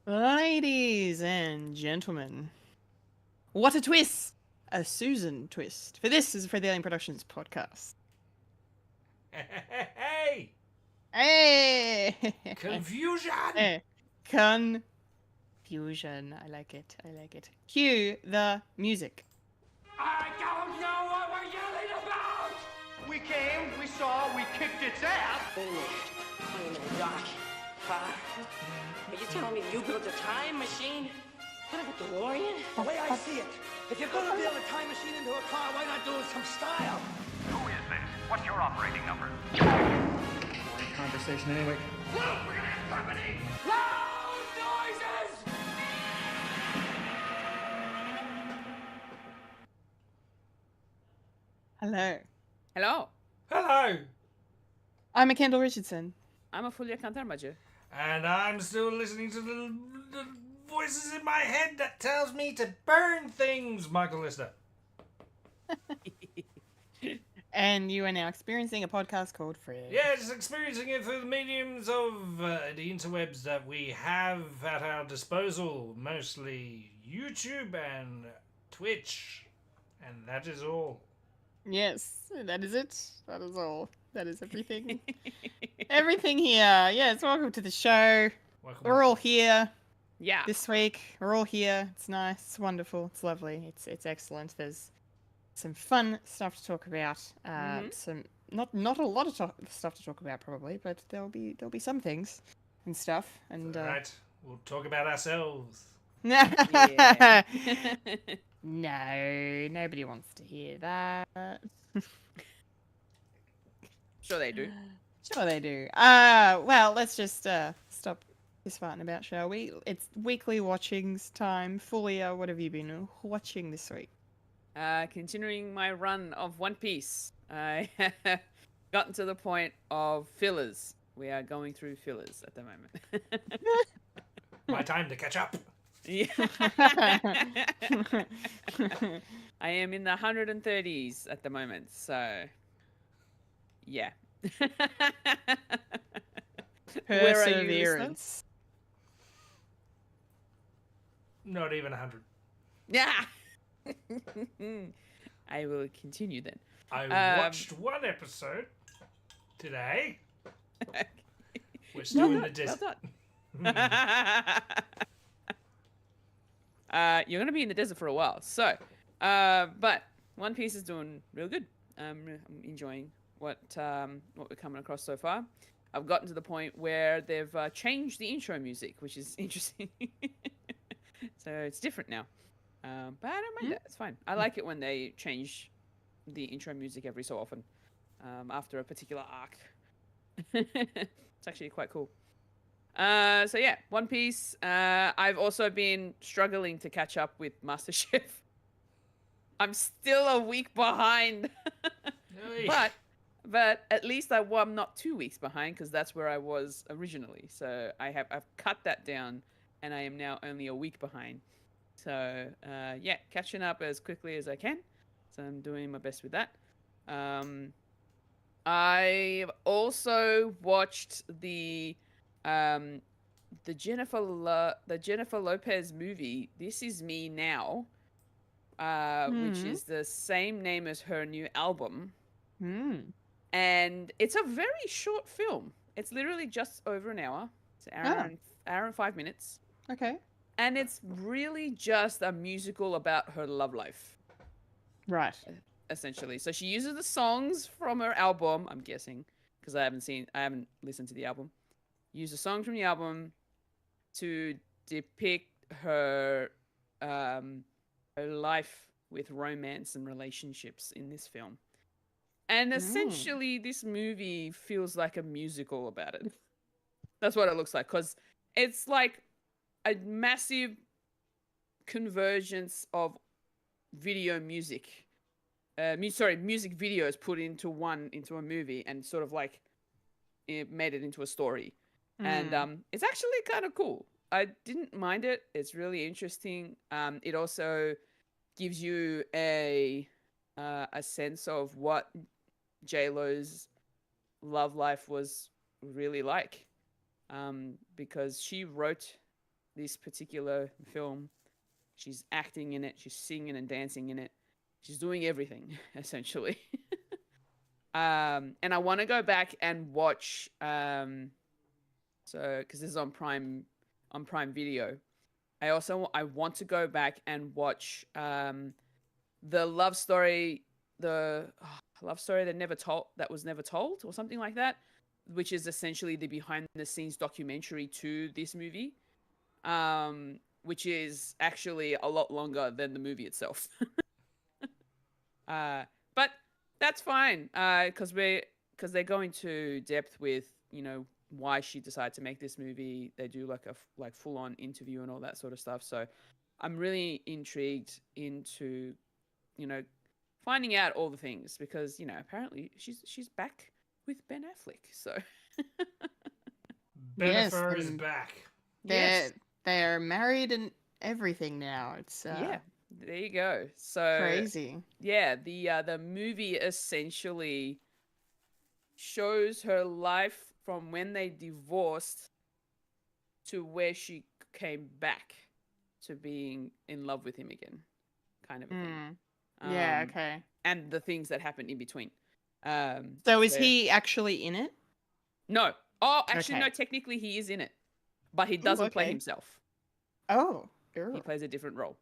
Ladies and gentlemen, what a twist! A Susan twist. For this is a Fred the Alien Productions podcast. Hey! Hey! Confusion! Hey. Confusion. I like it. I like it. Cue the music. I don't know what we're yelling about! We came, we saw, we kicked its ass. Finished. I'm in the dark. Huh? Are you telling me you built a time machine? Kind of a DeLorean? The way I see it, if you're gonna build a time machine into a car, why not do it with some style? Who is this? What's your operating number? Boring conversation anyway. Whoa, we're gonna have company! Loud noises! Hello. Hello, Hello! I'm a Kendall Richardson. I'm a Fulya and Michael. And I'm still listening to the voices in my head that tells me to burn things, Michael Lister. And you are now experiencing a podcast called Fred. Yeah, just experiencing it through the mediums of the interwebs that we have at our disposal, mostly YouTube and Twitch, and that is all. Yes, that is it. That is all. That is everything. Everything here. Yes, welcome to the show. Welcome. We're all here. Yeah. This week, we're all here. It's nice. It's wonderful. It's lovely. It's excellent. There's some fun stuff to talk about. Some not a lot of stuff to talk about probably, but there'll be some things and stuff. And Right, we'll talk about ourselves. Yeah. No, nobody wants to hear that. Sure they do. Sure they do. Well, let's just stop this farting about, shall we? It's weekly watchings time. Fulia, what have you been watching this week? Continuing my run of One Piece. I have gotten to the point of fillers. We are going through fillers at the moment. My time to catch up. Yeah. I am in the 130s at the moment, so yeah. Where are you, listener? Perseverance. Not even 100. Yeah. I will continue then. I watched one episode today. We're still in the desert. Well done. You're gonna be in the desert for a while, so but One Piece is doing real good. I'm enjoying what we're coming across so far. I've gotten to the point where they've changed the intro music, which is interesting. So it's different now, but I don't mind that. It's fine. I like it when they change the intro music every so often after a particular arc. It's actually quite cool. So yeah, One Piece. I've also been struggling to catch up with MasterChef. I'm still a week behind, but at least I'm not 2 weeks behind because that's where I was originally. So I've cut that down, and I am now only a week behind. So yeah, catching up as quickly as I can. So I'm doing my best with that. I've also watched the Jennifer Lopez movie, This Is Me Now, which is the same name as her new album. And it's a very short film. It's literally just over an hour. It's an hour and 5 minutes. Okay. And it's really just a musical about her love life. Right. Essentially. So she uses the songs from her album, I'm guessing, because I haven't listened to the album. Use a song from the album to depict her her life with romance and relationships in this film. And essentially, this movie feels like a musical about it. That's what it looks like, because it's like a massive convergence of music videos put into a movie, and sort of like it made it into a story. And it's actually kind of cool. I didn't mind it. It's really interesting. It also gives you a sense of what J-Lo's love life was really like, because she wrote this particular film. She's acting in it. She's singing and dancing in it. She's doing everything essentially. And I want to go back and watch. So because this is on Prime Video. I want to go back and watch the love story that was never told, or something like that, which is essentially the behind the scenes documentary to this movie, which is actually a lot longer than the movie itself. But that's fine, because they go into depth with, you know, why she decided to make this movie. They do like a full on interview and all that sort of stuff. So I'm really intrigued into, you know, finding out all the things, because, you know, apparently she's back with Ben Affleck. So Bennifer is back. They're married and everything now. It's yeah, there you go. So crazy. Yeah, the movie essentially shows her life from when they divorced to where she came back to being in love with him again, kind of a thing. Yeah, okay. And the things that happened in between. So is he actually in it? No. Oh, actually, Okay. no, technically he is in it. But he doesn't play okay. himself. Oh. He plays a different role.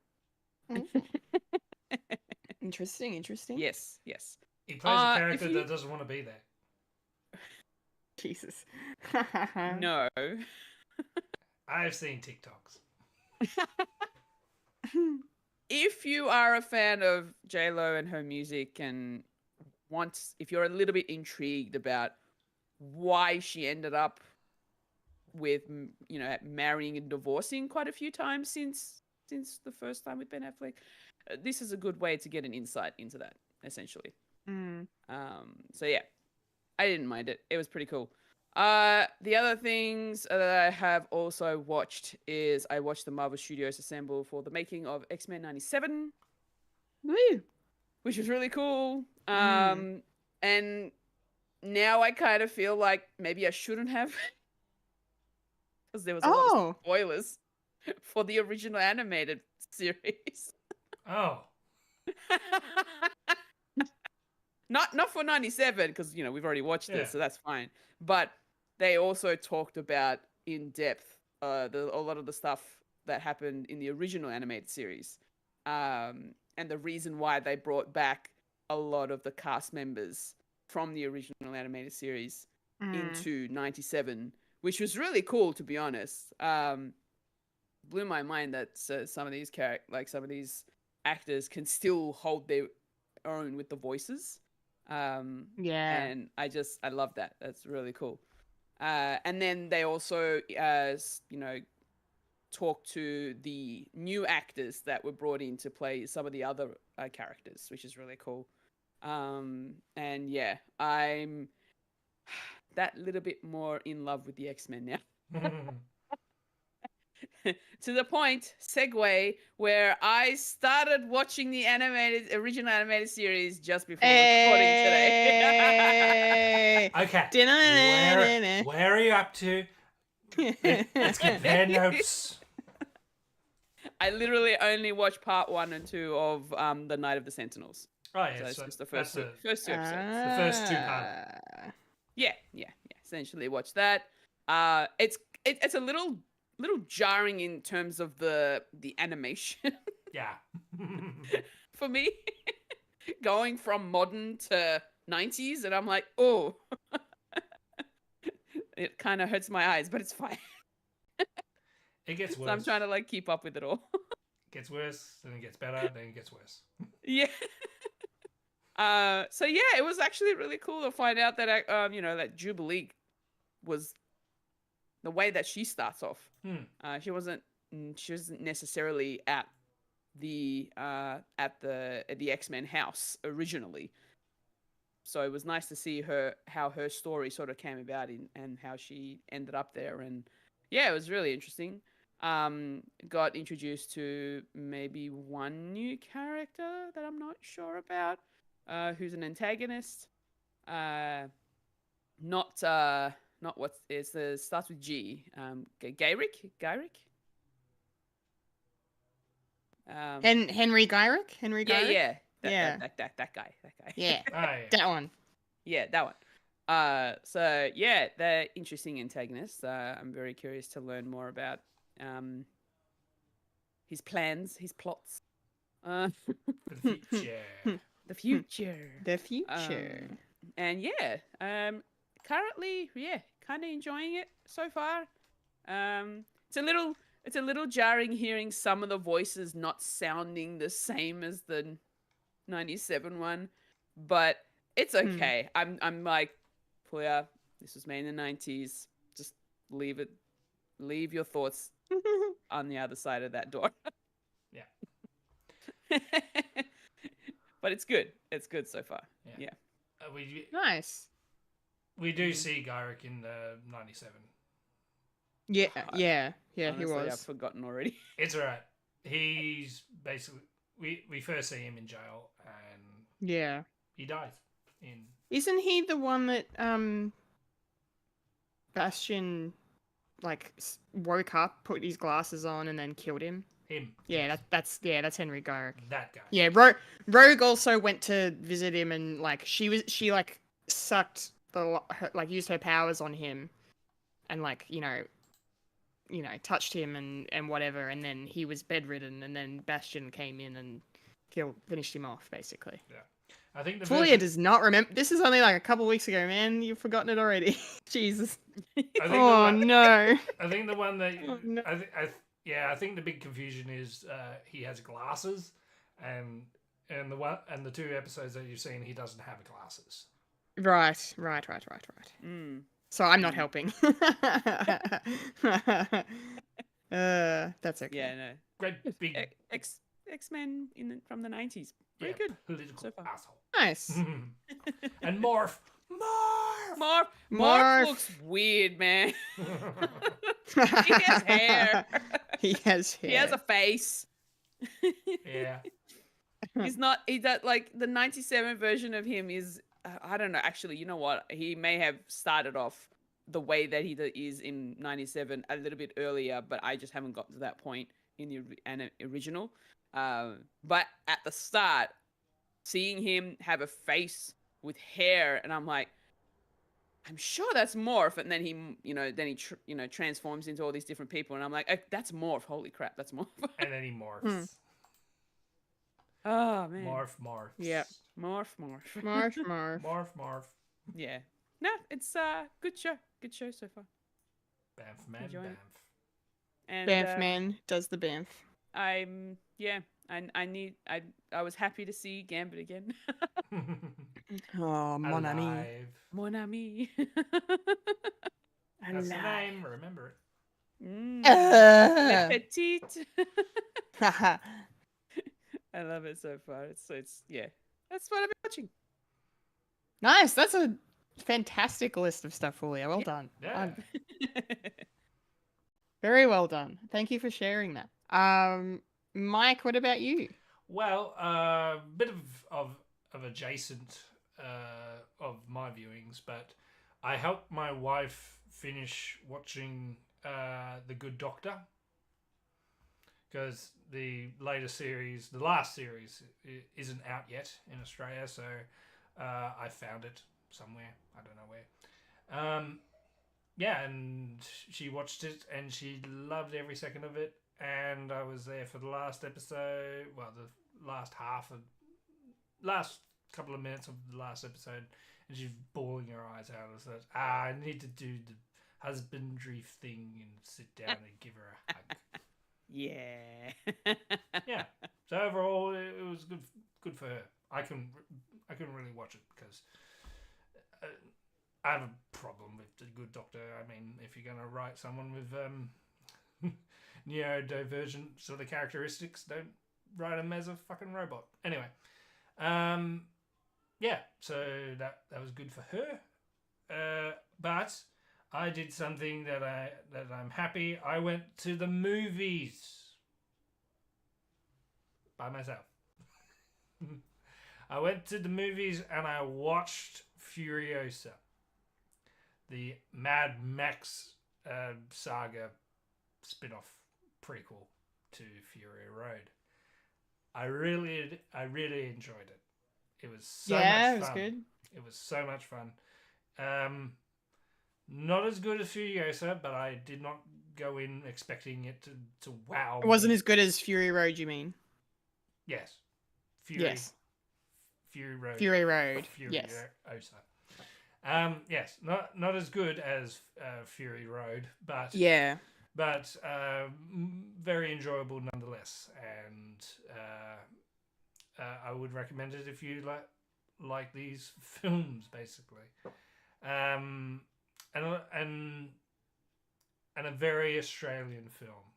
Interesting. Yes. He plays a character that doesn't want to be there. Jesus. No. I've seen TikToks. If you are a fan of J-Lo and her music, and if you're a little bit intrigued about why she ended up with, you know, marrying and divorcing quite a few times since the first time with Ben Affleck, this is a good way to get an insight into that, essentially. So yeah, I didn't mind it. It was pretty cool. The other things that I have also watched is I watched the Marvel Studios assemble for the making of X-Men 97. Woo! Which was really cool. And now I kind of feel like maybe I shouldn't have, because there was a lot of spoilers for the original animated series. Oh. Not for 97, because, you know, we've already watched it, so that's fine. But they also talked about in depth a lot of the stuff that happened in the original animated series, and the reason why they brought back a lot of the cast members from the original animated series into 97, which was really cool, to be honest. Blew my mind that some of these actors can still hold their own with the voices. And I love that. That's really cool. And then they also, you know, talk to the new actors that were brought in to play some of the other characters, which is really cool. And yeah, I'm that little bit more in love with the X-Men now. To the point, segue, where I started watching the original animated series just before recording today. Okay. Where are you up to? Let's compare notes. I literally only watched part 1 and 2 of The Night of the Sentinels. Oh yeah, so it's just the first two episodes. The first 2 parts. Yeah. Essentially, watch that. It's a little jarring in terms of the animation. Yeah. For me, going from modern to 90s, and I'm like, oh, it kind of hurts my eyes, but it's fine. It gets worse. So I'm trying to like keep up with it all. It gets worse, then it gets better, then it gets worse. Yeah. So yeah, it was actually really cool to find out that you know, that Jubilee was the way that she starts off. She wasn't necessarily at the X-Men house originally. So it was nice to see how her story sort of came about and how she ended up there. And yeah, it was really interesting. Got introduced to maybe one new character that I'm not sure about, who's an antagonist. Not what is the starts with G. Gyrick. Henry Gyrick? Henry Yeah, Gyrick? yeah. Yeah. That guy. Yeah. Oh, yeah. That one. Yeah, that one. So yeah, they're interesting antagonists. I'm very curious to learn more about his plans, his plots, For the future. the future. The future. And yeah, currently, yeah, kind of enjoying it so far. It's a little jarring hearing some of the voices not sounding the same as the 97 one, but it's okay. I'm like, Fulya, this was made in the 90s. Just leave it. Leave your thoughts on the other side of that door. Yeah. But it's good. It's good so far. Yeah. Nice. We do see Gyrick in the 97. Yeah, yeah, he Honestly, was. I've forgotten already. It's alright. He's basically we first see him in jail and Yeah. he dies in. Isn't he the one that Bastion like woke up, put his glasses on, and then killed him? Him. Yeah, that's Henry Gyrick. That guy. Yeah, Rogue also went to visit him, and like she sucked used her powers on him, and like touched him and whatever, and then he was bedridden, and then Bastion came in and finished him off basically. Yeah. I think the Fulya does not remember. This is only like a couple weeks ago, man. You've forgotten it already. Jesus. Oh no. I think the one that Oh, no. I think the big confusion is he has glasses, and the two episodes that you've seen he doesn't have glasses. Right. So I'm not helping. That's okay. Yeah, no. Great big X-Men from the 90s. Very good. political so far. asshole. Nice. And Morph. Morph looks weird, man. He has hair. He has hair. He has a face. Yeah. He's that like the 97 version of him is I don't know, actually, you know what? He may have started off the way that he is in 97 a little bit earlier, but I just haven't gotten to that point in the original. But at the start, seeing him have a face with hair, and I'm like, I'm sure that's Morph, and then he transforms into all these different people, and I'm like, that's Morph. Holy crap, that's Morph. And then he morphs. Oh man. Morph. Yep. Morph. Morph. Yeah. No, it's good show. Good show so far. Bamf man, Enjoying it. Bamf. And Banff man does the Banff. I was happy to see Gambit again. Oh, mon ami. Alive. Mon ami. That's the name. Remember it. Le petite. I love it so far. It's yeah. That's what I've been watching. Nice. That's a fantastic list of stuff, Fulya. Well done. Yeah. Very well done. Thank you for sharing that. Mike, what about you? Well, a bit of adjacent of my viewings, but I helped my wife finish watching The Good Doctor, because the last series isn't out yet in Australia, so I found it somewhere. I don't know where. Yeah, and she watched it and she loved every second of it. And I was there for the last episode, the last couple of minutes of the last episode, and she's bawling her eyes out. I said, I need to do the husbandry thing and sit down and give her a hug. Yeah. Yeah. So overall, it was good for her. I couldn't really watch it because I have a problem with The Good Doctor. I mean, if you're going to write someone with neurodivergent sort of characteristics, don't write him as a fucking robot. Anyway, yeah. So that was good for her. But I did something that I'm happy. I went to the movies by myself. I went to the movies and I watched Furiosa, the Mad Max saga spin-off prequel to Fury Road. I really enjoyed it. It was so Yeah, much it was fun. good. It was so much fun. Not as good as Furiosa, but I did not go in expecting it to wow It wasn't me. as good as Fury Road, you mean? Yes, Yes. Fury Road, Fury Road. Furiosa. Yes. Yes, not as good as Fury Road, but Yeah. very enjoyable nonetheless. And I would recommend it if you like these films, basically. Um, and a very Australian film.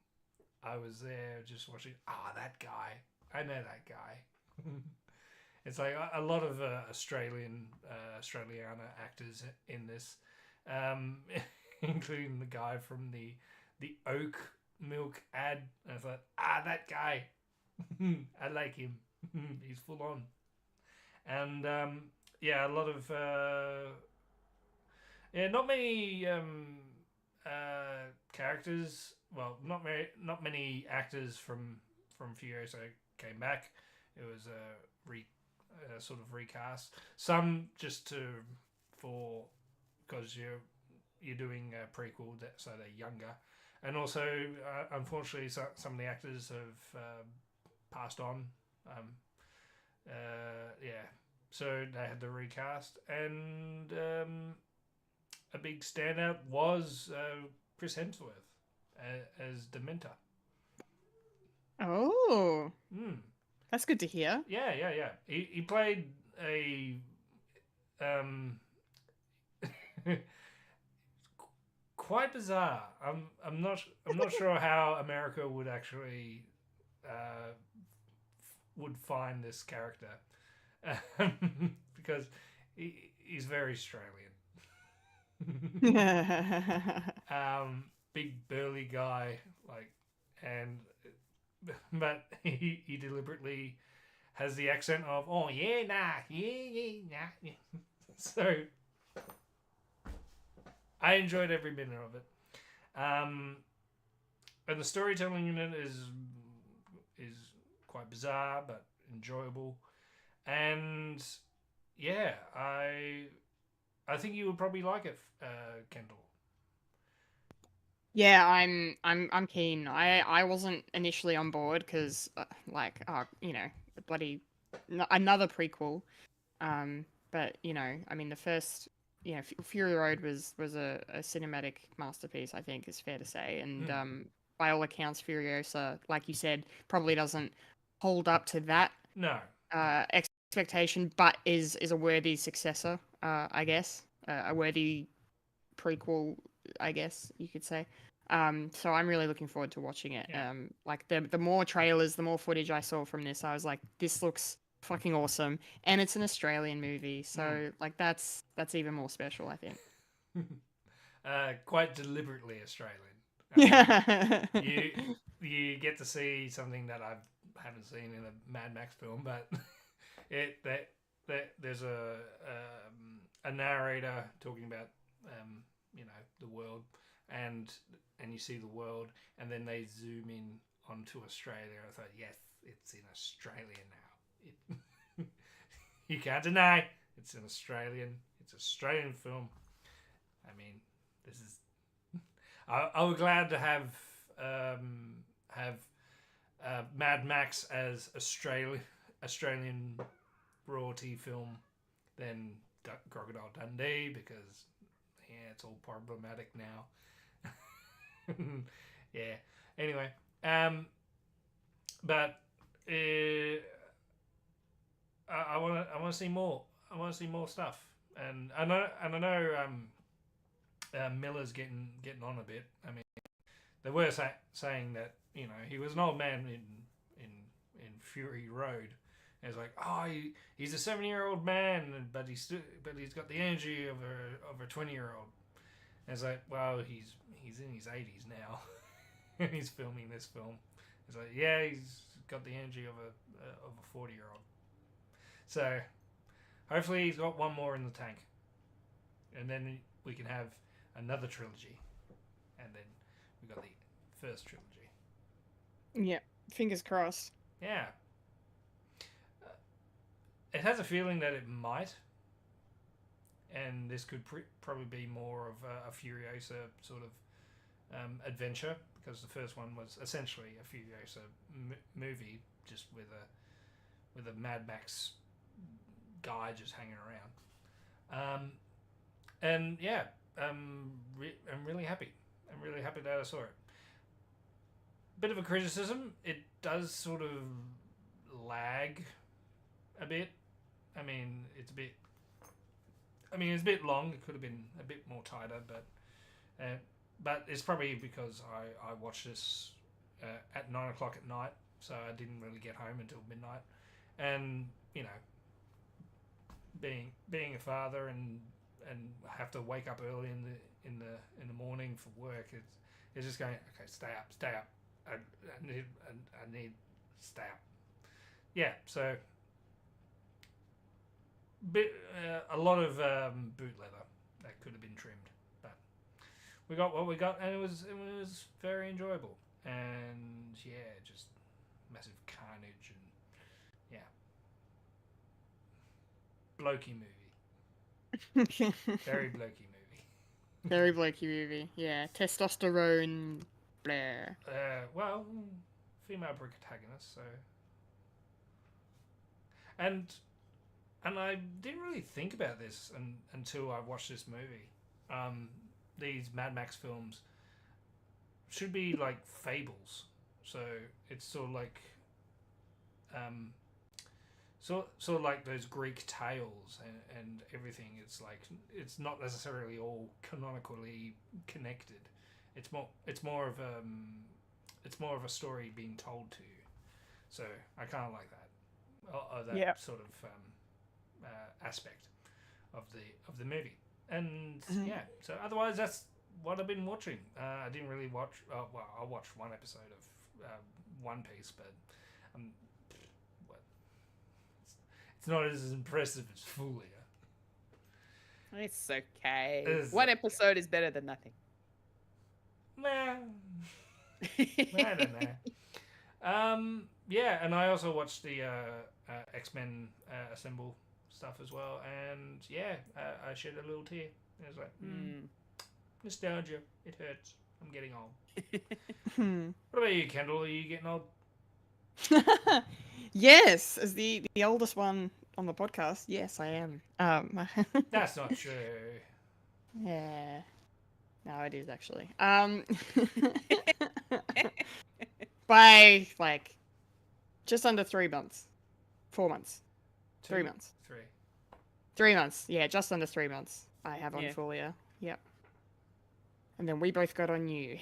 I was there just watching. That guy. I know that guy. It's like a lot of Australiana actors in this, um, including the guy from the oat milk ad. And I thought, that guy. I like him. He's full on. And yeah, a lot of not many characters. Well, not many actors from Furiosa came back. It was a sort of recast. Some just because you're doing a prequel, so they're younger, and also unfortunately some of the actors have passed on. Yeah, so they had the recast, and a big standout was Chris Hemsworth as Dementor. Oh, Mm. that's good to hear. Yeah. He played a quite bizarre. I'm not sure how America would actually would find this character because he's very Australian. Big burly guy, but he deliberately has the accent of nah. So I enjoyed every minute of it, and the storytelling in it is quite bizarre but enjoyable, and yeah, I think you would probably like it, Kendall. Yeah, I'm keen. I wasn't initially on board because bloody another prequel. But I mean the first, Fury Road was a cinematic masterpiece. I think is fair to say, and by all accounts, Furiosa, like you said, probably doesn't hold up to that No. expectation, but is a worthy successor. I guess a worthy prequel, I guess you could say. So I'm really looking forward to watching it. Yeah. Like the more trailers, the more footage I saw from this, I was like, this looks fucking awesome, and it's an Australian movie, so like that's even more special, I think. Quite deliberately Australian. Yeah. You get to see something that I haven't seen in a Mad Max film, but there's a narrator talking about the world, and you see the world, and then they zoom in onto Australia. I thought, yes, it's in Australia now. You can't deny it's an Australian film. I mean, this is. I was glad to have Mad Max as Australian royalty film than Crocodile Dundee, because it's all problematic now. Yeah. Anyway, but I want to see more. I want to see more stuff, and I know Miller's getting on a bit. I mean, they were saying that he was an old man in Fury Road. And it's like, he's a 70-year-old man, but he's got the energy of a 20-year-old. And it's like, well, he's in his 80s now, and he's filming this film. It's like, yeah, he's got the energy of a 40-year-old. So hopefully he's got one more in the tank, and then we can have another trilogy, and then we got the first trilogy. Yeah, fingers crossed. Yeah. it has a feeling that it might, and this could probably be more of a Furiosa sort of adventure, because the first one was essentially a Furiosa movie, just with a Mad Max guy just hanging around. And yeah, I'm really happy. I'm really happy that I saw it. Bit of a criticism, it does sort of lag a bit. I mean, it's a bit long. It could have been a bit more tighter, but it's probably because I watched this at 9 o'clock at night, so I didn't really get home until midnight. And you know, being a father and have to wake up early in the morning for work, it's just going, okay, stay up. I need stay up. Yeah, so a lot of boot leather that could have been trimmed, but we got what we got, and it was very enjoyable. And yeah, just massive carnage and yeah, blokey movie, very blokey movie. Very blokey movie. Yeah, testosterone. Blah. Well, female protagonist, so and I didn't really think about this until I watched this movie. These Mad Max films should be like fables, so it's sort of like sort of like those Greek tales and everything. It's like it's not necessarily all canonically connected. It's more of a story being told to you. So I kind of like that, or that sort of aspect of the movie. And yeah, so otherwise that's what I've been watching. I didn't really watch. Well, I watched one episode of One Piece, but it's not as impressive as Fulya. It's okay. One episode is better than nothing. Nah. I don't know. Yeah, and I also watched the X-Men Assemble stuff as well, and yeah, I shed a little tear. It was like, nostalgia. It hurts. I'm getting old. What about you, Kendall? Are you getting old? Yes, as the oldest one on the podcast, yes, I am. That's not true. Yeah. No, it is actually. By like just under 3 months. 4 months. 3 months. 3 months. Yeah, just under 3 months. I have on Fulya. Yep. And then we both got on you.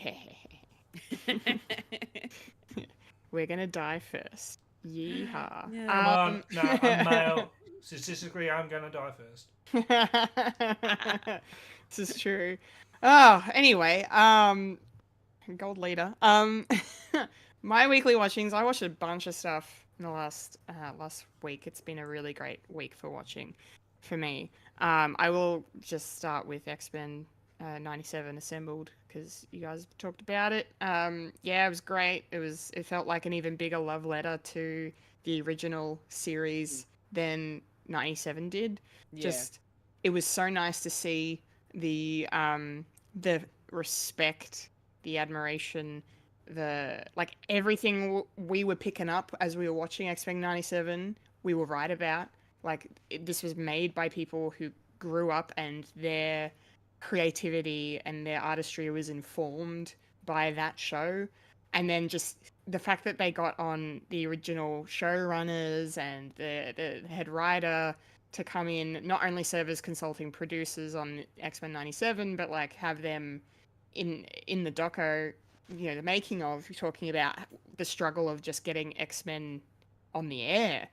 We're gonna die first. Yeehaw. Come on. No, I'm male. Statistically, I'm gonna die first. This is true. Oh, anyway, gold leader. My weekly watchings, I watched a bunch of stuff in the last week. It's been a really great week for watching for me. I will just start with X-Men 97 Assembled, because you guys talked about it. Yeah, it was great. It felt like an even bigger love letter to the original series than 97 did. Yeah. Just, it was so nice to see the respect, the admiration, the like everything we were picking up as we were watching X-Men 97, we were right about. Like, this was made by people who grew up, and their creativity and their artistry was informed by that show. And then just the fact that they got on the original showrunners and the head writer to come in, not only serve as consulting producers on X-Men 97, but like have them in the doco, you know, the making of, talking about the struggle of just getting X-Men on the air,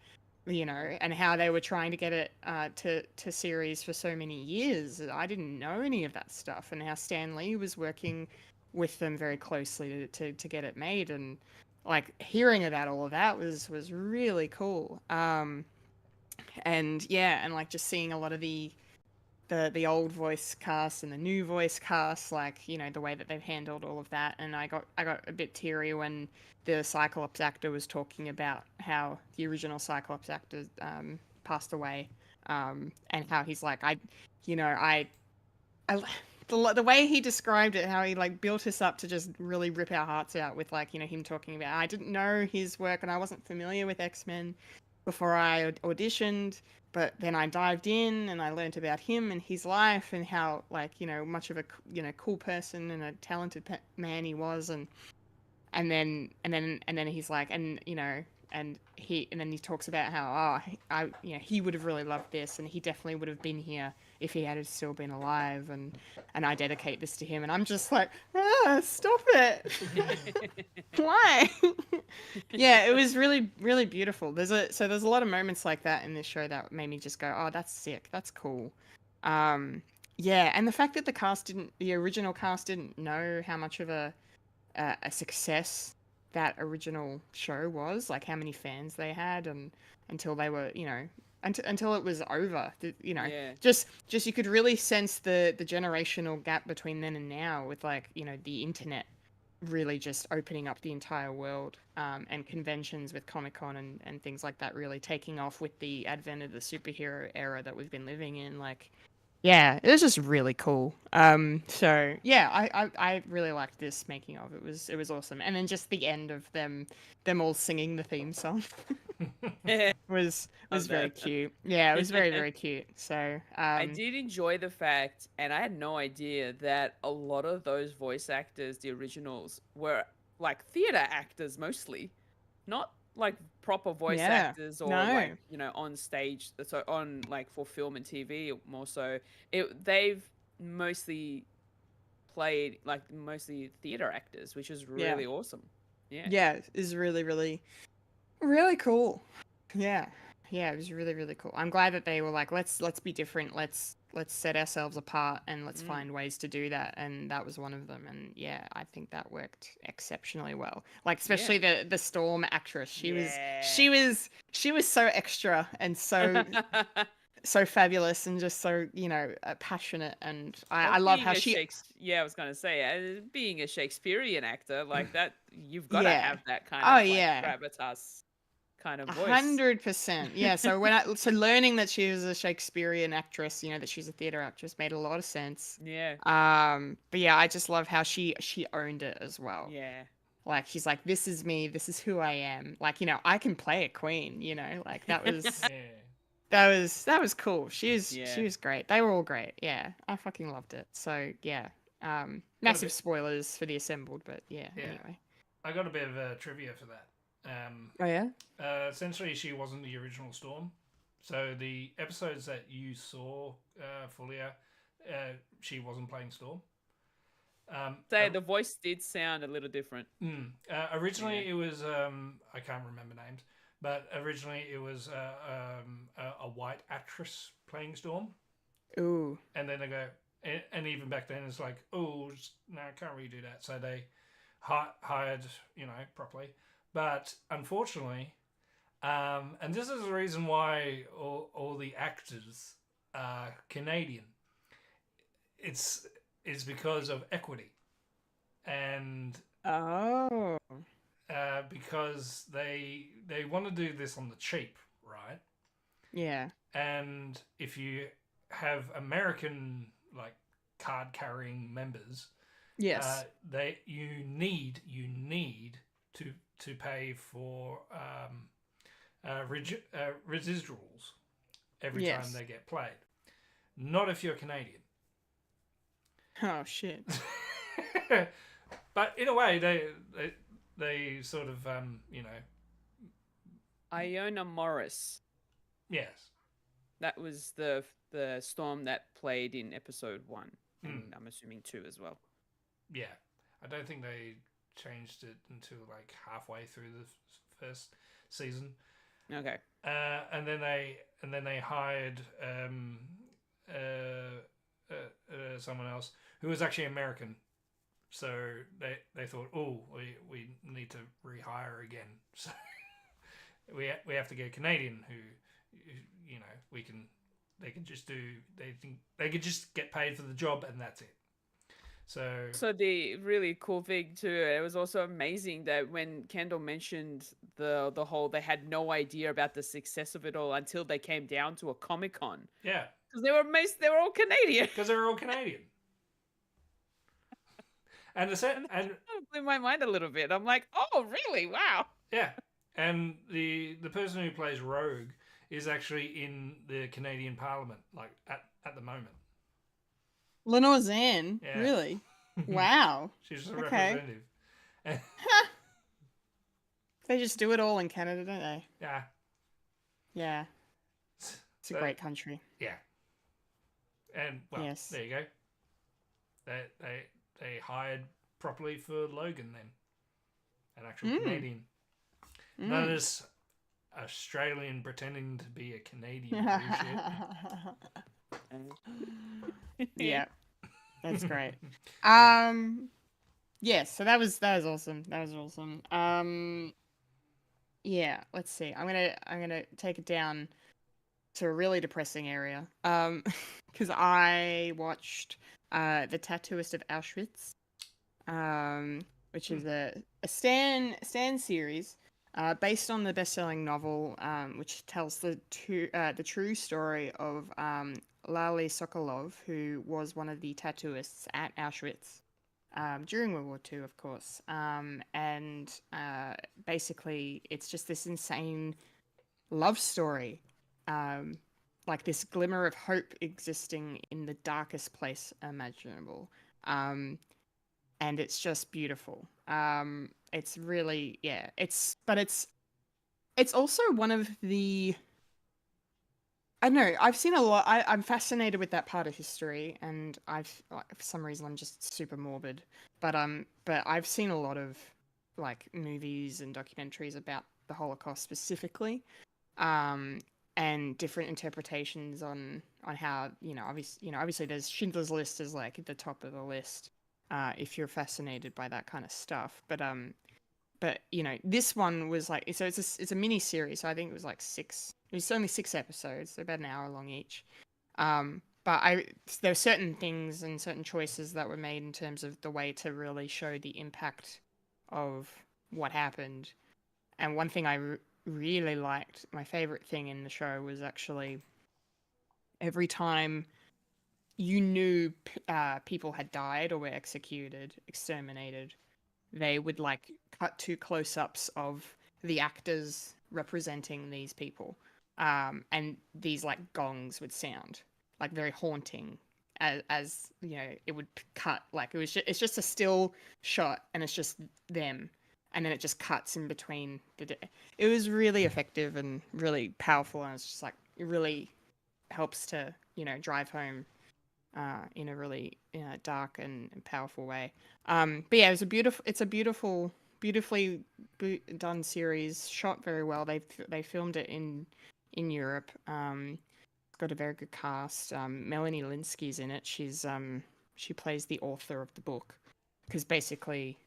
you know, and how they were trying to get it to series for so many years. I didn't know any of that stuff, and how Stan Lee was working with them very closely to get it made. And like hearing about all of that was really cool. And yeah, and like just seeing a lot of the old voice cast and the new voice cast, like, you know, the way that they've handled all of that. And I got a bit teary when the Cyclops actor was talking about how the original Cyclops actor, passed away, and how he's like, I the way he described it, how he like built us up to just really rip our hearts out with like him talking about. I didn't know his work and I wasn't familiar with X-Men before I auditioned, but then I dived in and I learned about him and his life and how like much of a cool person and a talented man he was, and then he's like, and then he talks about how he would have really loved this and he definitely would have been here if he had still been alive, and I dedicate this to him, and I'm just like, stop it. Why? Yeah, it was really, really beautiful. There's a lot of moments like that in this show that made me just go, oh, that's sick, that's cool. Yeah, and the fact that the original cast didn't know how much of a success that original show was, like how many fans they had, and until they were, until it was over, Yeah. just you could really sense the generational gap between then and now, with like the internet really just opening up the entire world, and conventions with Comic-Con and things like that really taking off with the advent of the superhero era that we've been living in. Like, yeah, it was just really cool. So yeah, I really liked this making of. It was awesome, and then just the end of them all singing the theme song was Love very that. cute. Yeah, it was very, very cute. So I did enjoy the fact, and I had no idea that a lot of those voice actors, the originals, were like theater actors mostly, not like proper voice yeah, actors or like no, on stage. So on like for film and TV more so. They've mostly played like mostly theater actors, which is yeah, really awesome. Yeah. yeah, is really, really, really cool. Yeah. Yeah, it was really, really cool. I'm glad that they were like, let's be different. Let's set ourselves apart and let's find ways to do that. And that was one of them. And yeah, I think that worked exceptionally well. Like especially the Storm actress. She was so extra and so so fabulous and just so, passionate, and I Well, love being how a she yeah, I was gonna say, being a Shakespearean actor like that, you've got to yeah. have that kind Oh of like yeah. gravitas kind of voice. 100%. Yeah. So learning that she was a Shakespearean actress, that she's a theater actress, made a lot of sense. Yeah, But yeah, I just love how she owned it as well. yeah, Like she's like, this is me, this is who I am. Like, I can play a queen. Like that was that was cool. She yeah. was great. They were all great. Yeah, I fucking loved it. So yeah, massive spoilers for the assembled, but yeah. Anyway. I got a bit of trivia for that. Oh yeah. Essentially, she wasn't the original Storm. So the episodes that you saw, Fulia, she wasn't playing Storm. So the voice did sound a little different. Originally, it was I can't remember names, but originally it was a white actress playing Storm. Ooh. And then they go, and even back then it's like, oh no, I can't really do that. So they hired properly. But unfortunately, and this is the reason why all the actors are Canadian. It's because of equity, and because they want to do this on the cheap, right? Yeah. And if you have American like card carrying members, Yes. you need to pay for residuals every time they get played. Not if you're Canadian. Oh shit. But in a way, they sort of Iona Morris. Yes. That was the Storm that played in episode 1, and I'm assuming 2 as well. Yeah, I don't think they changed it until like halfway through the first season. Okay. And then they hired someone else who was actually American. So they thought, oh, we need to rehire again. So we have to get a Canadian who they could just get paid for the job and that's it. So So the really cool thing too, it was also amazing that when Kendall mentioned the whole, they had no idea about the success of it all until they came down to a Comic-Con. yeah, Because they were all Canadian. because they're all Canadian. And the set And that and kind of blew my mind a little bit. I'm like, oh really? Wow. yeah, and the person who plays Rogue is actually in the Canadian Parliament, like at the moment. Lenore Zan, Yeah. really? Wow. She's a Okay. representative. They just do it all in Canada, don't they? Yeah. Yeah. It's a So, great country. Yeah. And well, Yes. there you go. They hired properly for Logan then, an actual Canadian, not this Australian pretending to be a Canadian bullshit. Yeah. That's great. Yes, so that was awesome. That was awesome. Yeah, let's see. I'm gonna take it down to a really depressing area. Because I watched The Tattooist of Auschwitz, which is a Stan series, based on the best-selling novel, which tells the true story of Lale Sokolov, who was one of the tattooists at Auschwitz during World War II, of course. And basically, it's just this insane love story, like this glimmer of hope existing in the darkest place imaginable. And it's just beautiful. It's really, yeah, it's also one of the, I don't know, I've seen a lot. I'm fascinated with that part of history, and for some reason I'm just super morbid, but I've seen a lot of like movies and documentaries about the Holocaust specifically, and different interpretations on how, obviously there's Schindler's List is like at the top of the list, if you're fascinated by that kind of stuff, but this one was like, so it's a mini series, so I think it was like it's only 6 episodes, so about an hour long each. But there were certain things and certain choices that were made in terms of the way to really show the impact of what happened. And one thing I really liked, my favorite thing in the show, was actually every time you knew people had died or were executed, exterminated, they would like cut to close-ups of the actors representing these people, and these like gongs would sound like very haunting, as it would cut, like it's just a still shot and it's just them, and then it just cuts in between it was really effective and really powerful, and it's just like it really helps to drive home in a really dark and powerful way. But yeah, it's a beautifully done series, shot very well. They filmed it in Europe. It's got a very good cast. Melanie Linsky's in it. She plays the author of the book, because basically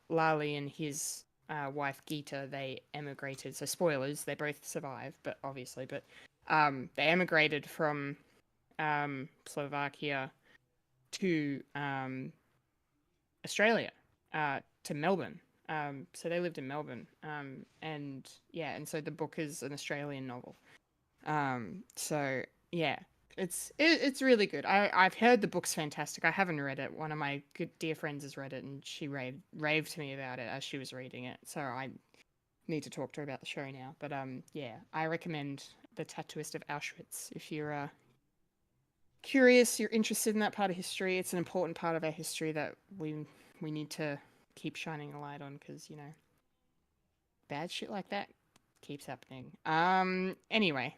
Lali and his wife Gita, they emigrated. So spoilers, they both survived, but they emigrated from Slovakia to Australia, to Melbourne. So they lived in Melbourne, and so the book is an Australian novel. So yeah, it's really good. I've heard the book's fantastic. I haven't read it. One of my good dear friends has read it, and she raved to me about it as she was reading it. So I need to talk to her about the show now. But yeah, I recommend The Tattooist of Auschwitz if you're curious, you're interested in that part of history. It's an important part of our history that we need to keep shining a light on, because bad shit like that keeps happening. Anyway,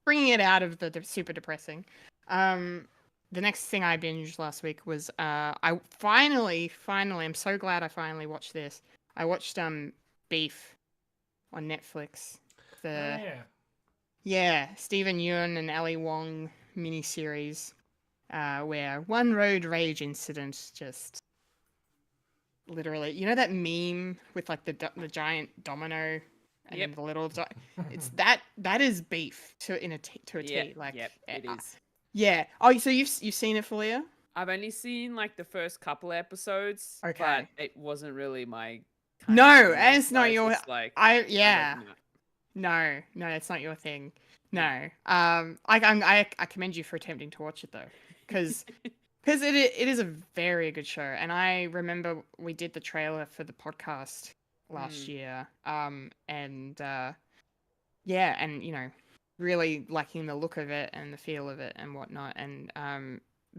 bringing it out of the super depressing, the next thing I binged last week was I finally, I'm so glad I finally watched this. I watched Beef on Netflix. Stephen Yeun and Ali Wong miniseries, where one road rage incident just literally, that meme with like the giant domino and then the little it's that is Beef to a T. Like it is. yeah. Oh, so you've seen it, Fulya? I've only seen like the first couple episodes, Okay. but it wasn't really my kind No, of thing. and it's not So your. just like I I was yeah. like, no. No, it's not your thing. No. I commend you for attempting to watch it though, because it is a very good show, and I remember we did the trailer for the podcast last year. And yeah, and really liking the look of it and the feel of it and whatnot, and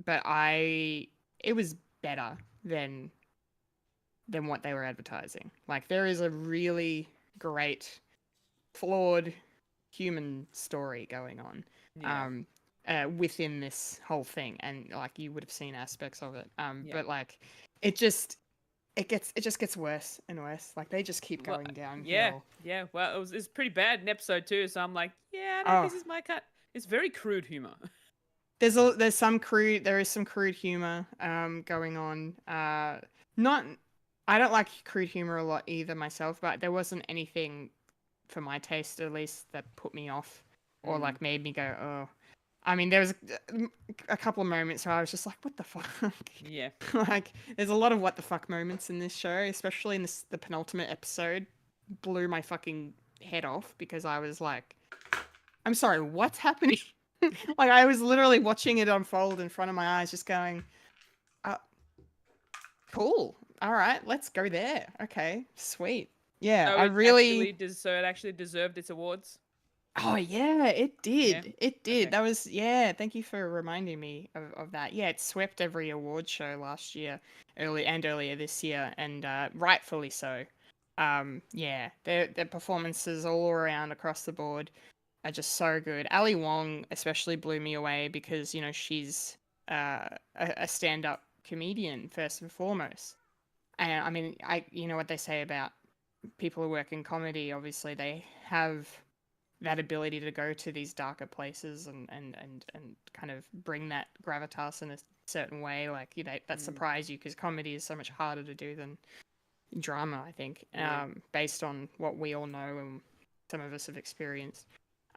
but it was better than what they were advertising. Like there is a really great flawed human story going on within this whole thing, and like you would have seen aspects of it, but like it just gets worse and worse. Like they just keep going downhill. Yeah. Well, it's pretty bad in episode 2, so I'm like, yeah, no, Oh, this is my cut. It's very crude humor. there's some crude humor going on. Not I don't like crude humor a lot either myself, but there wasn't anything for my taste at least that put me off or like made me go, oh. I mean, there was a couple of moments where I was just like, what the fuck? Yeah. Like there's a lot of what the fuck moments in this show, especially in the penultimate episode. Blew my fucking head off because I was like, I'm sorry, what's happening? Like I was literally watching it unfold in front of my eyes, just going, cool, all right, let's go there. Okay, sweet. Yeah, So it actually deserved its awards. Oh yeah, it did. Yeah? It did. Okay. That was Thank you for reminding me of that. Yeah, it swept every award show last year, earlier this year, and rightfully so. Yeah, their performances all around across the board are just so good. Ali Wong especially blew me away because she's a stand-up comedian first and foremost. And I mean, you know what they say about people who work in comedy. Obviously, they have that ability to go to these darker places and kind of bring that gravitas in a certain way, like that surprise you, because comedy is so much harder to do than drama, I think. Based on what we all know and some of us have experienced.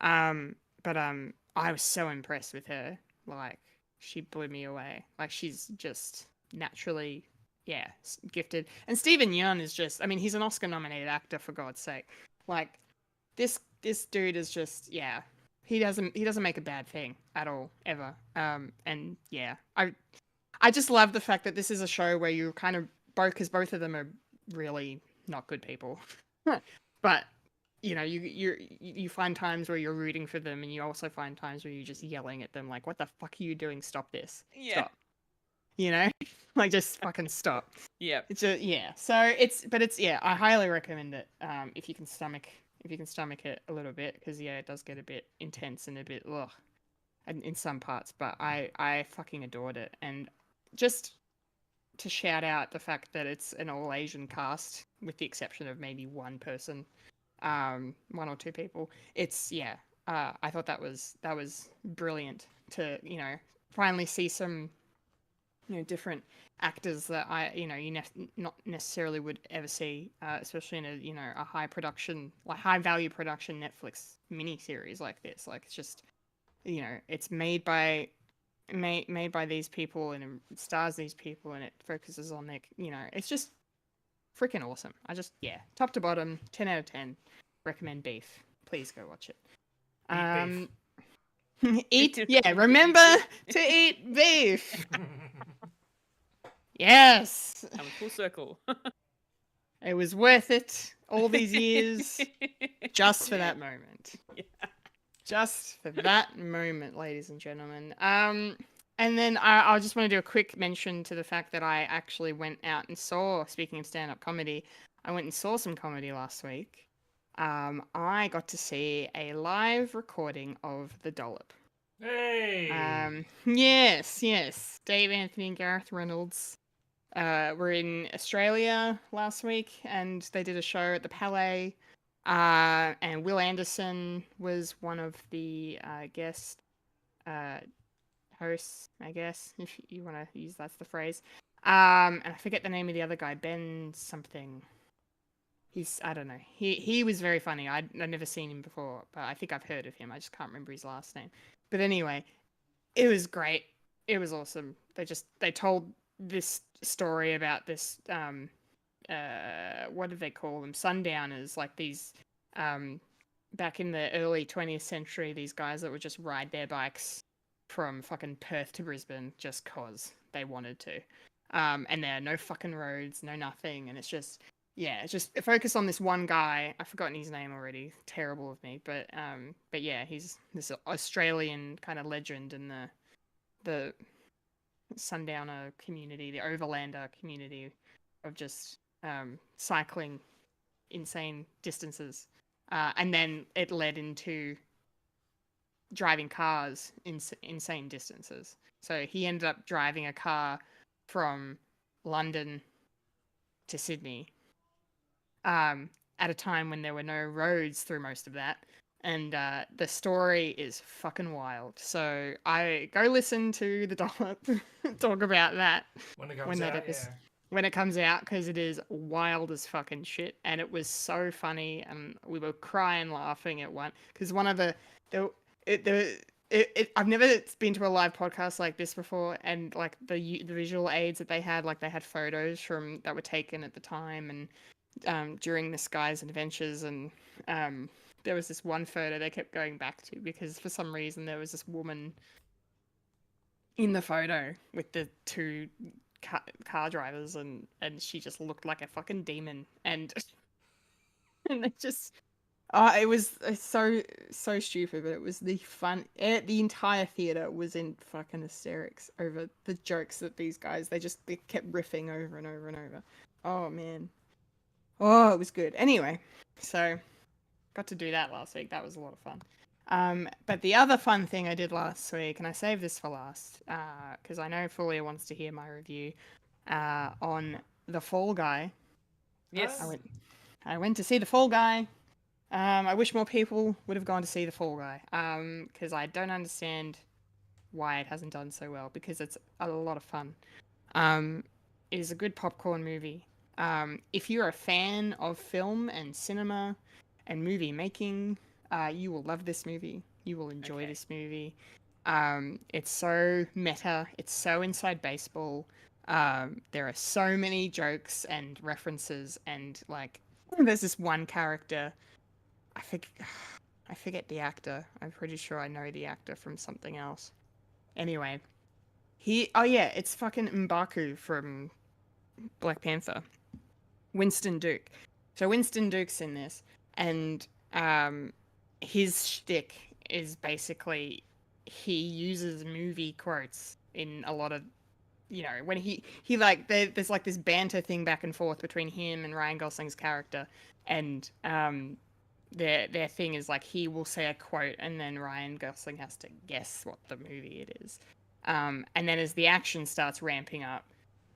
But I was so impressed with her. Like she blew me away. Like she's just naturally gifted. And Stephen Yeun is just, I mean, he's an Oscar nominated actor, for God's sake. Like this dude is just, he doesn't make a bad thing at all, ever. And yeah, I just love the fact that this is a show where you kind of because both of them are really not good people. But you find times where you're rooting for them, and you also find times where you're just yelling at them like, what the fuck are you doing? Stop this. Stop. Like just fucking stop. Yeah. It's so I highly recommend it if you can stomach it a little bit, because it does get a bit intense and a bit in some parts, but I fucking adored it. And just to shout out the fact that it's an all Asian cast with the exception of maybe one person, one or two people. It's I thought that was brilliant to finally see some different actors that not necessarily would ever see, especially in a high value production Netflix miniseries like this. Like it's just it's made by these people, and it stars these people, and it focuses on their it's just freaking awesome. I just top to bottom 10 out of 10 recommend. Beef, please go watch it. Remember to eat beef. Yes. Come full circle. It was worth it all these years just for that moment. Yeah. Just for that moment, ladies and gentlemen. And then I just want to do a quick mention to the fact that I actually went out and saw, speaking of stand-up comedy, I went and saw some comedy last week. I got to see a live recording of The Dollop. Hey! Yes. Dave Anthony and Gareth Reynolds were in Australia last week, and they did a show at the Palais. And Will Anderson was one of the guest hosts, I guess, if you want to use that's the phrase. And I forget the name of the other guy, Ben something. I don't know. He was very funny. I'd never seen him before, but I think I've heard of him. I just can't remember his last name. But anyway, it was great. it was awesome. They told this story about this what did they call them? Sundowners, like these back in the early 20th century, these guys that would just ride their bikes from fucking Perth to Brisbane just cause they wanted to. And there are no fucking roads, no nothing, and it's just focus on this one guy. I've forgotten his name already. Terrible of me, but yeah, he's this Australian kind of legend in the sundowner community, the overlander community of just cycling insane distances. And then it led into driving cars insane distances. So he ended up driving a car from London to Sydney at a time when there were no roads through most of that. And the story is fucking wild. So I go listen to the dollar talk about that when it comes out. When it comes out, because it is wild as fucking shit, and it was so funny, and we were crying laughing at one because one of I've never been to a live podcast like this before, and like the visual aids that they had, like they had photos from that were taken at the time and during this guy's adventures, and there was this one photo they kept going back to because for some reason there was this woman in the photo with the two car drivers, and she just looked like a fucking demon, and it just it was so stupid, but it was the the entire theater was in fucking hysterics over the jokes that these guys they kept riffing over and over and over. Oh man, it was good. Anyway, so got to do that last week. That was a lot of fun. But the other fun thing I did last week, and I saved this for last, because I know Fulya wants to hear my review on The Fall Guy. Yes. I went to see The Fall Guy. I wish more people would have gone to see The Fall Guy, because I don't understand why it hasn't done so well, because it's a lot of fun. It is a good popcorn movie. If you're a fan of film and cinema and movie making, you will love this movie. You will enjoy this movie. It's so meta. It's so inside baseball. There are so many jokes and references, and like, there's this one character. I forget the actor. I'm pretty sure I know the actor from something else. Anyway, it's fucking M'Baku from Black Panther. Winston Duke. So Winston Duke's in this, and his shtick is basically he uses movie quotes in a lot of, when he like there's like this banter thing back and forth between him and Ryan Gosling's character, and their thing is like he will say a quote and then Ryan Gosling has to guess what the movie it is, and then as the action starts ramping up,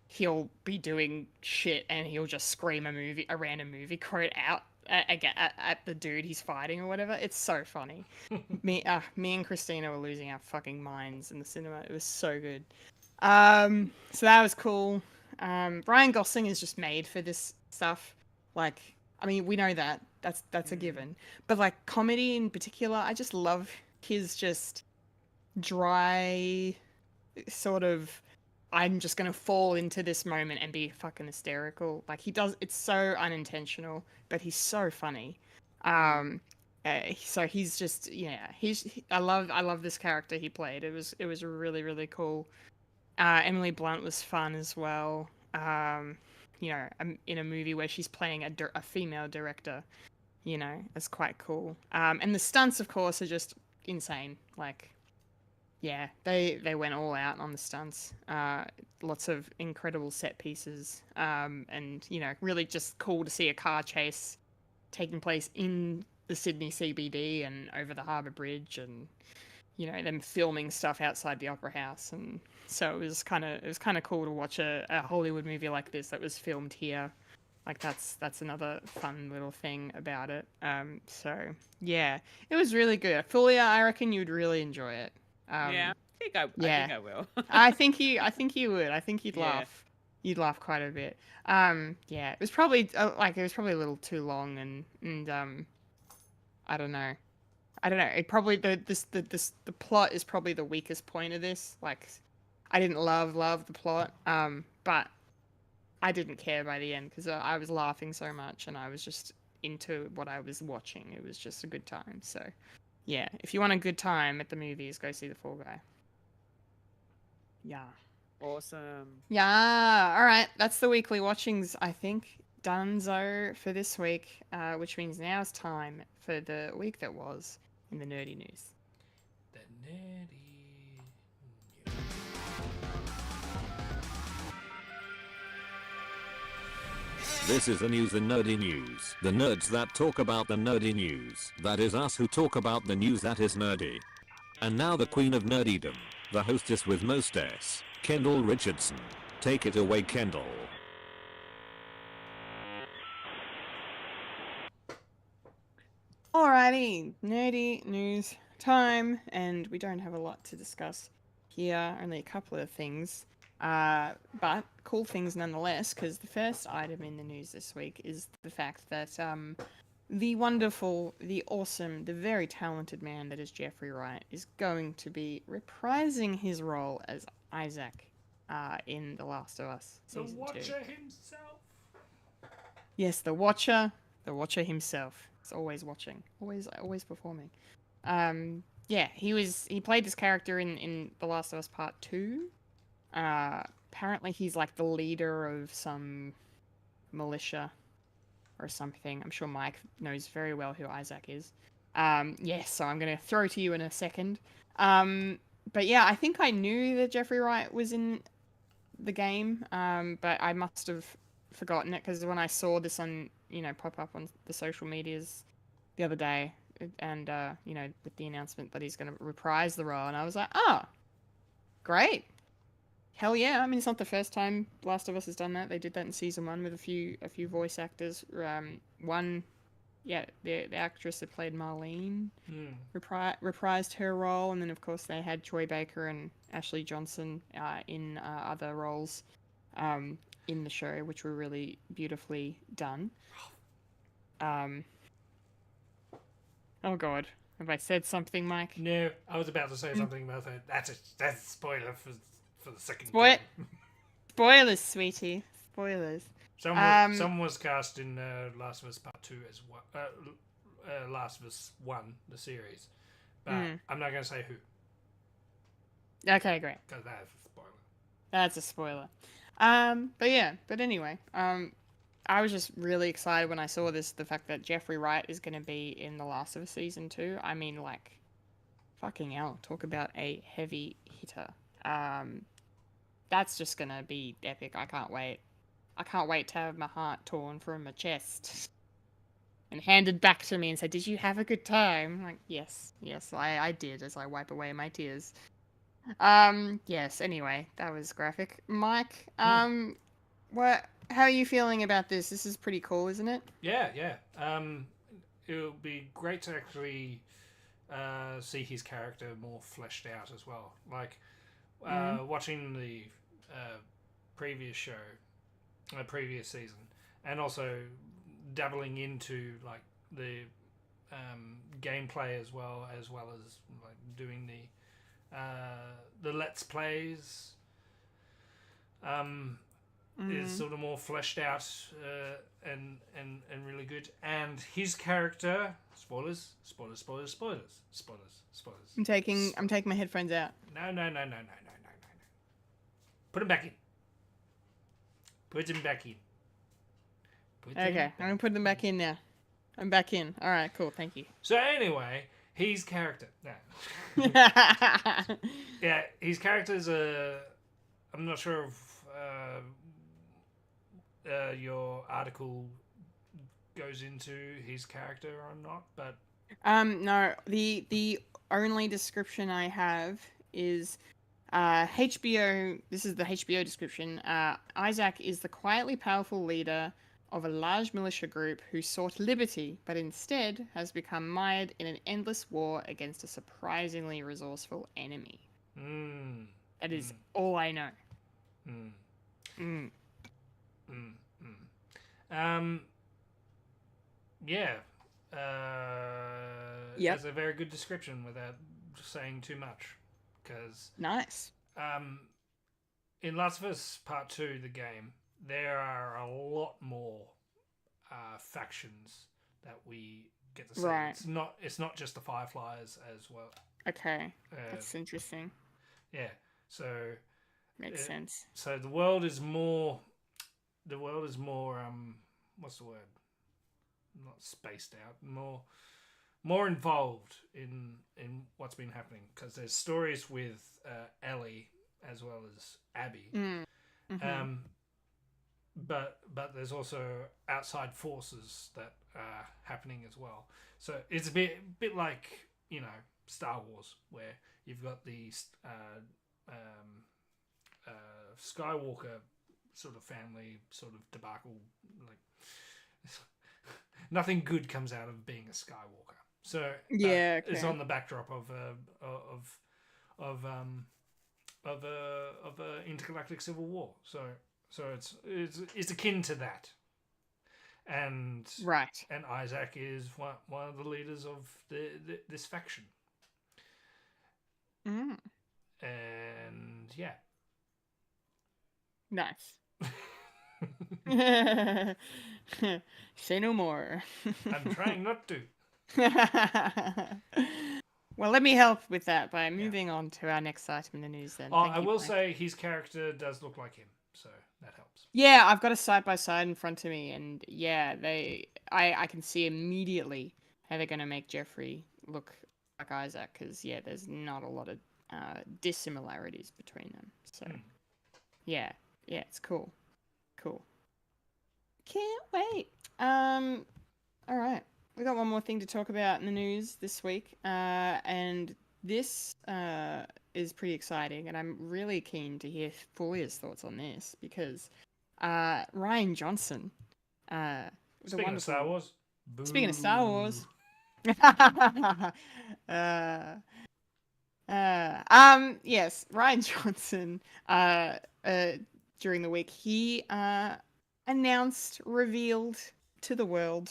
he'll be doing shit and he'll just scream a random movie quote out at the dude he's fighting or whatever. It's so funny. me and Christina were losing our fucking minds in the cinema. It was so good. So that was cool. Ryan Gosling is just made for this stuff. Like, I mean, we know that. That's a given. But like comedy in particular, I just love his just dry sort of, I'm just going to fall into this moment and be fucking hysterical. Like he does, it's so unintentional, but he's so funny. So he's just, I love this character he played. It was really, really cool. Emily Blunt was fun as well. In a movie where she's playing a female director, it's quite cool. And the stunts, of course, are just insane. Like, yeah, they went all out on the stunts. Lots of incredible set pieces. And, really just cool to see a car chase taking place in the Sydney CBD and over the Harbour Bridge, and, them filming stuff outside the Opera House. And so it was kind of cool to watch a Hollywood movie like this that was filmed here. Like that's another fun little thing about it. So yeah, it was really good. Fulya, I reckon you'd really enjoy it. I think I will. I think you would. I think you'd Yeah. laugh. You'd laugh quite a bit. It was probably a little too long, and I don't know. It probably the plot is probably the weakest point of this. Like, I didn't love the plot, but I didn't care by the end because I was laughing so much and I was just into what I was watching. It was just a good time. So, yeah, if you want a good time at the movies, go see The Fall Guy. Yeah. Awesome. Yeah. All right. That's the weekly watchings, I think. Donezo for this week, which means now it's time for the week that was in the nerdy news. The nerdy. This is the news, the nerdy news. The nerds that talk about the nerdy news. That is us who talk about the news that is nerdy. And now the queen of nerdydom, the hostess with mostest, Kendall Richardson. Take it away, Kendall. Alrighty, nerdy news time, and we don't have a lot to discuss here, only a couple of things, but cool things nonetheless, because the first item in the news this week is the fact that the wonderful, the awesome, the very talented man that is Jeffrey Wright is going to be reprising his role as Isaac in The Last of Us The Season 2. Watcher himself. Yes, the Watcher himself. He's always watching, always performing. Yeah, he played this character in The Last of Us Part 2. Apparently he's like the leader of some militia or something. I'm sure Mike knows very well who Isaac is. Yes, so I'm going to throw to you in a second. But yeah, I think I knew that Jeffrey Wright was in the game, but I must have forgotten it because when I saw this on, pop up on the social medias the other day, and with the announcement that he's going to reprise the role, and I was like, oh, great, hell yeah! I mean, it's not the first time Last of Us has done that. They did that in season 1 with a few voice actors. One, the actress that played Marlene reprised her role, and then of course they had Troy Baker and Ashley Johnson in other roles in the show, which were really beautifully done. Oh god, have I said something, Mike? No, I was about to say something about that. That's a spoiler for the second Spoil- game. Spoilers, sweetie. Spoilers. Someone was cast in Last of Us Part 2 as well. Last of Us 1, the series. But I'm not going to say who. Okay, great. Because that's a spoiler. That's a spoiler. But anyway, I was just really excited when I saw the fact that Jeffrey Wright is going to be in The Last of Us Season 2. I mean, like, fucking hell, talk about a heavy hitter. That's just going to be epic. I can't wait. I can't wait to have my heart torn from my chest and handed back to me and say, did you have a good time? I'm like, yes, I did, as I wipe away my tears. Yes, anyway, that was graphic. Mike, how are you feeling about this? This is pretty cool, isn't it? Yeah. It'll be great to actually see his character more fleshed out as well. Like, watching the previous show, previous season, and also dabbling into like the gameplay as well as like doing the let's plays. Is sort of more fleshed out and really good. And his character, spoilers. I'm taking my headphones out. No. Put him back in. Okay, I'm gonna put them back in now. I'm back in. All right, cool. Thank you. So anyway, his character. No. Yeah, his character's I'm not sure if your article goes into his character or not, but no. The only description I have is HBO. This is the HBO description. Isaac is the quietly powerful leader of a large militia group who sought liberty, but instead has become mired in an endless war against a surprisingly resourceful enemy. That is all I know. Yeah. Yep. That's a very good description without saying too much. Because Nice. in Last of Us Part 2, the game, there are a lot more factions that we get to see. Right. It's not just the Fireflies as well. Okay. That's interesting. Yeah. So Makes sense. So the world is more. What's the word? Not spaced out. More involved in what's been happening, because there's stories with Ellie as well as Abby. Mm-hmm. But there's also outside forces that are happening as well. So it's a bit like, Star Wars, where you've got the Skywalker sort of family sort of debacle. Like nothing good comes out of being a Skywalker. So Yeah, it's okay. on the backdrop of a intergalactic civil war. So it's akin to that. And Right. and Isaac is one of the leaders of this faction. Mm. And yeah. Nice. Say no more. I'm trying not to. Well, let me help with that by moving on to our next item in the news then. Oh, Thank I you, will Mike. say his character does look like him, so that helps. Yeah, I've got a side by side in front of me, and yeah, I can see immediately how they're gonna make Jeffrey look like Isaac, because yeah, there's not a lot of dissimilarities between them. So yeah, it's cool. Can't wait. All right, we got one more thing to talk about in the news this week, and this is pretty exciting, and I'm really keen to hear Fulya's thoughts on this, because Ryan Johnson, Speaking of Star Wars. Speaking of Star Wars. Yes, Ryan Johnson, during the week, he revealed to the world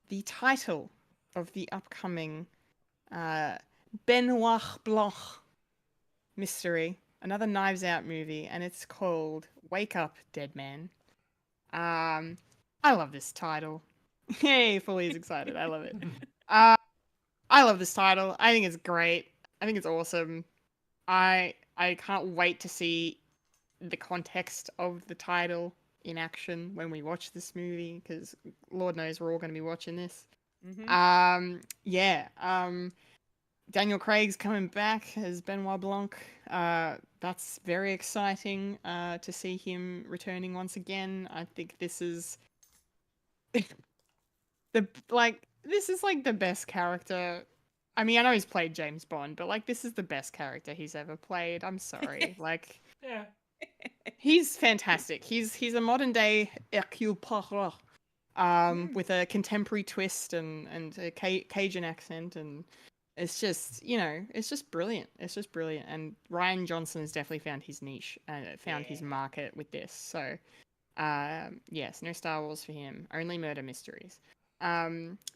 the title of the upcoming Benoit Blanc mystery, another Knives Out movie, and it's called Wake Up, Dead Man. I love this title. Hey, Fully's excited. I love it. I love this title. I think it's great. I think it's awesome. I can't wait to see the context of the title in action when we watch this movie, because Lord knows we're all going to be watching this. Mm-hmm. Daniel Craig's coming back as Benoit Blanc. That's very exciting to see him returning once again. I think this is this is like the best character. I mean, I know he's played James Bond, but like this is the best character he's ever played. I'm sorry. Like Yeah. he's fantastic. He's a modern day Hercule Poirot. With a contemporary twist and a Cajun accent, and it's just, it's just brilliant. It's just brilliant. And Ryan Johnson has definitely found his niche and found his market with this. So, yes, no Star Wars for him. Only murder mysteries. But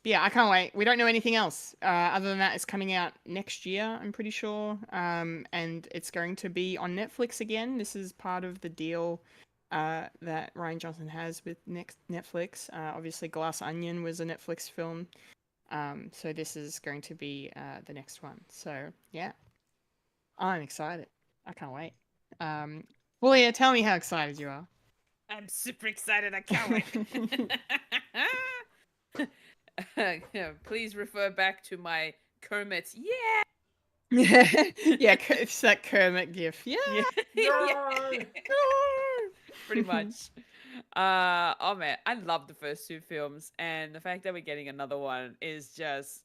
yeah, I can't wait. We don't know anything else other than that. It's coming out next year, I'm pretty sure. And it's going to be on Netflix again. This is part of the deal that Ryan Johnson has with Netflix. Obviously, Glass Onion was a Netflix film. So this is going to be the next one. So yeah, I'm excited. I can't wait. Well, yeah, tell me how excited you are. I'm super excited. I can't wait. Please refer back to my Kermit's. Yeah. Yeah, it's that Kermit gif. Yeah. Yeah. Pretty much. Oh man, I love the first two films, and the fact that we're getting another one is just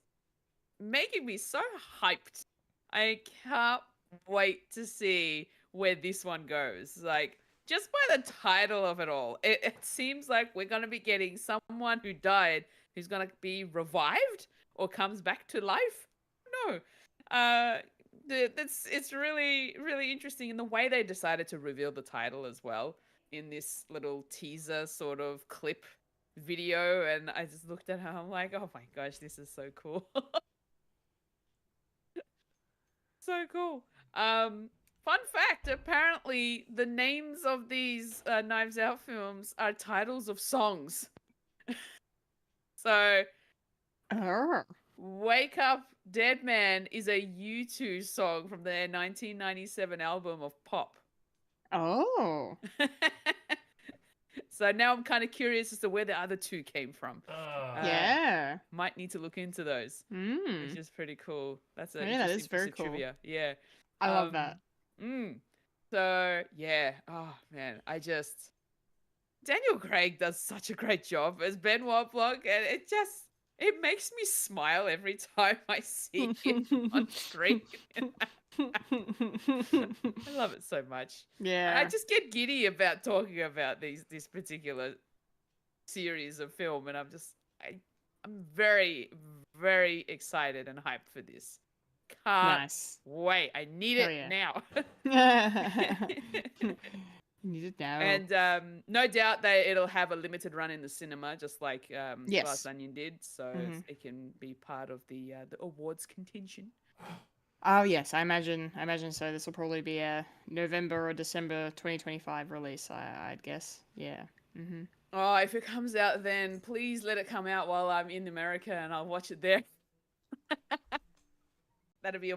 making me so hyped. I can't wait to see where this one goes. Like, just by the title of it all, it seems like we're gonna be getting someone who died who's gonna be revived or comes back to life. No. It's really, really interesting in the way they decided to reveal the title as well in this little teaser sort of clip video, and I just looked at her, I'm like, oh my gosh, this is so cool. So cool. Fun fact, apparently the names of these Knives Out films are titles of songs. So, Oh. Wake Up Dead Man is a U2 song from their 1997 album of Pop. Oh. So now I'm kind of curious as to where the other two came from. Yeah. Might need to look into those, which is pretty cool. That's a Yeah, that interesting is very piece of cool. trivia. Yeah. I love that. So yeah, oh man, Daniel Craig does such a great job as Benoit Blanc, and it makes me smile every time I see him on screen. I love it so much. Yeah. I just get giddy about talking about this particular series of film, and I'm very, very excited and hyped for this. Can't wait. I need it now. Need it now. And no doubt that it'll have a limited run in the cinema, just like Glass Onion did, so it can be part of the awards contention. Oh yes, I imagine so. This will probably be a November or December 2025 release, I'd guess. Yeah. Oh, if it comes out then, please let it come out while I'm in America and I'll watch it there. That'd be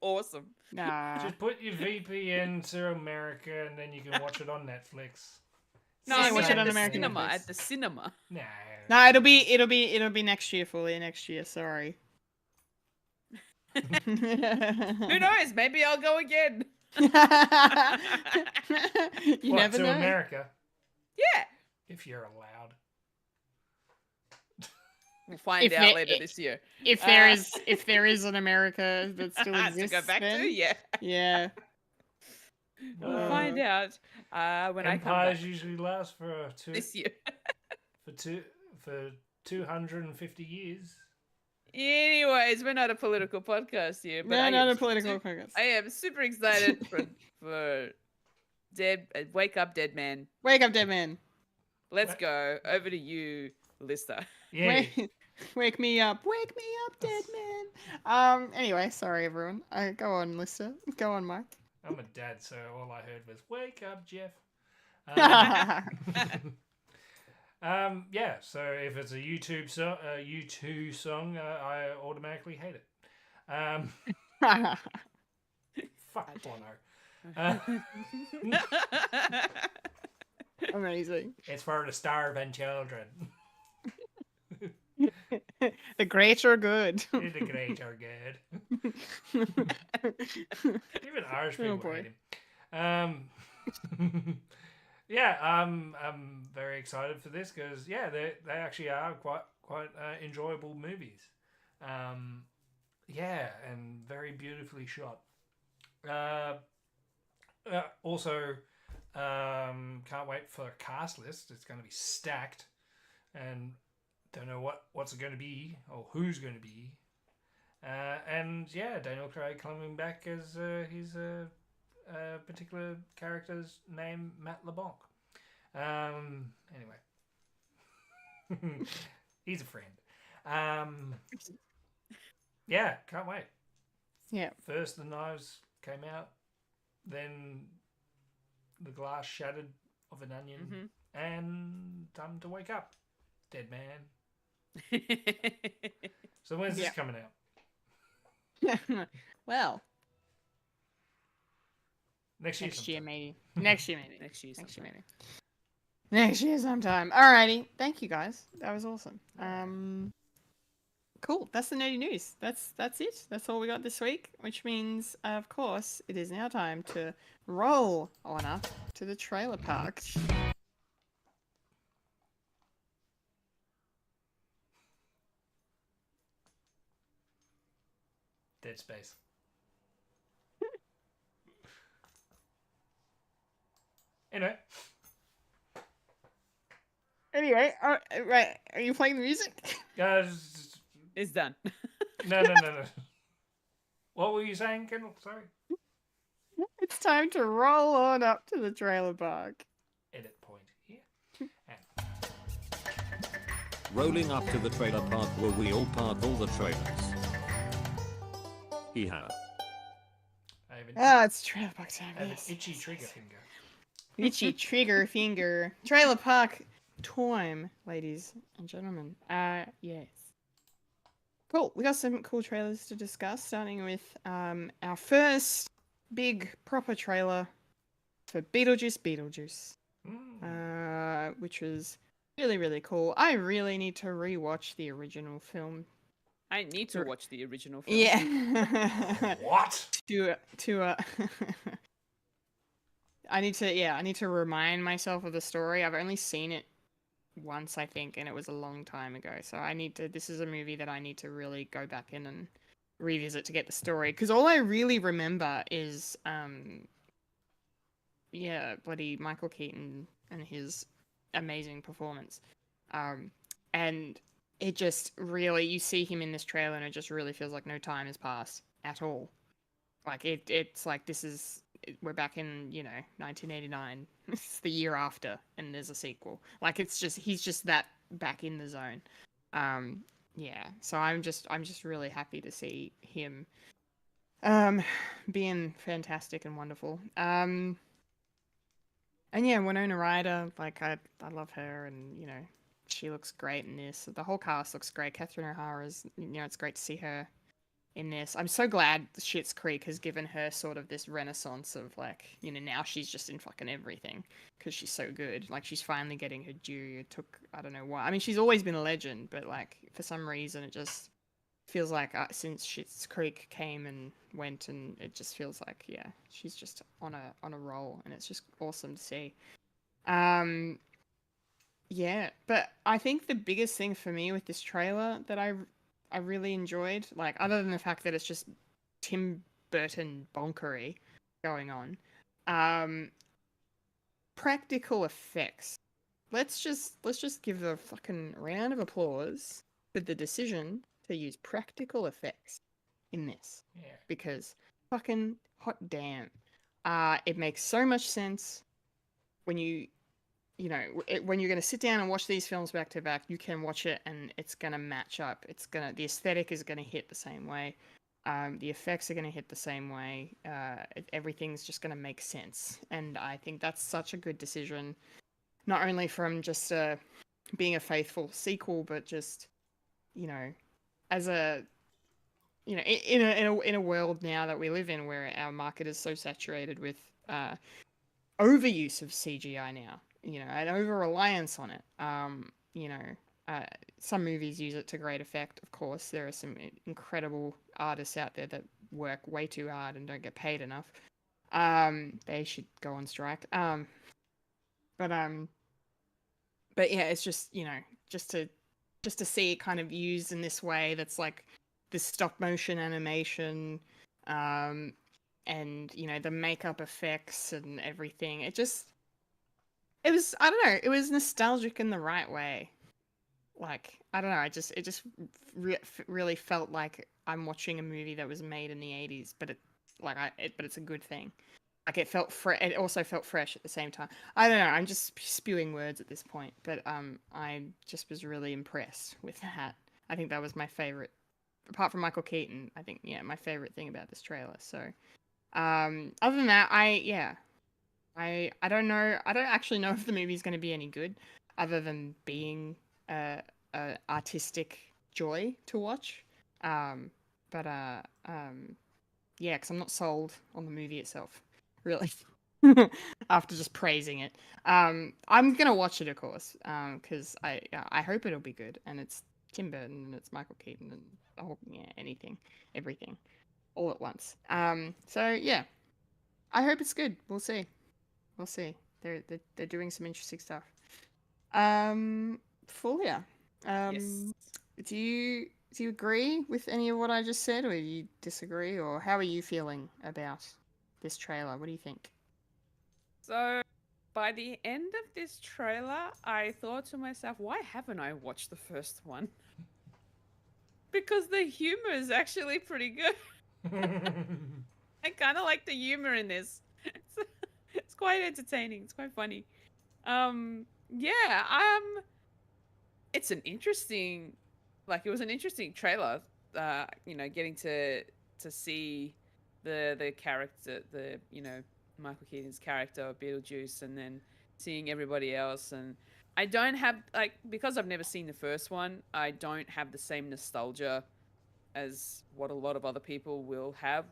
awesome. Nah. Just put your VPN to America and then you can watch it on Netflix. No, I watch it on American cinema. Netflix. At the cinema. No, it'll be next year, Fully next year. Sorry. Who knows? Maybe I'll go again. You what, never to know. America? Yeah. If you're allowed. We'll find out later this year. If there is an America that still exists, to go back then, to, yeah. We'll find out when I come back. Empires usually last for this year. for 250 years. Anyways, we're not a political podcast here, but not a political podcast. I am super excited for Wake Up Dead Man. Wake Up Dead Man. Let's go over to you, Lister. Yeah. Wake me up, dead man. Anyway, sorry everyone. Go on, Lister. Go on, Mike. I'm a dad, so all I heard was "Wake up, Jeff." Yeah. So if it's a U2 song, I automatically hate it. Fuck Bono. Amazing. It's for the starving children. The great or good. The great or good. Even Irish people hate him. Yeah, I'm very excited for this because they actually are quite enjoyable movies. Yeah, and very beautifully shot. Also, can't wait for a cast list. It's going to be stacked, and don't know what's it going to be or who's going to be. And yeah, Daniel Craig coming back as his particular character's name, Matt LeBlanc. Anyway, he's a friend. Yeah, can't wait. Yeah. First the knives came out, then the glass shattered of an onion, and time to wake up, dead man. So when's this coming out? Well, next year maybe. Next year sometime. Next year sometime. Alrighty. Thank you guys. That was awesome. Cool. That's the nerdy news. That's it. That's all we got this week, which means, of course, it is now time to roll on up to the trailer park. Dead Space. Anyway, right. Are you playing the music? It's done. No. What were you saying, Kendall? Sorry. It's time to roll on up to the trailer park. Edit point here. Rolling up to the trailer park where we all park all the trailers. Hee-ha. I Ah, it's trailer park time. I have Yes. an itchy trigger finger. Itchy trigger finger. Trailer park time, ladies and gentlemen. Yes. Cool. We got some cool trailers to discuss, starting with our first big proper trailer for Beetlejuice, which was really, really cool. I really need to rewatch the original film. I need to watch the original film. Yeah. What? I need to remind myself of the story. I've only seen it once, I think, and it was a long time ago. So this is a movie that I need to really go back in and revisit to get the story. Because all I really remember is, bloody Michael Keaton and his amazing performance. And it just really, you see him in this trailer and it just really feels like no time has passed at all. Like it's like we're back in 1989. It's the year after, and there's a sequel. Like he's just that back in the zone. So I'm just really happy to see him being fantastic and wonderful. And yeah, Winona Ryder, like I love her, and she looks great in this. The whole cast looks great. Catherine O'Hara's, it's great to see her in this. I'm so glad Schitt's Creek has given her sort of this renaissance of like, now she's just in fucking everything because she's so good. Like she's finally getting her due. It took, I don't know why. I mean, she's always been a legend, but like for some reason it just feels like since Schitt's Creek came and went, and it just feels like, she's just on a roll, and it's just awesome to see. But I think the biggest thing for me with this trailer that I really enjoyed, like other than the fact that it's just Tim Burton bonkery going on, practical effects. Let's just give a fucking round of applause for the decision to use practical effects in this. Yeah. Because fucking hot damn, it makes so much sense when when you're going to sit down and watch these films back to back. You can watch it and it's going to match up. The aesthetic is going to hit the same way. The effects are going to hit the same way. Everything's just going to make sense. And I think that's such a good decision, not only from just being a faithful sequel, but just, as a, in a world now that we live in where our market is so saturated with overuse of CGI now. An over-reliance on it. Some movies use it to great effect, of course. There are some incredible artists out there that work way too hard and don't get paid enough. They should go on strike. But yeah, it's just, just to see it kind of used in this way that's like this stop motion animation, and, the makeup effects and everything. It was, I don't know, it was nostalgic in the right way. Like, I don't know, it just really felt like I'm watching a movie that was made in the 80s, but it's a good thing. Like, it also felt fresh at the same time. I don't know, I'm just spewing words at this point, but I just was really impressed with that. I think that was my favorite, apart from Michael Keaton, I think, my favorite thing about this trailer. So, other than that, I don't know. I don't actually know if the movie's going to be any good, other than being a artistic joy to watch. Because I'm not sold on the movie itself, really. After just praising it, I'm gonna watch it, of course, because I hope it'll be good, and it's Tim Burton and it's Michael Keaton and everything, all at once. So yeah, I hope it's good. We'll see. They're doing some interesting stuff. Fulya, Yes. do you agree with any of what I just said, or do you disagree, or how are you feeling about this trailer? What do you think? So, by the end of this trailer, I thought to myself, why haven't I watched the first one? Because the humor is actually pretty good. I kind of like the humor in this. It's quite entertaining. It's quite funny. It's an interesting, it was an interesting trailer. Getting to see the character, Michael Keaton's character Beetlejuice, and then seeing everybody else. And I don't have because I've never seen the first one, I don't have the same nostalgia as what a lot of other people will have,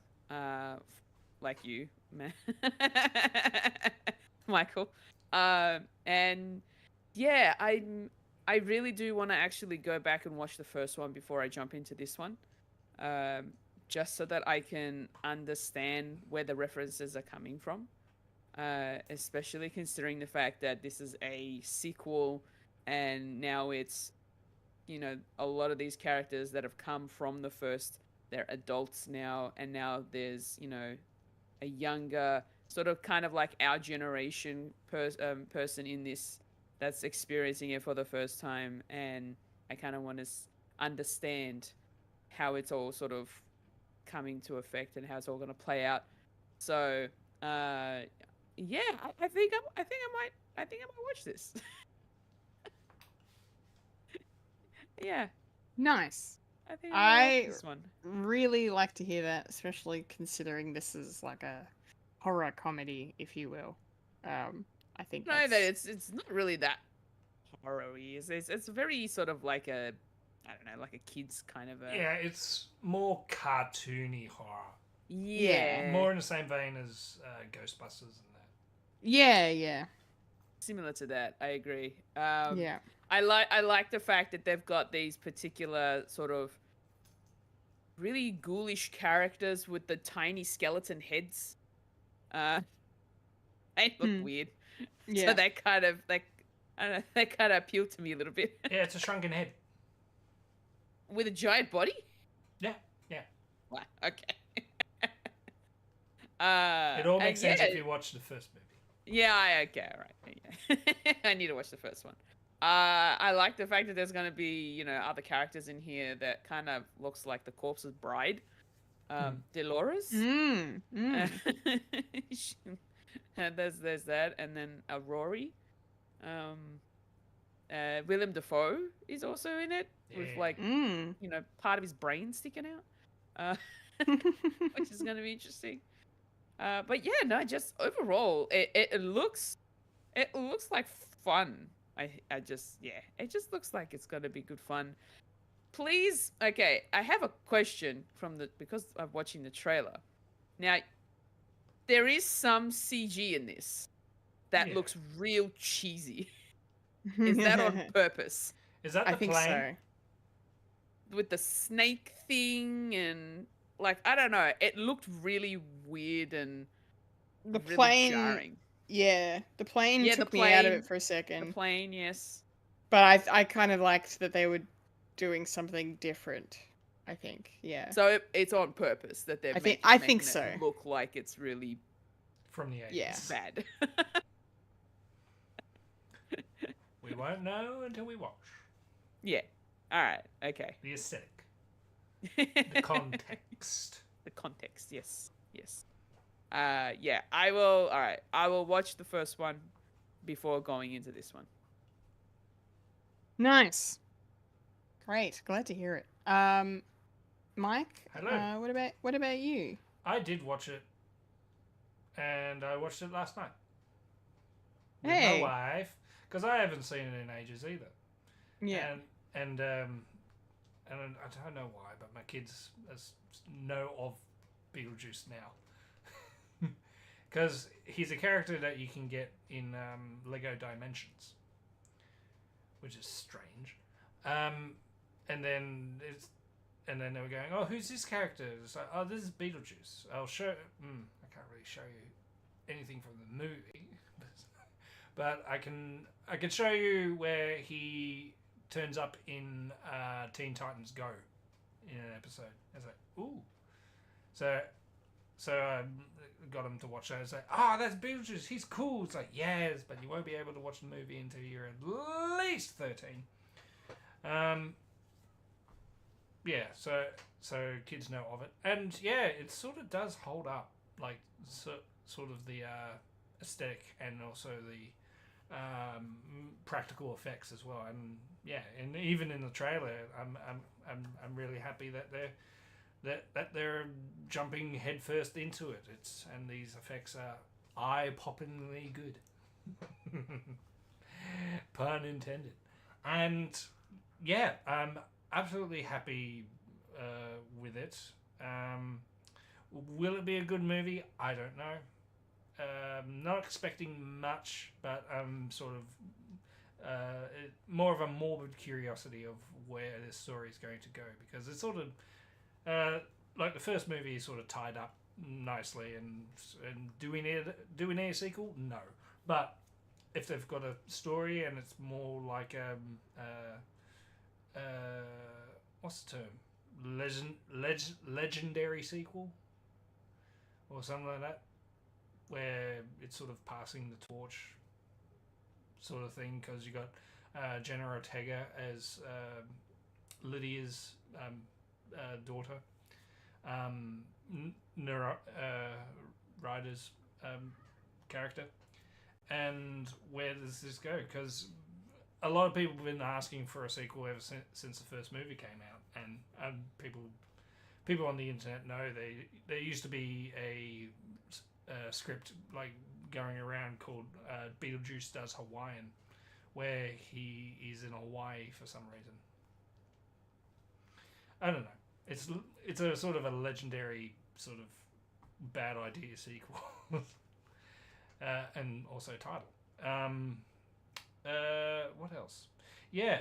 like you, Michael. And yeah, I really do want to actually go back and watch the first one before I jump into this one, just so that I can understand where the references are coming from, especially considering the fact that this is a sequel, and now it's, a lot of these characters that have come from the first, they're adults now, and now there's, a younger, sort of kind of like our generation person in this that's experiencing it for the first time, and I kind of want to understand how it's all sort of coming to effect and how it's all going to play out. So, yeah, I think I might watch this. Yeah, Nice. I think I might watch I this one. really like to hear that, especially considering this is like a horror comedy, if you will. I think No, that it's not really that horror-y. It's very sort of like a, I don't know, like a kid's kind of a. Yeah, it's more cartoony horror. Yeah. More in the same vein as Ghostbusters and that. Yeah. Similar to that, I agree. Yeah. I like the fact that they've got these particular sort of really ghoulish characters with the tiny skeleton heads. They look weird. Yeah. So they kind of I don't know, they kind of appeal to me a little bit. Yeah, it's a shrunken head. With a giant body? Yeah. Wow, okay. It all makes sense if you watch the first movie. Yeah, okay, all right. Yeah. I need to watch the first one. I like the fact that there's going to be, other characters in here that kind of looks like the corpse's bride. Dolores. There's that, and then Rory. Willem Dafoe is also in it with part of his brain sticking out, which is going to be interesting. But yeah, no, just overall, it looks like fun. It just looks like it's going to be good fun. Please, okay, I have a question because I'm watching the trailer. Now, there is some CG in this that looks real cheesy. Is that on purpose? Is that I the think plane? so. With the snake thing and I don't know, it looked really weird and The really plane, jarring. yeah, the plane Yeah, took the me out of plane- it for a second. The plane, yes. But I kind of liked that they were doing something different. I think, yeah. So it's on purpose that they're I making think it so. look like it's really From the 80s. Yeah. bad. We won't know until we watch. Yeah. All right. Okay. The aesthetic. The context. The context. Yes. Yeah. I will. All right. I will watch the first one before going into this one. Nice. Great. Glad to hear it. Mike. Hello. What about you? I did watch it, and I watched it last night. With Hey. my wife, because I haven't seen it in ages either. Yeah. And I don't know why, but my kids know of Beetlejuice now. Because he's a character that you can get in Lego Dimensions, which is strange. And then they were going, "Oh, who's this character?" It's like, "Oh, this is Beetlejuice." I'll show. I can't really show you anything from the movie, but I can show you where he turns up in Teen Titans Go in an episode. I was like, "Ooh," so I got him to watch that. It's like, that's Beetlejuice. He's cool. It's like, yes, but you won't be able to watch the movie until you're at least 13. Yeah, so kids know of it, and yeah, it sort of does hold up, like sort of the aesthetic and also the practical effects as well, and yeah, and even in the trailer, I'm really happy that that they're jumping headfirst into it. And these effects are eye-poppingly good. Pun intended. And yeah, I'm absolutely happy with it. Will it be a good movie? I don't know. Not expecting much, but I'm sort of more of a morbid curiosity of where this story is going to go, because it's sort of like the first movie is sort of tied up nicely, and do we need a sequel? No, but if they've got a story and it's more like what's the term, legendary sequel or something like that, where it's sort of passing the torch sort of thing, because you got Jenna Ortega as Lydia's daughter, Ryder's character, and where does this go? Because a lot of people have been asking for a sequel ever since the first movie came out, and people on the internet know there used to be a script like going around called Beetlejuice Does Hawaiian, where he is in Hawaii for some reason. I don't know. It's a sort of a legendary sort of bad idea sequel, and also title. What else? Yeah,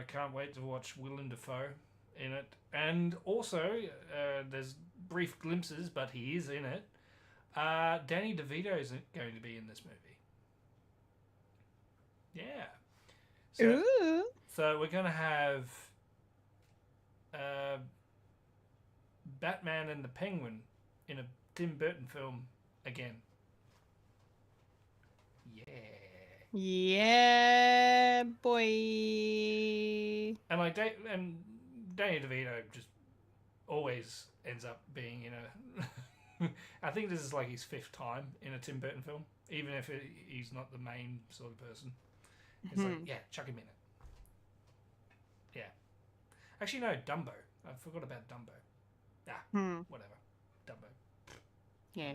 can't wait to watch Willem Dafoe in it, and also there's brief glimpses, but he is in it. Danny DeVito is going to be in this movie. Yeah. So we're going to have Batman and the Penguin in a Tim Burton film again. Yeah. Yeah, boy. And Danny DeVito just always ends up being in a... I think this is like his 5th time in a Tim Burton film, even if he's not the main sort of person. It's like, yeah, chuck him in it. Yeah. Actually, no, Dumbo. I forgot about Dumbo. Whatever. Dumbo. Yeah.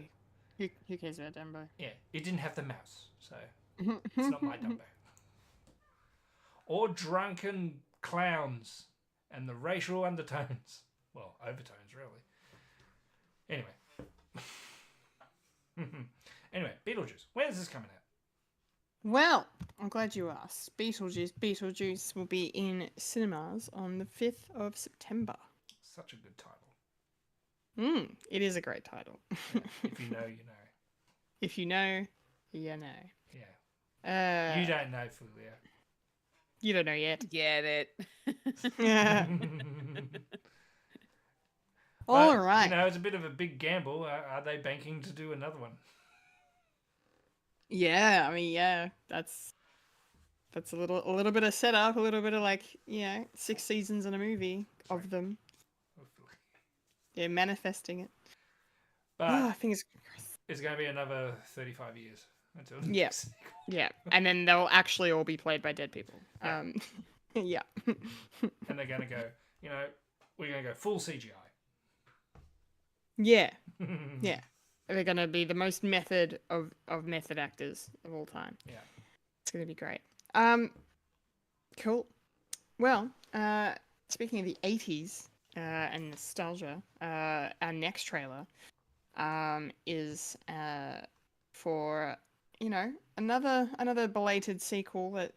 Who cares about Dumbo? Yeah, it didn't have the mouse, so it's not my Dumbo. Or drunken clowns and the racial undertones. Well, overtones, really. Anyway. Anyway, Beetlejuice. When is this coming out? Well, I'm glad you asked. Beetlejuice will be in cinemas on the 5th of September. Such a good title. It is a great title. Yeah, if you know, you know. If you know, you know. Yeah. You don't know, Fulya. You don't know yet. Get it. Yeah. But, all right. You know, it's a bit of a big gamble. Are they banking to do another one? Yeah, I mean, yeah, that's a little bit of setup, a little bit of like, 6 seasons in a movie of them. Hopefully. Yeah, manifesting it. But I think it's going to be another 35 years until the Yeah. next sequel. Yeah, and then they'll actually all be played by dead people. Yeah. Yeah. And they're going to go, we're going to go full CGI. Yeah. Yeah. They're going to be the most method of method actors of all time. Yeah. It's going to be great. Cool. Well, speaking of the 80s and nostalgia, our next trailer is for, another belated sequel that,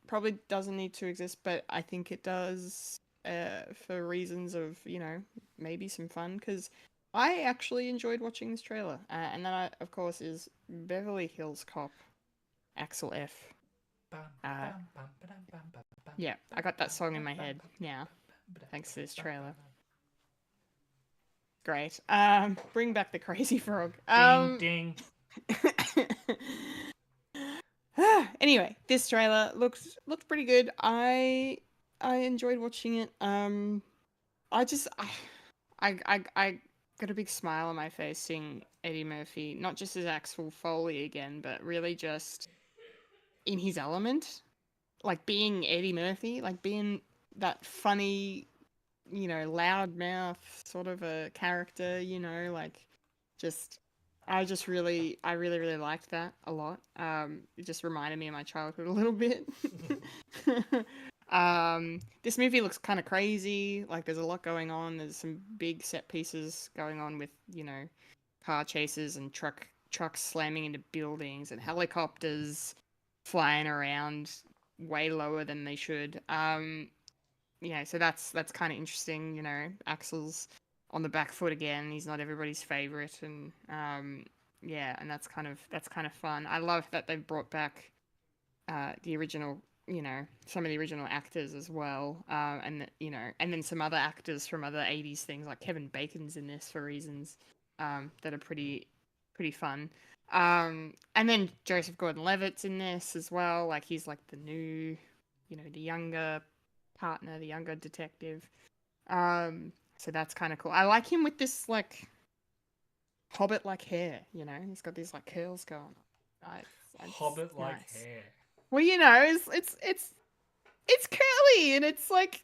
probably doesn't need to exist, but I think it does for reasons of, maybe some fun, because I actually enjoyed watching this trailer. And that, of course, is Beverly Hills Cop, Axel F. Yeah, I got that song in my head now, thanks to this trailer. Great. Bring back the crazy frog. Ding, ding. Anyway, this trailer looked pretty good. I enjoyed watching it. I got a big smile on my face seeing Eddie Murphy, not just as Axel Foley again, but really just in his element, like being Eddie Murphy, like being that funny, loudmouth sort of a character, like just I really really liked that a lot. It just reminded me of my childhood a little bit. This movie looks kind of crazy. Like there's a lot going on. There's some big set pieces going on with, car chases and trucks slamming into buildings and helicopters flying around way lower than they should. So that's kind of interesting. Axel's on the back foot again. He's not everybody's favorite, and and that's kind of fun. I love that they've brought back the original, some of the original actors as well, and then some other actors from other '80s things, like Kevin Bacon's in this for reasons that are pretty fun. And then Joseph Gordon-Levitt's in this as well. Like he's like the new, the younger partner, the younger detective. So that's kind of cool. I like him with this like Hobbit-like hair. He's got these like curls going on. Hobbit-like nice. hair. Well, it's curly and it's like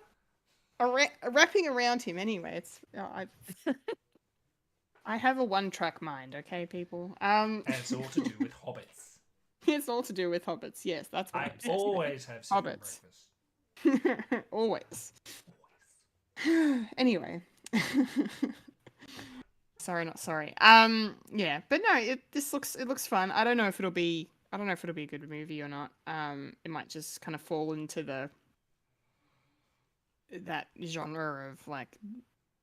wrapping around him anyway. It's I have a one-track mind, okay, people. And it's all to do with hobbits. It's all to do with hobbits. Yes, that's what I always have secret breakfast. Always. Anyway. Sorry, not sorry. Yeah, but no, it looks fun. I don't know if it'll be a good movie or not. It might just kind of fall into that genre of like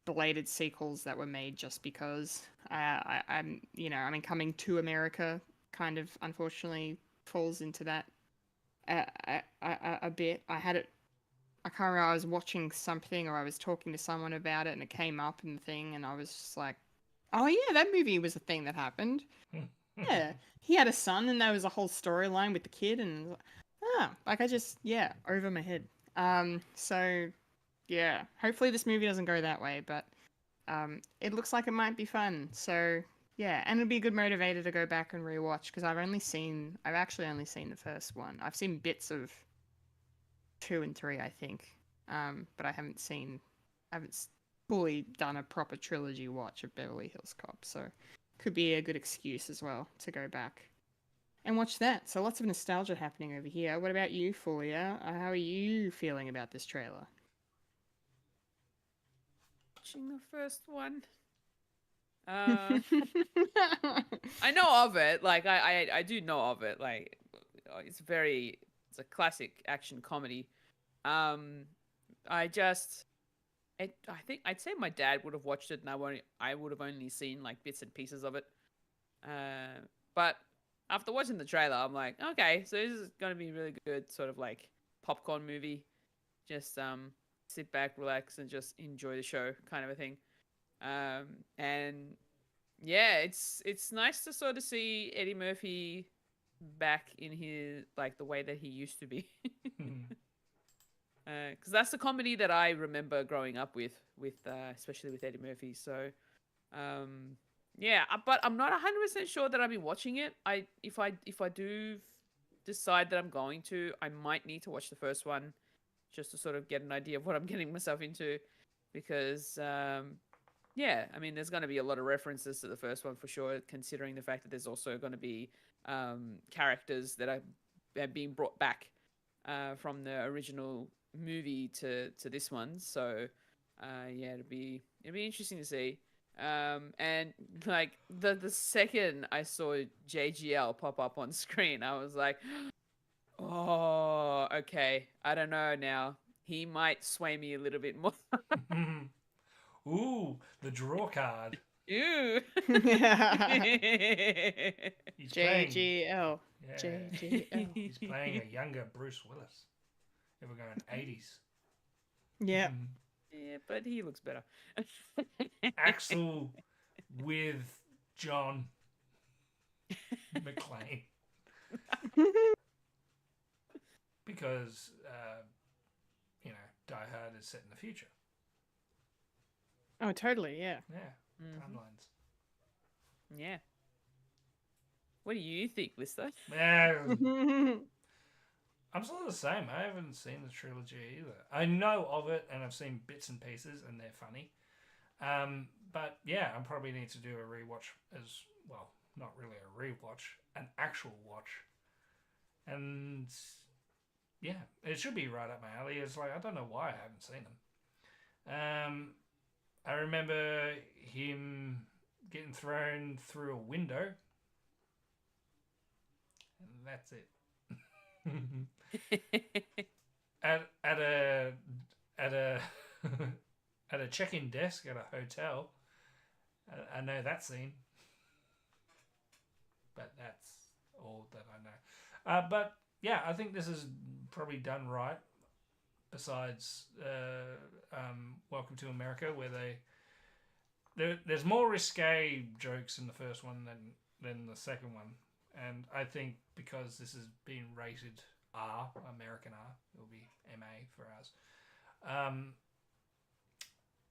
belated sequels that were made just because. Coming to America kind of unfortunately falls into that a bit. I can't remember, I was watching something or I was talking to someone about it and it came up in the thing and I was just like, oh yeah, that movie was a thing that happened. Yeah, he had a son and there was a whole storyline with the kid and over my head. So yeah, hopefully this movie doesn't go that way, but it looks like it might be fun. So yeah, and it'll be a good motivator to go back and rewatch because I've actually only seen the first one. I've seen bits of 2 and 3, I think, but I haven't fully done a proper trilogy watch of Beverly Hills Cop. So could be a good excuse as well to go back and watch that. So lots of nostalgia happening over here. What about you, Fulya? How are you feeling about this trailer? Watching the first one. I know of it. Like I do know of it. Like it's a classic action comedy. I think I'd say my dad would have watched it, and I would have only seen like bits and pieces of it. But after watching the trailer, I'm like, okay, so this is gonna be really good, sort of like popcorn movie. Just sit back, relax, and just enjoy the show, kind of a thing. And yeah, it's nice to sort of see Eddie Murphy back in his like the way that he used to be. Because that's the comedy that I remember growing up with especially with Eddie Murphy. So, but I'm not 100% sure that I'll be watching it. If I do decide that I'm going to, I might need to watch the first one just to sort of get an idea of what I'm getting myself into, because there's going to be a lot of references to the first one for sure, considering the fact that there's also going to be characters that are being brought back from the original movie to this one. So it'll be interesting to see. And like the second I saw JGL pop up on screen, I was like, oh, okay, I don't know now. He might sway me a little bit more. Ooh, the draw card. Ew. He's JGL. Yeah. JGL. He's playing a younger Bruce Willis. If we're going 80s. Yeah. Yeah, but he looks better. Axel with John McClane. Because, Die Hard is set in the future. Oh, totally, yeah. Yeah, timelines. Yeah. What do you think, Lister? Well, I'm sort of the same. I haven't seen the trilogy either. I know of it, and I've seen bits and pieces, and they're funny. But yeah, I probably need to do a rewatch as well. Not really a rewatch, an actual watch. And yeah, it should be right up my alley. It's like I don't know why I haven't seen them. I remember him getting thrown through a window, and that's it. at a at a at a check-in desk at a hotel. I know that scene, but that's all that I know. But yeah, I think this is probably done right. Besides, Welcome to America, where there's more risque jokes in the first one than the second one, and I think because this is being rated R, American R, it'll be MA for us.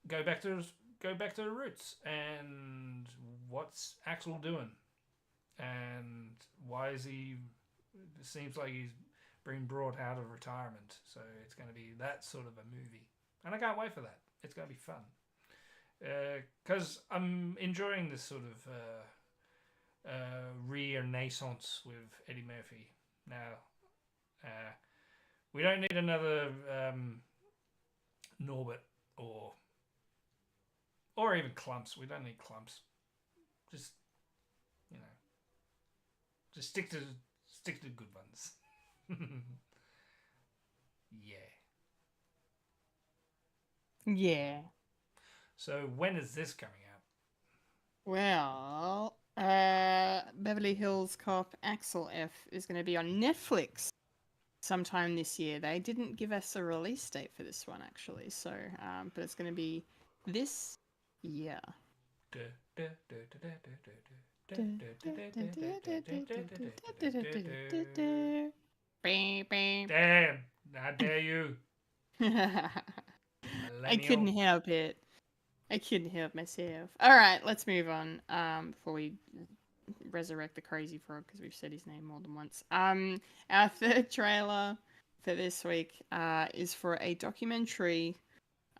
Go back to the roots, and what's Axel doing, and why is he? It seems like he's being brought out of retirement, so it's going to be that sort of a movie, and I can't wait for that. It's going to be fun because I'm enjoying this sort of renaissance with Eddie Murphy now. We don't need another Norbert or even Clumps. We don't need Clumps. Just just stick to the good ones. Yeah. Yeah. So when is this coming out? Well, Beverly Hills Cop Axel F is going to be on Netflix sometime this year. They didn't give us a release date for this one, actually. So, but it's going to be this year. Damn! How dare you? I couldn't help it. I couldn't help myself. All right, let's move on. Before we resurrect the crazy frog, because we've said his name more than once. Our third trailer for this week is for a documentary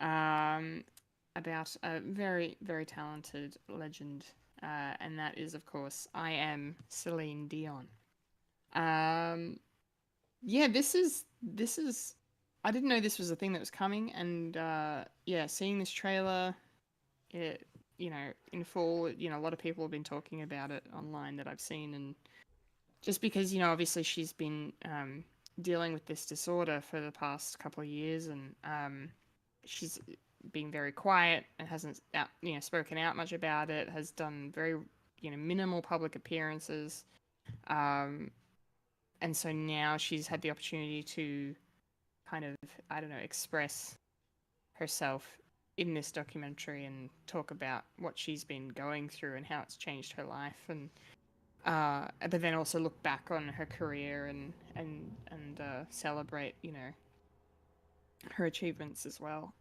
about a very, very talented legend, and that is, of course, I Am Celine Dion. Yeah, this is. I didn't know this was a thing that was coming, and yeah, seeing this trailer, it, in full, a lot of people have been talking about it online that I've seen, and just because, obviously she's been dealing with this disorder for the past couple of years, and she's been very quiet and hasn't spoken out much about it, has done very, minimal public appearances, and so now she's had the opportunity to kind of, I don't know, express herself in this documentary and talk about what she's been going through and how it's changed her life, and but then also look back on her career and celebrate, her achievements as well.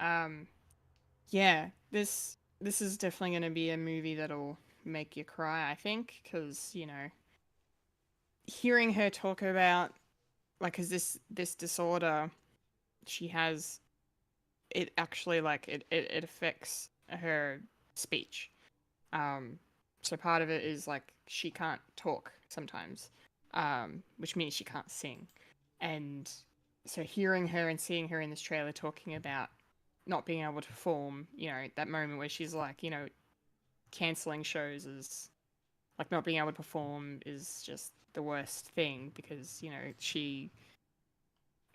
Yeah, this is definitely going to be a movie that'll make you cry, I think, because hearing her talk about, like, because this disorder she has, it actually, like, it affects her speech. So part of it is, like, she can't talk sometimes, which means she can't sing. And so hearing her and seeing her in this trailer talking about not being able to perform, that moment where she's like, canceling shows is, like, not being able to perform is just the worst thing, because,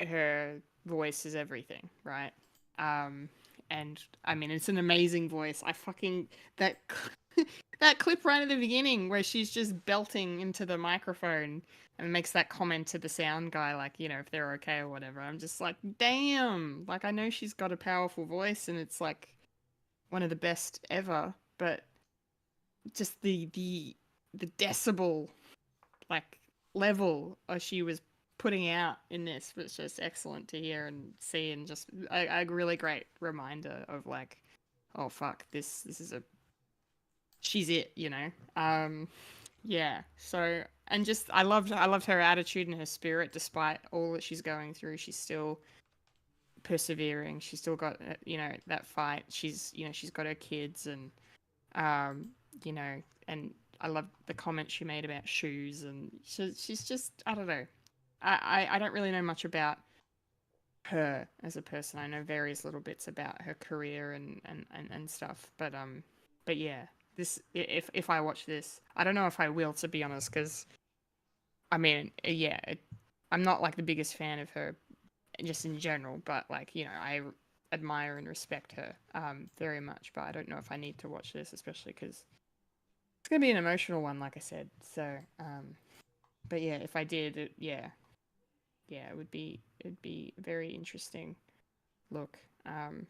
her voice is everything, right? And I mean, it's an amazing voice. That clip right at the beginning where she's just belting into the microphone and makes that comment to the sound guy, like, if they're okay or whatever. I'm just like, damn. Like, I know she's got a powerful voice and it's like one of the best ever, but just the decibel, like, level she was putting out in this was just excellent to hear and see, and just a really great reminder of, like, oh fuck, this is she's it, yeah. So and just I loved her attitude and her spirit despite all that she's going through. She's still persevering. She's still got that fight. She's she's got her kids and um and I love the comment she made about shoes, and she's just I don't know. I don't really know much about her as a person. I know various little bits about her career and stuff, but yeah, this if I watch this, I don't know if I will, to be honest, because I mean, yeah, I'm not like the biggest fan of her just in general, but like I admire and respect her very much, but I don't know if I need to watch this, especially because it's gonna be an emotional one, like I said. So but yeah, if I did it'd be very interesting look. And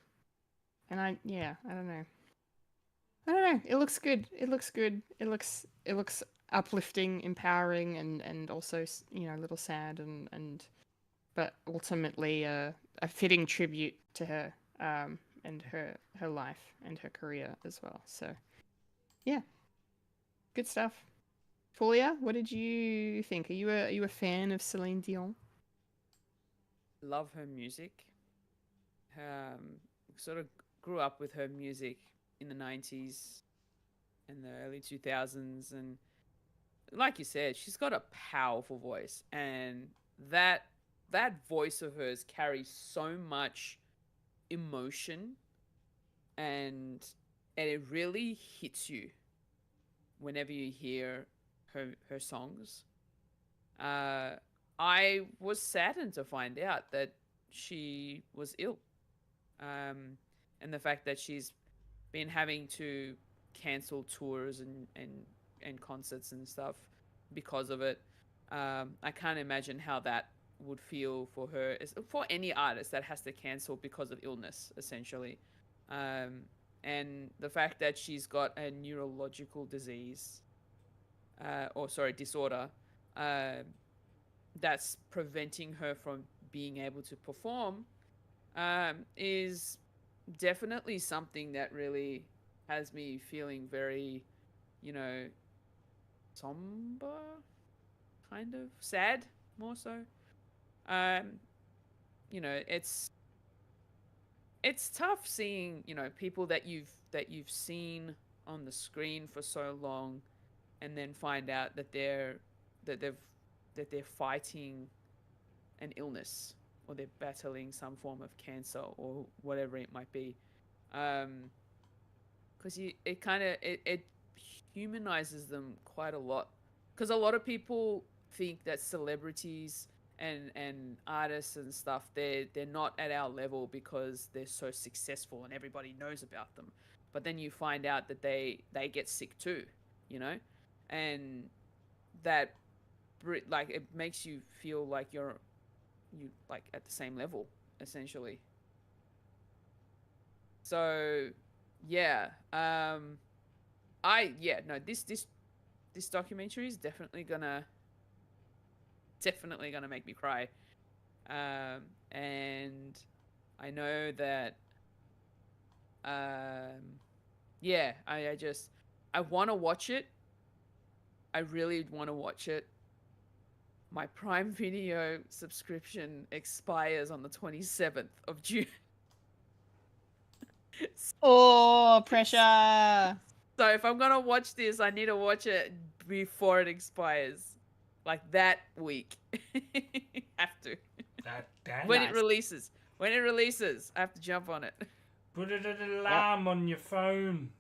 I don't know. I don't know. It looks good. It looks good. It looks uplifting, empowering, and also a little sad and but ultimately a fitting tribute to her and her life and her career as well. So yeah, good stuff. Fulia, what did you think? Are you a fan of Celine Dion? Love her music. Sort of grew up with her music in the 90s and the early 2000s, and like you said, she's got a powerful voice, and that voice of hers carries so much emotion, and it really hits you whenever you hear her songs. I was saddened to find out that she was ill, and the fact that she's been having to cancel tours and concerts and stuff because of it. I can't imagine how that would feel for her, for any artist that has to cancel because of illness, essentially. Um, and the fact that she's got a neurological disease, or sorry, disorder, uh, that's preventing her from being able to perform, is definitely something that really has me feeling very, you know, somber, kind of sad, more so. Um, it's tough seeing, people that you've seen on the screen for so long, and then find out that that they've that they're fighting an illness, or they're battling some form of cancer or whatever it might be. Because it humanizes them quite a lot, because a lot of people think that celebrities and artists and stuff, they're not at our level because they're so successful and everybody knows about them. But then you find out that they get sick too, you know and that, like, it makes you feel like you like at the same level, essentially. So yeah, no, this documentary is definitely gonna make me cry. And I know that, yeah, I want to watch it. I really want to watch it. My Prime Video subscription expires on the 27th of June. Oh, pressure! So if I'm gonna watch this, I need to watch it before it expires, like that week. Have to. That damn. When it releases. When it releases, I have to jump on it. Put it at an alarm on your phone.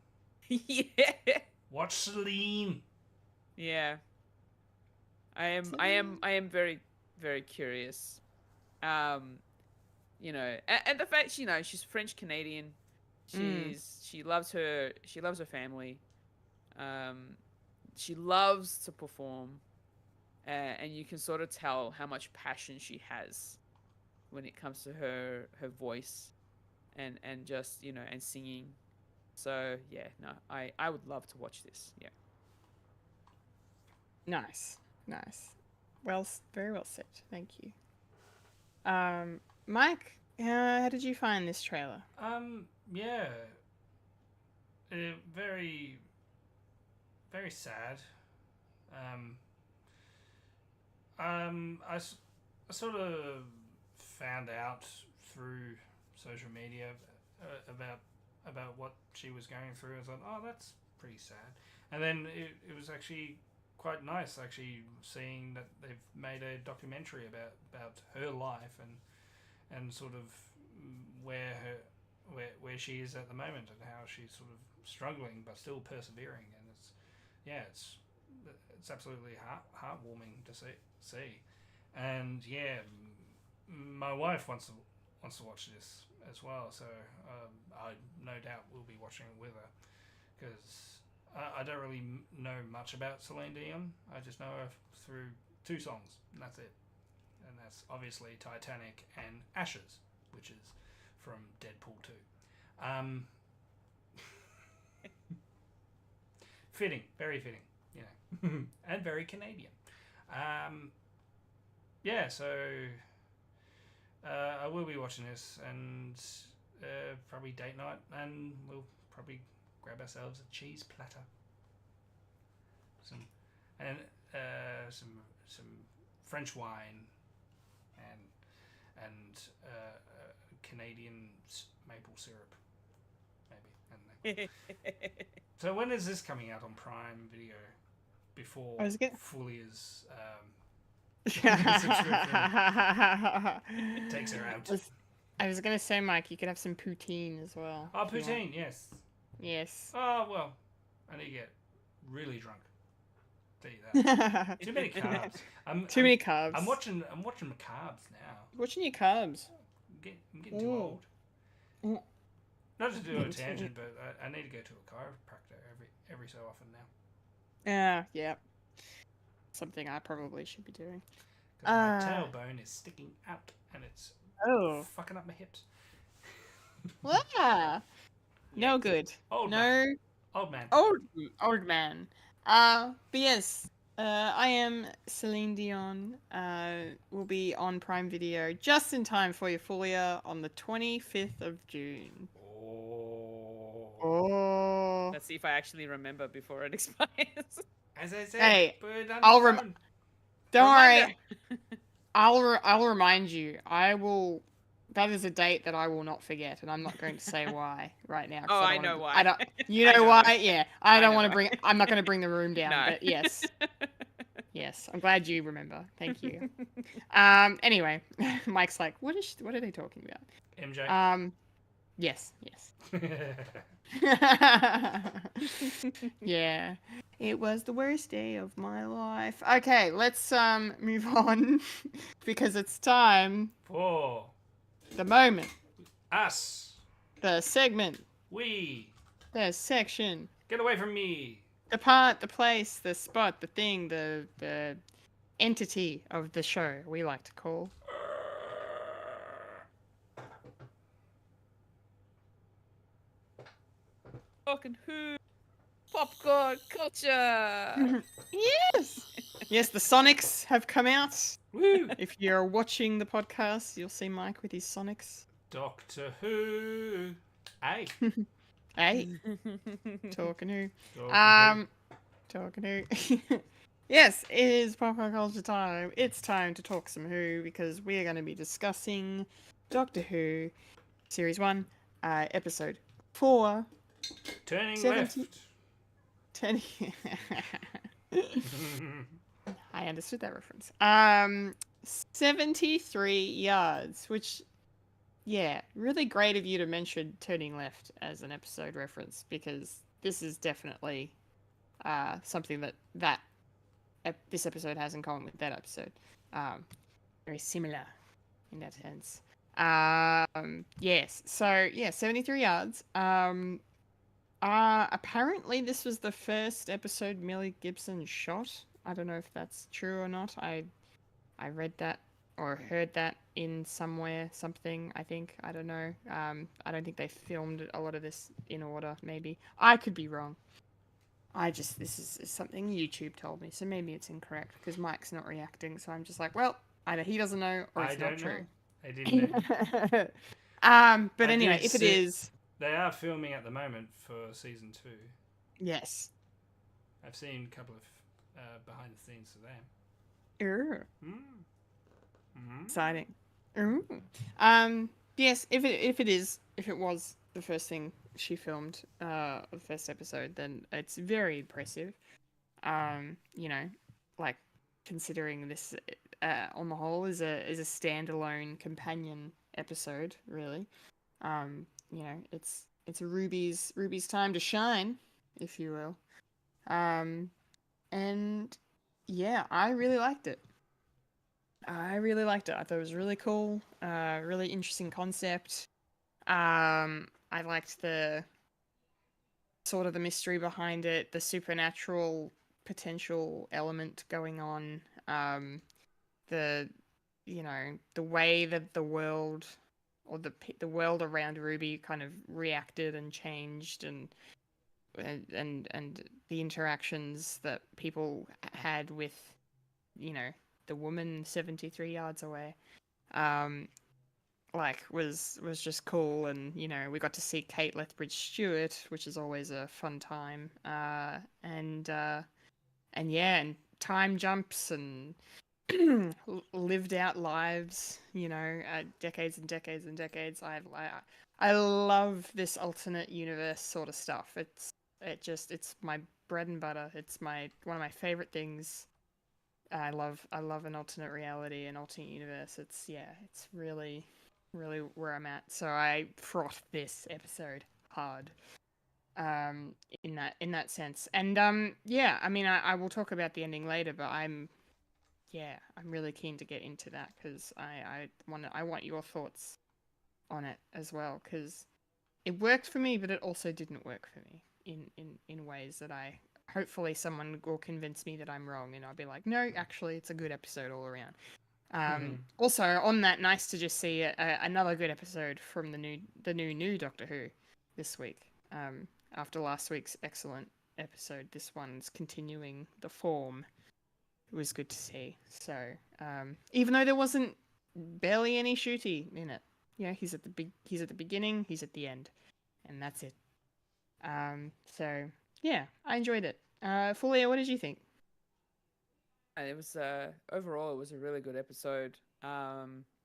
Yeah. Watch Celine. Yeah. I am very, very curious. And the fact, she's French Canadian. She loves her family. She loves to perform, and you can sort of tell how much passion she has when it comes to her voice, and just and singing. So yeah, no, I would love to watch this. Yeah. Nice. Well, very well said. Thank you. Mike, how did you find this trailer? Yeah. Very, very sad. I sort of found out through social media about what she was going through. I thought, oh, that's pretty sad. And then it was actually quite nice actually seeing that they've made a documentary about her life and sort of where she is at the moment and how she's sort of struggling but still persevering. And it's absolutely heartwarming to see. And yeah, my wife wants to watch this as well, so I no doubt will be watching it with her because I don't really know much about Celine Dion. I just know her through 2 songs, and that's it. And that's obviously Titanic and Ashes, which is from Deadpool 2. Fitting, very fitting, you know, and very Canadian. Yeah, so I will be watching this and probably date night, and we'll probably grab ourselves a cheese platter, some French wine, and Canadian maple syrup, maybe. So when is this coming out on Prime Video? Before Fulya's subscription takes her out. I was gonna say, Mike, you could have some poutine as well. Oh, poutine, yes. Yes. Oh well, I need to get really drunk. Tell you that. Too many carbs. Too many carbs. I'm watching the carbs now. Watching your carbs. I'm getting too old. Not to do a tangent, but I need to go to a chiropractor every so often now. Yeah. Something I probably should be doing. Because my tailbone is sticking out and it's fucking up my hips. No good. Old man. Old man. But yes, I am Celine Dion. Will be on Prime Video just in time for your Fulya on the 25th of June. Oh. Let's see if I actually remember before it expires. As I said, hey, don't worry. I'll remind you. I will. That is a date that I will not forget, and I'm not going to say why right now. Oh, I know why. I don't. You know why? Yeah. I don't want to bring. I'm not going to bring the room down. No. But yes. Yes. I'm glad you remember. Thank you. Anyway, Mike's like, what are they talking about? MJ. Yes. Yeah. It was the worst day of my life. Okay, let's move on because it's time for the moment. Us. The segment. We. The section. Get away from me. The part, the place, the spot, the thing, the entity of the show we like to call. Fucking who? Popcorn culture. Yes, the Sonics have come out. Woo! If you're watching the podcast, you'll see Mike with his Sonics. Doctor Who. Hey. Hey. Talking who? Talking who? Yes, it is popcorn culture time. It's time to talk some Who because we are going to be discussing Doctor Who Series 1, Episode 4. Turning left. I understood that reference. 73 yards, which, yeah, really great of you to mention Turning Left as an episode reference because this is definitely something that this episode has in common with that episode. Very similar in that sense. Yes, so yeah, 73 yards. Apparently this was the first episode Millie Gibson shot. I don't know if that's true or not. I read that or heard that in something, I think. I don't know. I don't think they filmed a lot of this in order, maybe. I could be wrong. This is something YouTube told me, so maybe it's incorrect because Mike's not reacting, so I'm just like, well, either he doesn't know or it's not true. I didn't know. But anyway, if it is... They are filming at the moment for season 2. Yes. I've seen a couple of behind the scenes of them. Ooh, Mm. exciting. Ooh. Yes, if it was the first thing she filmed, the first episode, then it's very impressive. You know, like considering this on the whole is a standalone companion episode, really. You know, it's Ruby's time to shine, if you will. Um, and yeah, I really liked it. I really liked it. I thought it was really cool. Really interesting concept. I liked the sort of the mystery behind it, the supernatural potential element going on. The the way that the world or the world around Ruby kind of reacted and changed, and the interactions that people had with the woman 73 yards away. Um, like was just cool, and we got to see Kate Lethbridge Stewart, which is always a fun time. And yeah, and time jumps and lived out lives, decades and decades and decades. I love this alternate universe sort of stuff. It's my bread and butter. It's one of my favorite things. I love an alternate reality, an alternate universe. It's really really where I'm at. So I frothed this episode hard. In that sense. And yeah, I mean I will talk about the ending later, but I'm really keen to get into that because I want your thoughts on it as well, because it worked for me, but it also didn't work for me in ways that I hopefully someone will convince me that I'm wrong, and I'll be like, no, actually, it's a good episode all around. Also, on that, nice to just see another good episode from the new Doctor Who this week. After last week's excellent episode, this one's continuing the form. It was good to see. So, even though there wasn't barely any Shooty in it, he's at the beginning, he's at the end, and that's it. So yeah, I enjoyed it. Fulia, what did you think? It was overall, it was a really good episode.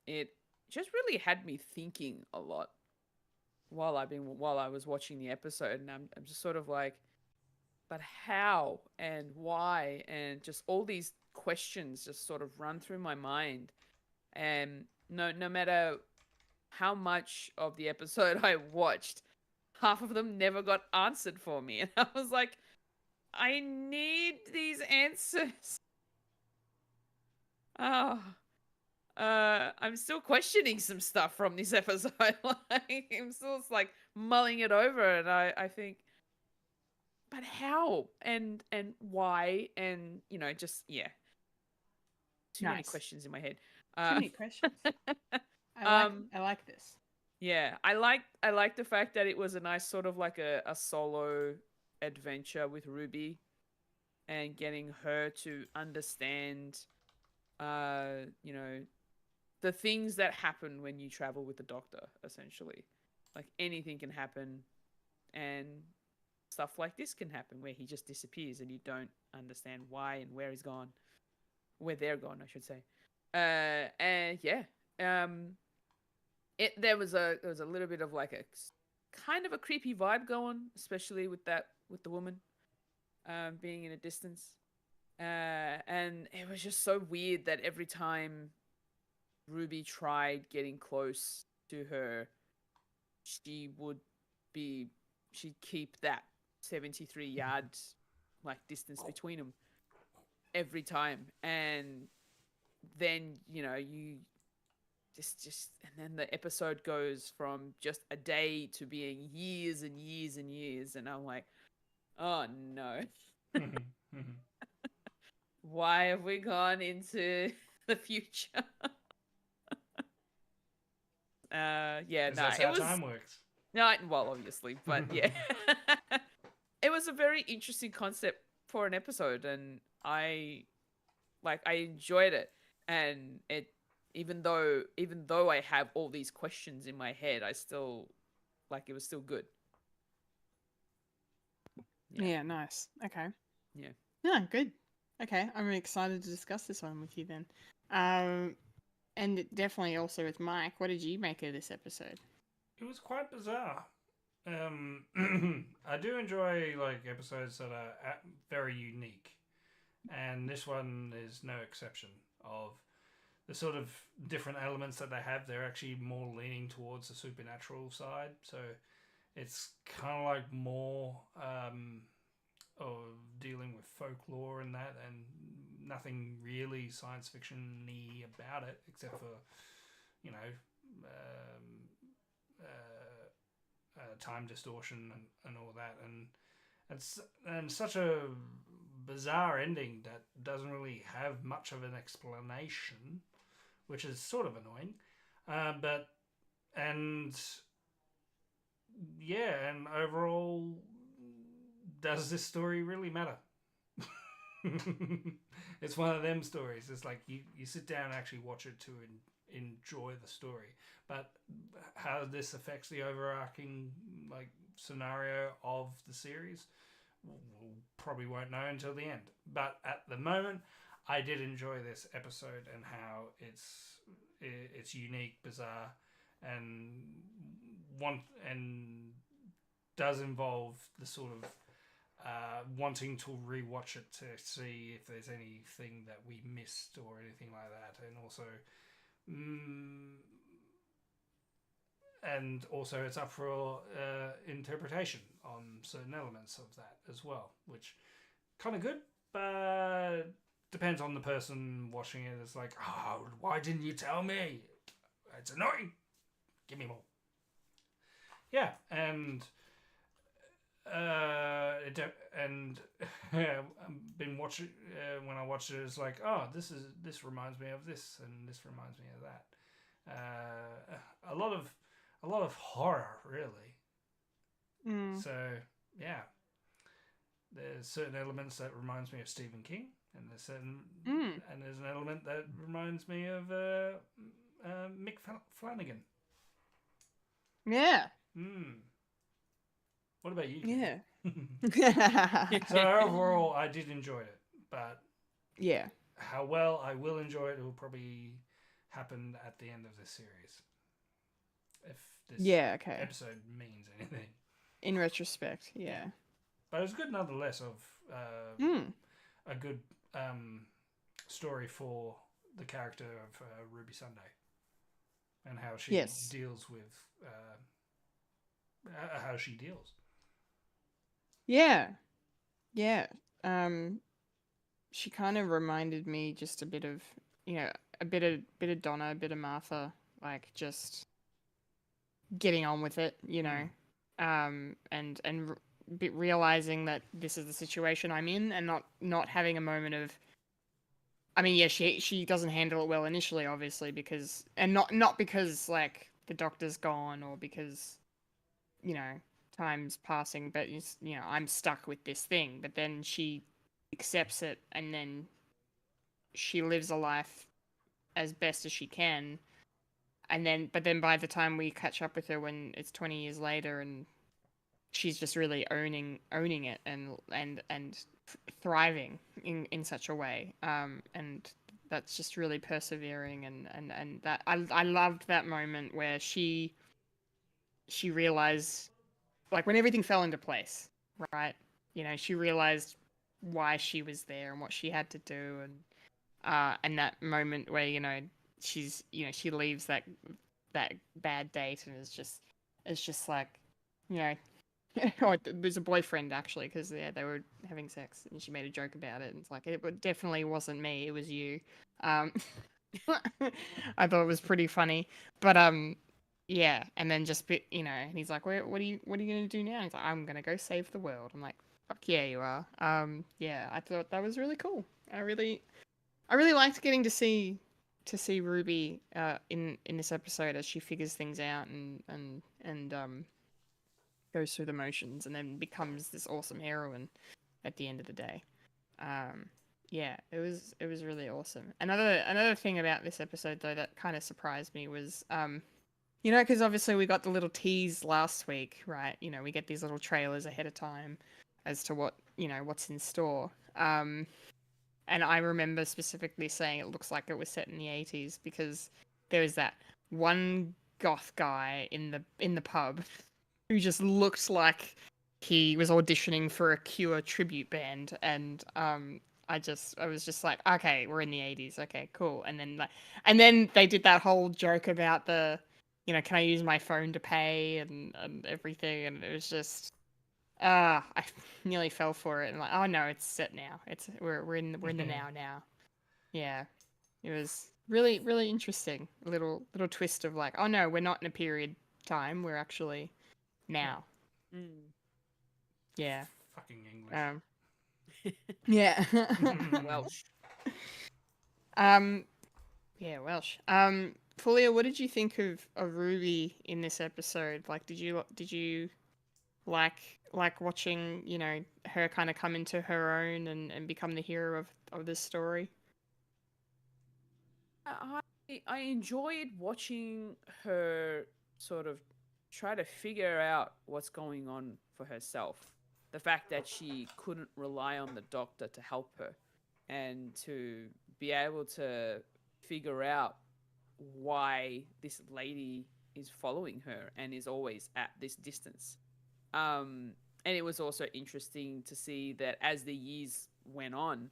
It just really had me thinking a lot while I was watching the episode, and I'm just sort of like, but how and why, and just all these questions just sort of run through my mind, and no matter how much of the episode I watched, half of them never got answered for me, and I was like, I need these answers. Oh, I'm still questioning some stuff from this episode. Like, I'm still like mulling it over, and I think, but how and why, and just too many Nice. questions in my head. Too many questions. I like this. Yeah, I like the fact that it was a nice sort of like a solo adventure with Ruby, and getting her to understand, the things that happen when you travel with the Doctor, essentially. Like, anything can happen, and stuff like this can happen where he just disappears and you don't understand why and where he's gone. Where they're gone, I should say. And yeah. There was a little bit of like a kind of a creepy vibe going, especially with the woman being in a distance. And it was just so weird that every time Ruby tried getting close to her, she'd keep that 73 yard like distance between them every time. And then you just and then the episode goes from just a day to being years and years and years, and I'm like, oh no. Why have we gone into the future? That's how time works. No, well, obviously, but yeah. It was a very interesting concept for an episode, and I enjoyed it. And it even though I have all these questions in my head, I still it was still good. Yeah, nice. Okay. Yeah. Yeah, good. Okay, I'm really excited to discuss this one with you then. And definitely also with Mike. What did you make of this episode? It was quite bizarre. I do enjoy like episodes that are very unique, and this one is no exception. Of the sort of different elements that they have, they're actually more leaning towards the supernatural side. So it's kind of like more of dealing with folklore and that, and nothing really science fiction-y about it, except for you know. Time distortion and all that, and such a bizarre ending that doesn't really have much of an explanation, which is sort of annoying. But and yeah, and overall, does this story really matter? It's one of them stories. It's like you sit down and actually watch it to enjoy the story, but how this affects the overarching like scenario of the series, we'll probably won't know until the end. But at the moment, I did enjoy this episode and how it's unique, bizarre, and and does involve the sort of wanting to rewatch it to see if there's anything that we missed or anything like that, and also it's up for interpretation on certain elements of that as well, which kind of good, but depends on the person watching it. It's like, oh, why didn't you tell me? It's annoying. Give me more. Yeah, and I've been watching when I watch it. It's like, oh, this reminds me of this, and this reminds me of that. A lot of horror, really. So yeah, there's certain elements that reminds me of Stephen King, and there's an element that reminds me of Mick Flanagan. Yeah. What about you? Yeah. So overall, I did enjoy it, but yeah, how well I will enjoy it will probably happen at the end of this series. If this episode means anything. In retrospect, yeah. But it was good nonetheless of a good story for the character of Ruby Sunday and how she deals with how she deals. Yeah. Yeah. She kind of reminded me just a bit of, a bit of Donna, a bit of Martha, like just getting on with it, and realizing that this is the situation I'm in, and not having a moment of, I mean, yeah, she doesn't handle it well initially, obviously, because, and not because like the doctor's gone or because, time's passing, but it's, I'm stuck with this thing. But then she accepts it, and then she lives a life as best as she can. But then by the time we catch up with her when it's 20 years later, and she's just really owning it and thriving in such a way, and that's just really persevering, and that I loved that moment where she realized, like, when everything fell into place, right? She realized why she was there and what she had to do, and that moment where she's she leaves that bad date, and it's just like, oh, there's a boyfriend actually, because they were having sex, and she made a joke about it, and it's like, it definitely wasn't me, it was you. I thought it was pretty funny, but yeah, and then just and he's like, what are you gonna do now? And he's like, I'm gonna go save the world. I'm like, fuck yeah, you are. Yeah, I thought that was really cool. I really liked getting to see Ruby in this episode as she figures things out and goes through the motions, and then becomes this awesome heroine at the end of the day. Yeah, it was really awesome. Another thing about this episode though that kind of surprised me was because obviously we got the little tease last week, right? We get these little trailers ahead of time as to what what's in store. And I remember specifically saying it looks like it was set in the 80s because there was that one goth guy in the pub who just looked like he was auditioning for a Cure tribute band, and I was just like, okay, we're in the 80s, okay, cool. And then they did that whole joke about the, can I use my phone to pay and everything, and it was just I nearly fell for it, and like, oh no, it's set now. We're in the now. Yeah, it was really really interesting. A little twist of like, oh no, we're not in a period time. We're actually now. Mm. Yeah. Fucking English. Yeah. Welsh. Yeah, Welsh. Fulia, what did you think of Ruby in this episode? Like, did you like watching, her kind of come into her own and become the hero of this story? I enjoyed watching her sort of try to figure out what's going on for herself. The fact that she couldn't rely on the doctor to help her, and to be able to figure out why this lady is following her and is always at this distance. And it was also interesting to see that as the years went on,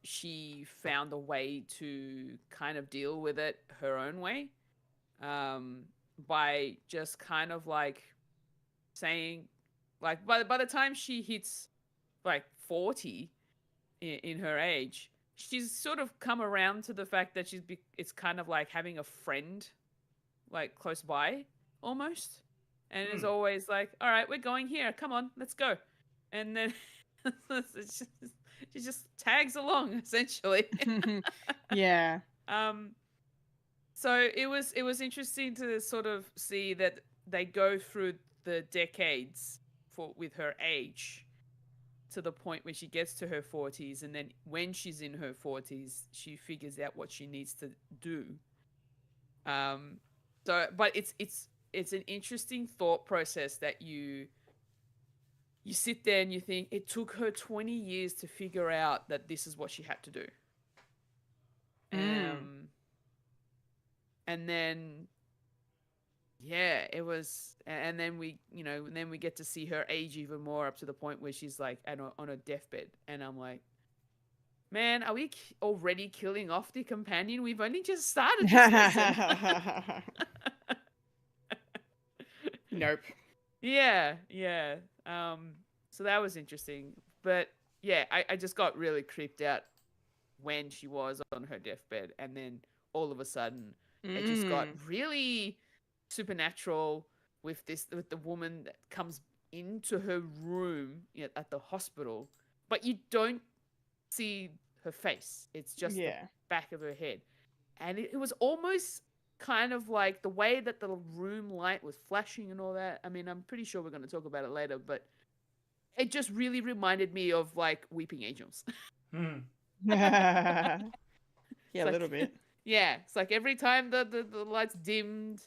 she found a way to kind of deal with it her own way, by just kind of like saying, like, by the time she hits like 40 in her age, she's sort of come around to the fact that it's kind of like having a friend like close by almost, and it's always like, all right, we're going here, come on, let's go. And then it's just, she just tags along essentially. Yeah. So it was interesting to sort of see that they go through the decades with her age, to the point where she gets to her 40s, and then when she's in her 40s, she figures out what she needs to do. But it's an interesting thought process that you sit there and you think it took her 20 years to figure out that this is what she had to do. And then it was, and then we get to see her age even more, up to the point where she's like on a deathbed, and I'm like, man, are we already killing off the companion? We've only just started this lesson. Nope. Yeah. So that was interesting. But yeah, I just got really creeped out when she was on her deathbed, and then all of a sudden it just got really supernatural with the woman that comes into her room at the hospital, but you don't see her face. It's just the back of her head. And it was almost kind of like the way that the room light was flashing and all that. I mean, I'm pretty sure we're going to talk about it later, but it just really reminded me of like Weeping Angels. Yeah, a little bit. Yeah, it's like every time the lights dimmed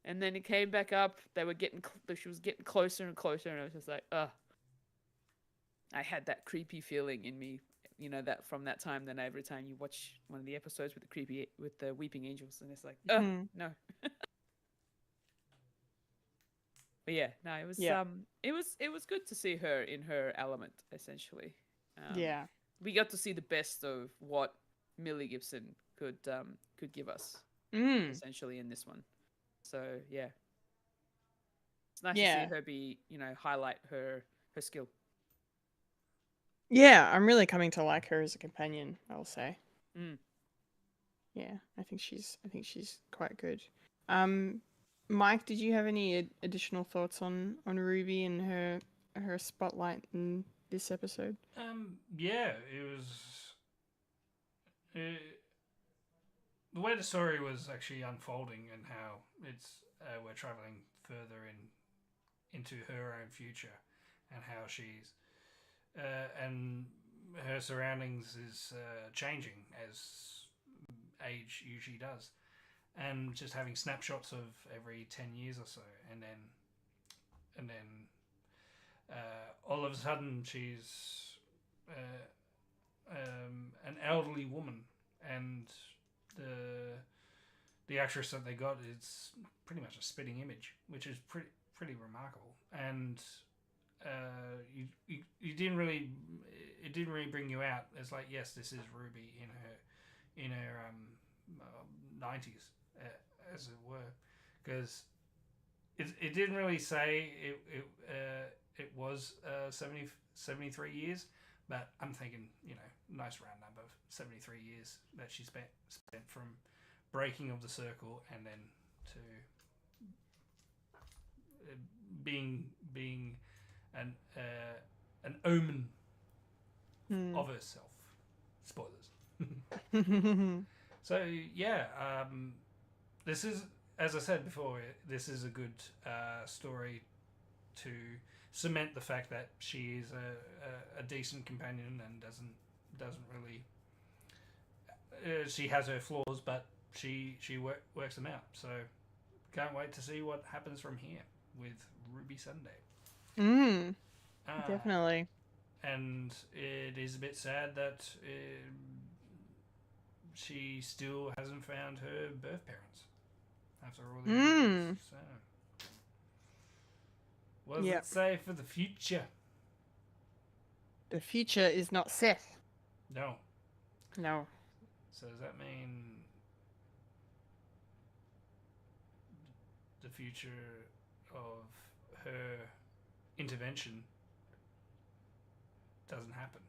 and then it came back up, she was getting closer and closer, and I was just like, ugh. I had that creepy feeling in me, that from that time. Then every time you watch one of the episodes with the Weeping Angels, and it's like, no. But yeah, no, it was good to see her in her element, essentially. We got to see the best of what Millie Gibson could give us, essentially, in this one. So yeah, it's nice to see her be, highlight her skill. Yeah, I'm really coming to like her as a companion, I'll say. Yeah, I think she's quite good. Mike, did you have any additional thoughts on Ruby and her spotlight in this episode? Yeah, it was. The way the story was actually unfolding, and how we're traveling further into her own future, and how she's and her surroundings is changing as age usually does, and just having snapshots of every 10 years or so, and then all of a sudden she's elderly woman, and the actress that they got is pretty much a spitting image, which is pretty remarkable. And you didn't really, it didn't really bring you out. It's like, yes, this is Ruby in her 90s, as it were, because it didn't really say it was 73 years, but I'm thinking, nice round number of 73 years that she spent from breaking of the circle and then to being an omen of herself. Spoilers. So yeah, this is, as I said before, this is a good story to cement the fact that she is a decent companion and doesn't really. She has her flaws, but she works them out. So can't wait to see what happens from here with Ruby Sunday. Definitely. And it is a bit sad that she still hasn't found her birth parents after all these years. So, what does it say for the future? The future is not set. No. No. So does that mean the future of her intervention doesn't happen?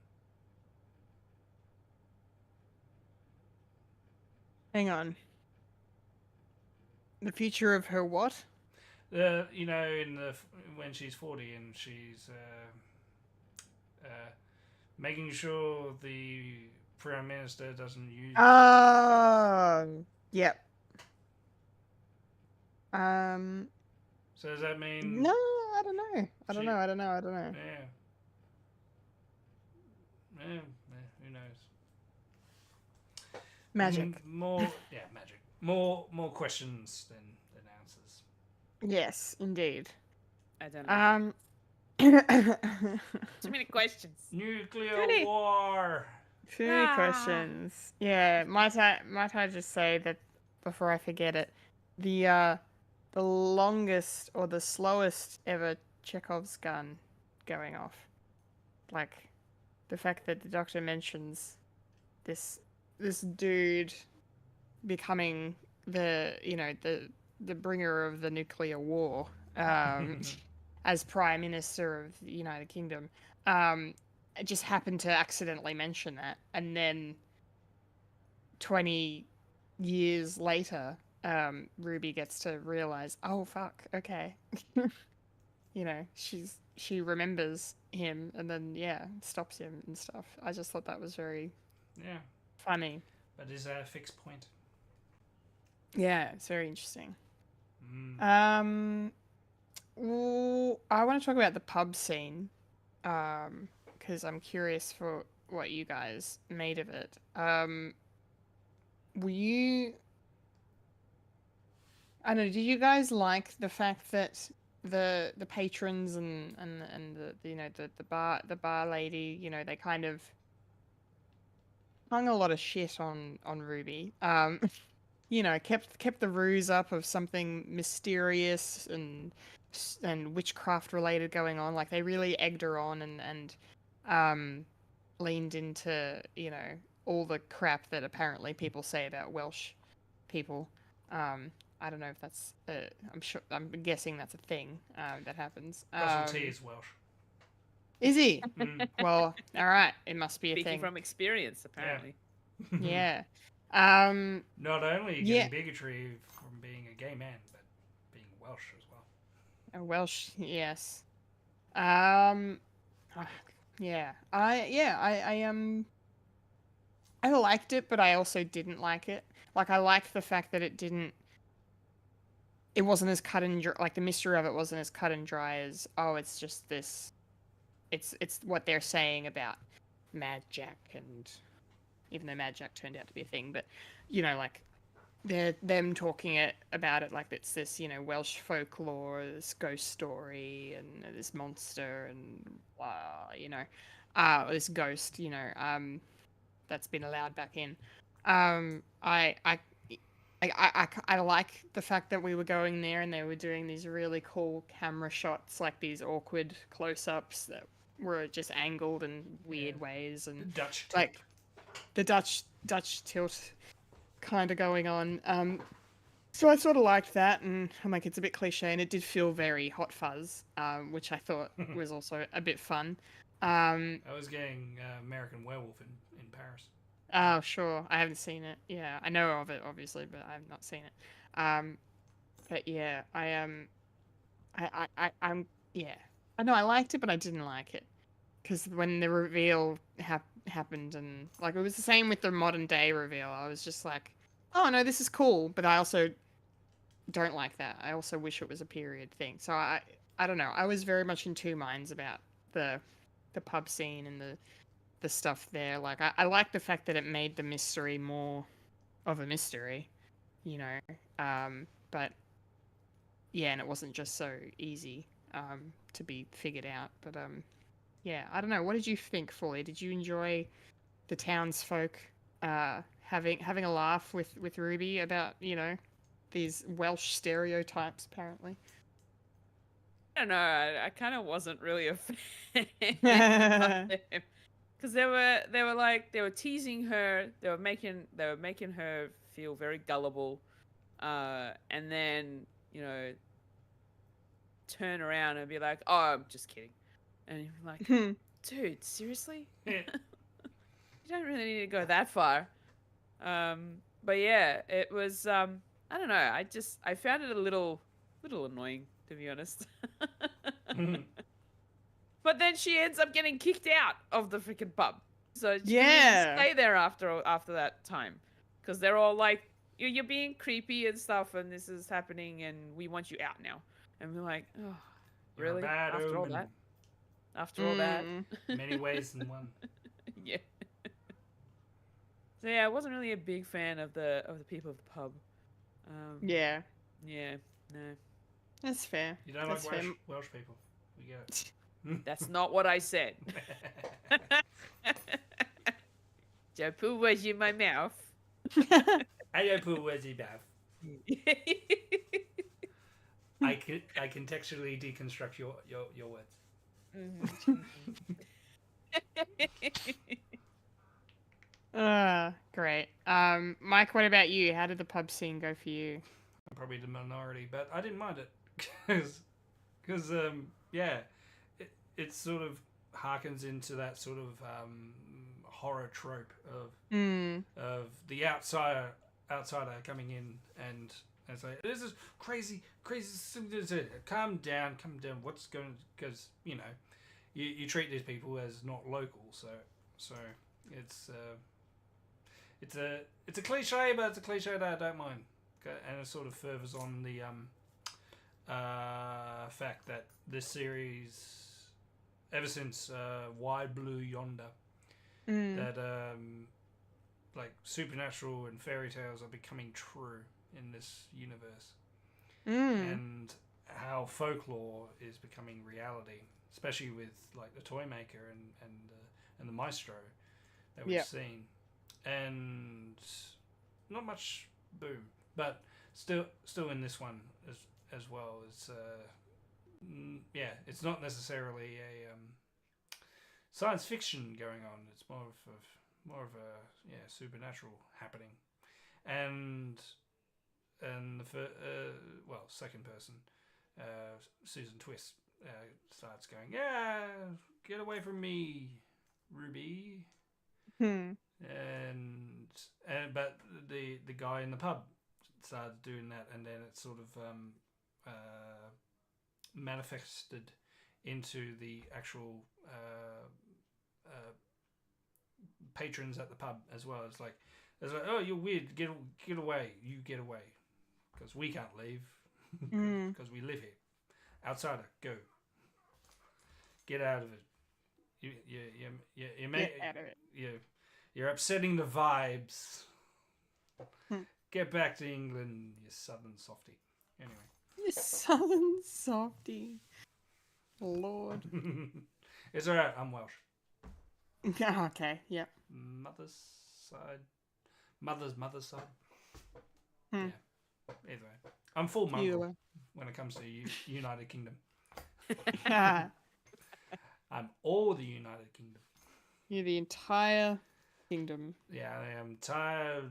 Hang on. The future of her what? When she's 40 and she's making sure the Prime Minister doesn't use. Yep. So does that mean? No, I don't know. I don't know. Yeah. Yeah. Who knows? Magic. Magic. More questions than answers. Yes, indeed. I don't know. Too many questions. Nuclear war. Too many questions. Yeah, might I just say that before I forget it, the longest or the slowest ever Chekhov's gun going off. Like the fact that the Doctor mentions this dude becoming the bringer of the nuclear war as Prime Minister of the United Kingdom. I just happened to accidentally mention that, and then 20 years later, Ruby gets to realize, oh fuck, okay. She remembers him, and then stops him and stuff. I just thought that was very funny. But is that a fixed point? Yeah, it's very interesting. Mm. Well, I want to talk about the pub scene, because I'm curious for what you guys made of it. Were you? I don't know. Did you guys like the fact that the patrons and the bar lady, they kind of hung a lot of shit on Ruby. Kept the ruse up of something mysterious and witchcraft related going on. Like they really egged her on and leaned into all the crap that apparently people say about Welsh people. I don't know if that's I'm guessing that's a thing that happens. Russell T is Welsh. Is he? Well, all right. It must be a Speaking thing. from experience, apparently. Yeah. Not only getting bigotry from being a gay man, but being Welsh as well. Welsh, yes. I liked it, but I also didn't like it. Like I liked the fact that it wasn't as cut and dry, like the mystery of it wasn't as cut and dry as, oh, it's just this, it's what they're saying about Mad Jack, and even though Mad Jack turned out to be a thing, but like they're them talking about it like it's this Welsh folklore, this ghost story, and this monster and this ghost, that's been allowed back in. I like the fact that we were going there and they were doing these really cool camera shots, like these awkward close-ups that were just angled in weird ways, and Dutch tilt. like the Dutch tilt kind of going on. So I sort of liked that, and I'm like, it's a bit cliche, and it did feel very Hot Fuzz, which I thought was also a bit fun. I was getting American Werewolf in Paris. Oh, sure. I haven't seen it. Yeah, I know of it, obviously, but I've not seen it. But yeah, yeah. I know I liked it, but I didn't like it because when the reveal happened, and like it was the same with the modern day reveal. I was just like, oh no, this is cool, but I also don't like that. I also wish it was a period thing. So I don't know. I was very much in two minds about the pub scene and the stuff there. Like I like the fact that it made the mystery more of a mystery, you know. But yeah, and it wasn't just so easy to be figured out. But yeah, I don't know. What did you think, Fully? Did you enjoy the townsfolk having a laugh with Ruby about, you know, these Welsh stereotypes apparently? I don't know. I kind of wasn't really a fan because they were teasing her. They were making her feel very gullible, and then turn around and be like, "Oh, I'm just kidding," and you're like, "Dude, seriously? You don't really need to go that far." But yeah, it was. I don't know. I found it a little annoying, to be honest. But then she ends up getting kicked out of the freaking pub. So she didn't stay there after that time, because they're all like, "You're being creepy and stuff, and this is happening, and we want you out now." And we're like, "Oh, really? After all that? After all that?" Many ways than one. Yeah. So yeah, I wasn't really a big fan of the people of the pub. Yeah. Yeah. No. That's fair. You don't That's like fair. Welsh people. We get it. That's not what I said. Don't put words in my mouth. I don't put words in mouth. I contextually deconstruct your words. Great. Mike, what about you? How did the pub scene go for you? I'm probably the minority, but I didn't mind it because yeah, it sort of harkens into that sort of horror trope of the outsider coming in and say, "This is crazy, calm down, what's going?" Because you treat these people as not local, so it's a cliche, but it's a cliche that I don't mind, and it sort of furthers on the fact that this series, ever since Wide Blue Yonder, that like supernatural and fairy tales are becoming true in this universe, and how folklore is becoming reality, especially with like the toy maker and the maestro that we've seen, and not much boom, but still in this one as well. It's it's not necessarily a science fiction going on. It's more of a supernatural happening, and the second person Susan Twist starts going, "Yeah, get away from me, Ruby." But the guy in the pub started doing that, and then it sort of manifested into the actual patrons at the pub as well. It's like, "Oh, you're weird. Get away. You get away, because we can't leave because we live here. Outsider, go. Get out of it. You're upsetting the vibes. Get back to England, you southern softy." Anyway. You southern softy. Lord. It's alright, I'm Welsh. Okay, yep. Mothers. side. Mother's side. Hmm. Yeah. Either way. I'm full Either mongrel way. when it comes to United Kingdom. You're I'm all the United Kingdom. the entire kingdom. Yeah, I am tired.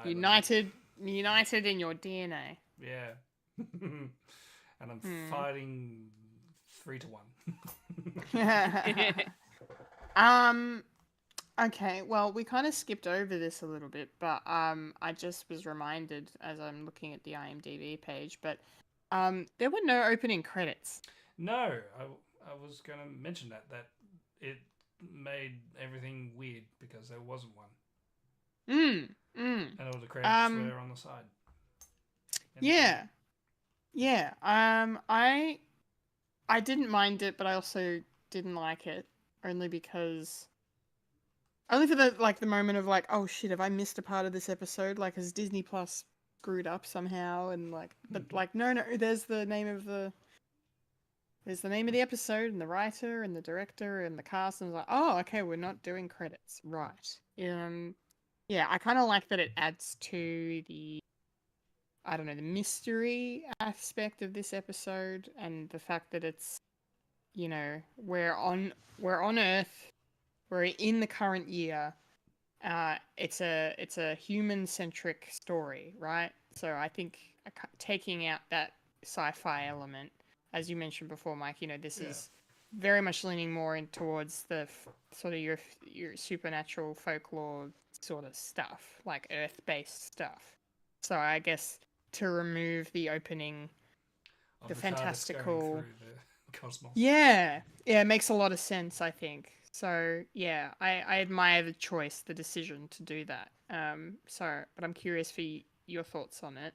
United in your DNA. Yeah. And I'm fighting 3-1. Okay, well, we kind of skipped over this a little bit, but I just was reminded as I'm looking at the IMDb page, but there were no opening credits. No, I was going to mention that it made everything weird because there wasn't one. And all the credits were on the side. Yeah. Yeah. I didn't mind it, but I also didn't like it only for the moment of like, oh shit, have I missed a part of this episode? Like, has Disney Plus screwed up somehow? And like, but like, no, there's the name of the episode and the writer and the director and the cast, and I was like, oh, okay, we're not doing credits, right? Yeah, I kind of like that it adds to the, I don't know, the mystery aspect of this episode and the fact that it's, we're on Earth, we're in the current year. It's a human-centric story, right? So I think taking out that sci-fi element, as you mentioned before, Mike, this is very much leaning more in towards the sort of your supernatural folklore sort of stuff, like Earth-based stuff. So I guess to remove the opening, the fantastical, through the cosmos. yeah, it makes a lot of sense, I think. So yeah, I admire the choice, the decision to do that. But I'm curious for your thoughts on it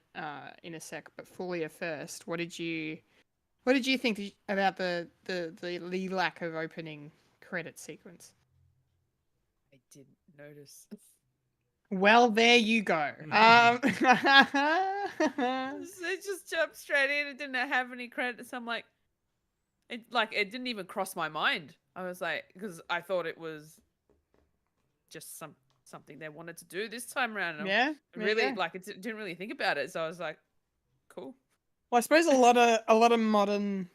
in a sec. But Fulya first, what did you think about the lack of opening credit sequence? I didn't notice. Well, there you go. It just jumped straight in. It didn't have any credits. I'm like, it didn't even cross my mind. I was like, because I thought it was just something they wanted to do this time around. And Yeah, didn't really think about it. So I was like, cool. Well, I suppose a lot of modern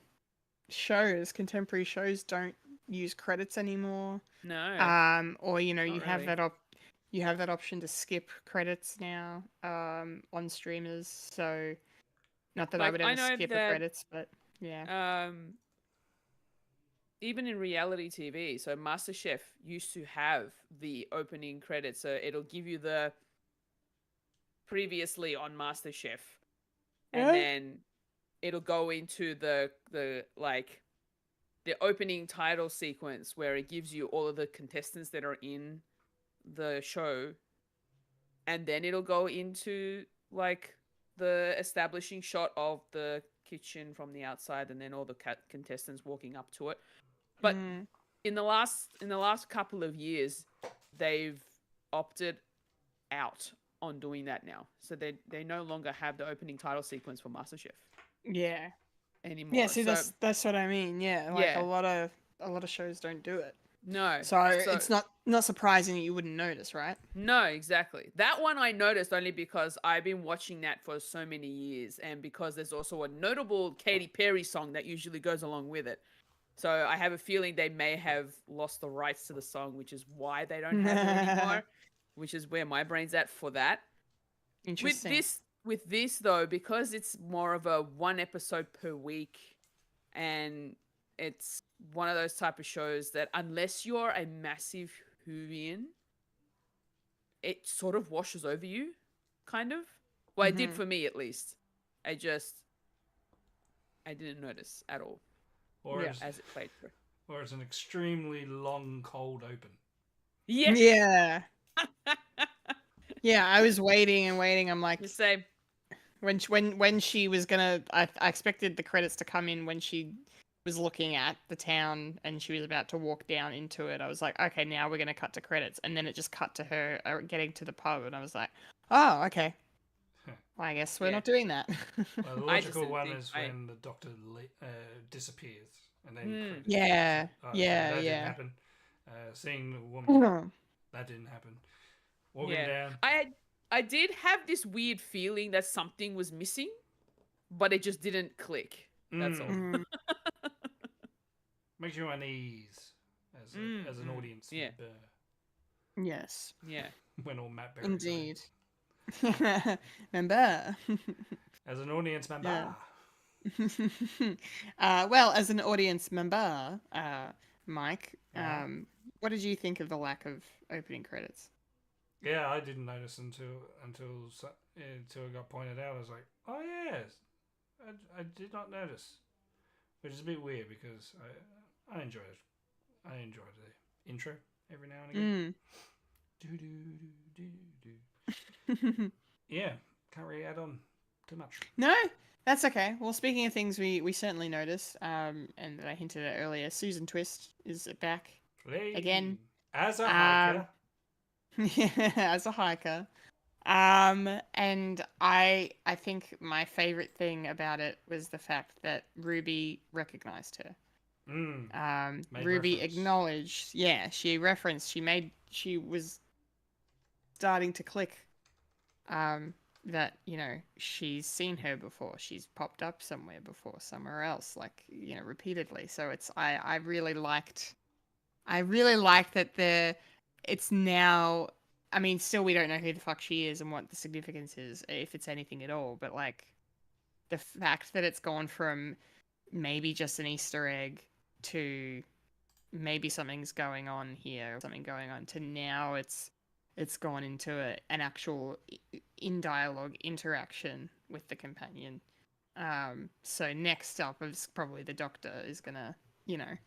shows, contemporary shows, don't use credits anymore. No. Or you Not have really. you have that option to skip credits now on streamers. So not that I Like, would I ever know skip the that- credits, but yeah. Even in reality TV, so MasterChef used to have the opening credits. So it'll give you the previously on MasterChef, and Yeah. then it'll go into the opening title sequence where it gives you all of the contestants that are in the show, and then it'll go into like the establishing shot of the kitchen from the outside, and then all the contestants walking up to it. But in the last couple of years, they've opted out on doing that now. So they no longer have the opening title sequence for MasterChef. Yeah. Anymore. Yeah, see, that's what I mean. Yeah, like Yeah. a lot of shows don't do it. No. So it's not surprising that you wouldn't notice, right? No, exactly. That one I noticed only because I've been watching that for so many years, and because there's also a notable Katy Perry song that usually goes along with it. So I have a feeling they may have lost the rights to the song, which is why they don't have it anymore, which is where my brain's at for that. Interesting. With this though, because it's more of a one episode per week, and it's one of those type of shows that unless you're a massive Whovian, it sort of washes over you, kind of. Well, it did for me at least. I didn't notice at all. Or as it played through. Or it's an extremely long cold open. Yeah. Yeah. Yeah, I was waiting and waiting. I'm like, The same. when she was gonna, I expected the credits to come in when she was looking at the town and she was about to walk down into it. I was like, okay, now we're gonna cut to credits, and then it just cut to her getting to the pub, and I was like, oh, okay. Well, I guess we're not doing that. Well, the logical one is when the doctor disappears, and then credits. Yeah, That yeah. didn't happen. Seeing the woman, that didn't happen. walking down. I did have this weird feeling that something was missing, but it just didn't click. That's all. Mm. Makes you unease as an audience Yeah. member. Yes. Yeah. When all Matt Berry's Indeed. Member. as an audience member. Yeah. Well, as an audience member, Mike, Yeah. what did you think of the lack of opening credits? Yeah, I didn't notice until it got pointed out. I was like, oh yes, I did not notice, which is a bit weird because I enjoyed it. I enjoyed the intro every now and again. Yeah, can't really add on too much. No, that's okay. Well, speaking of things we certainly noticed, and that I hinted at earlier, Susan Twist is back again. As a hiker. As a hiker. And I think my favorite thing about it was the fact that Ruby recognized her. Ruby reference. acknowledged, yeah, she was starting to click that, you know, she's seen her before. She's popped up somewhere else, like, you know, repeatedly. So I really liked that it's now, I mean, still we don't know who the fuck she is and what the significance is, if it's anything at all, but like the fact that it's gone from maybe just an Easter egg to maybe something's going on here, something going on, to now it's gone into an actual in dialogue interaction with the companion. So next up is probably the Doctor is gonna, you know,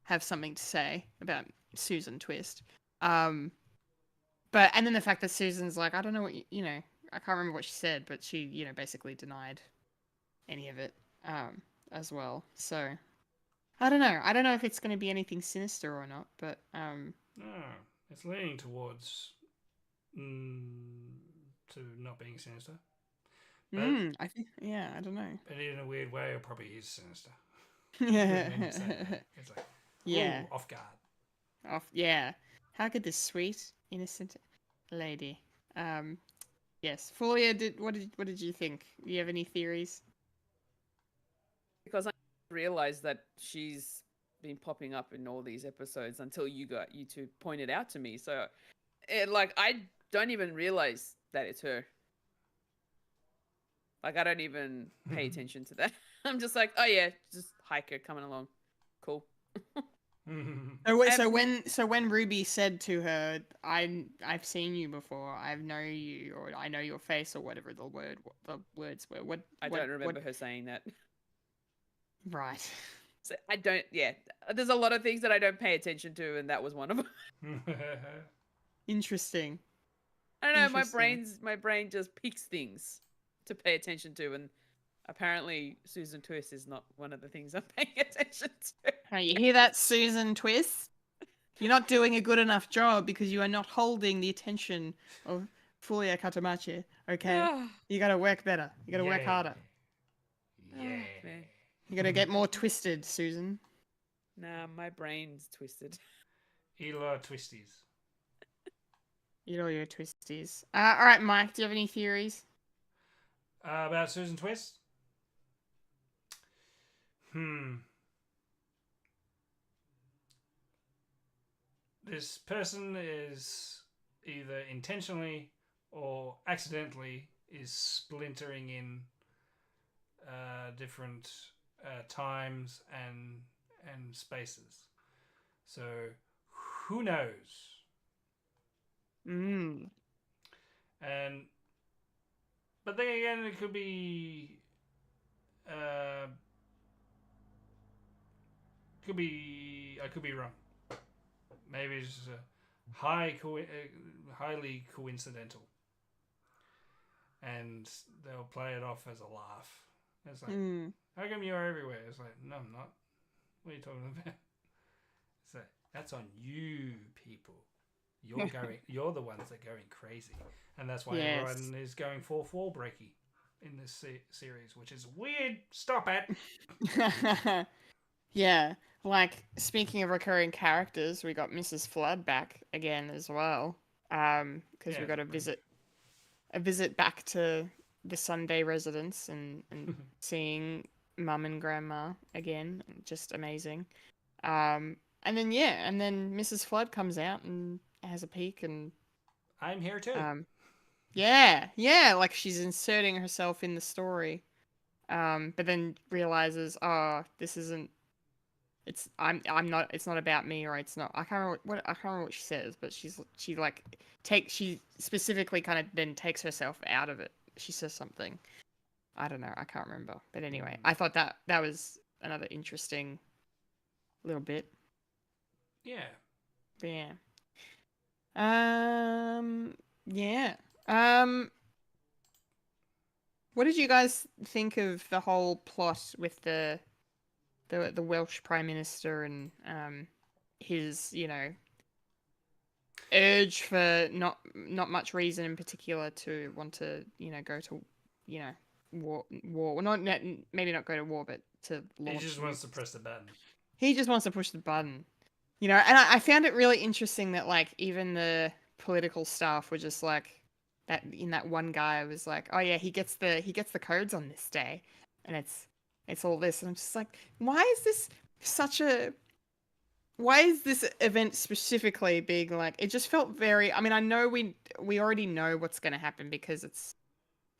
have something to say about Susan Twist. But and then the fact that Susan's like, I don't know what you know, I can't remember what she said, but she, you know, basically denied any of it as well. So I don't know if it's going to be anything sinister or not, but No, it's leaning towards to not being sinister. But, I think, yeah, I don't know. But in a weird way, it probably is sinister. Yeah. It's like, Yeah. ooh, off guard. Yeah. How could this sweet, innocent lady? Yes. Fulya, what did you think? Do you have any theories? Because I realized that she's been popping up in all these episodes until you two pointed out to me. So, I don't even realize that it's her. Like, I don't even pay attention to that. I'm just like, oh yeah, just hiker coming along, cool. So when Ruby said to her, I've seen you before, I know you, or I know your face, or whatever the words were. I don't remember her saying that. Right. So I don't. Yeah, there's a lot of things that I don't pay attention to, and that was one of them. Interesting. I don't know. My brain just picks things to pay attention to, and apparently Susan Twist is not one of the things I'm paying attention to. Hey, you hear that, Susan Twist? You're not doing a good enough job because you are not holding the attention of Fulya Katamachi, okay? You gotta work better. You gotta work harder. Yeah. You gotta get more twisted, Susan. Nah, my brain's twisted. Eat a lot of twisties. Eat all your twisties. Alright, Mike, do you have any theories? About Susan Twist? This person is either intentionally or accidentally is splintering in different times and spaces. So who knows? But then again, it could be I could be wrong. Maybe it's just a highly coincidental, and they'll play it off as a laugh. It's like, how come you're everywhere? It's like, no, I'm not. What are you talking about? It's like, that's on you, people. You're the ones that are going crazy, and that's why everyone is going fourth wall breaky in this series, which is weird. Stop it. Yeah, like, speaking of recurring characters, we got Mrs. Flood back again as well. because we got a visit back to the Sunday residence and seeing Mum and Grandma again, just amazing. And then Mrs. Flood comes out and has a peek, and I'm here too. like she's inserting herself in the story. But then realizes, oh, this isn't. I'm not. It's not about me, or it's not. I can't remember what she says, but she specifically kind of then takes herself out of it. She says something. I don't know. I can't remember. But anyway, I thought that was another interesting little bit. Yeah. But yeah. What did you guys think of the whole plot with the Welsh Prime Minister and his, urge for not much reason in particular to want to, go to, war. Well, not maybe not go to war, but to launch. He just wants to press the button. He just wants to push the button. And I found it really interesting that, like, even the political staff were just like that. In that one guy was like, "Oh yeah, he gets the codes on this day," and it's all this, and I'm just like, why is this event specifically being like? It just felt very. I mean, I know we already know what's going to happen because it's,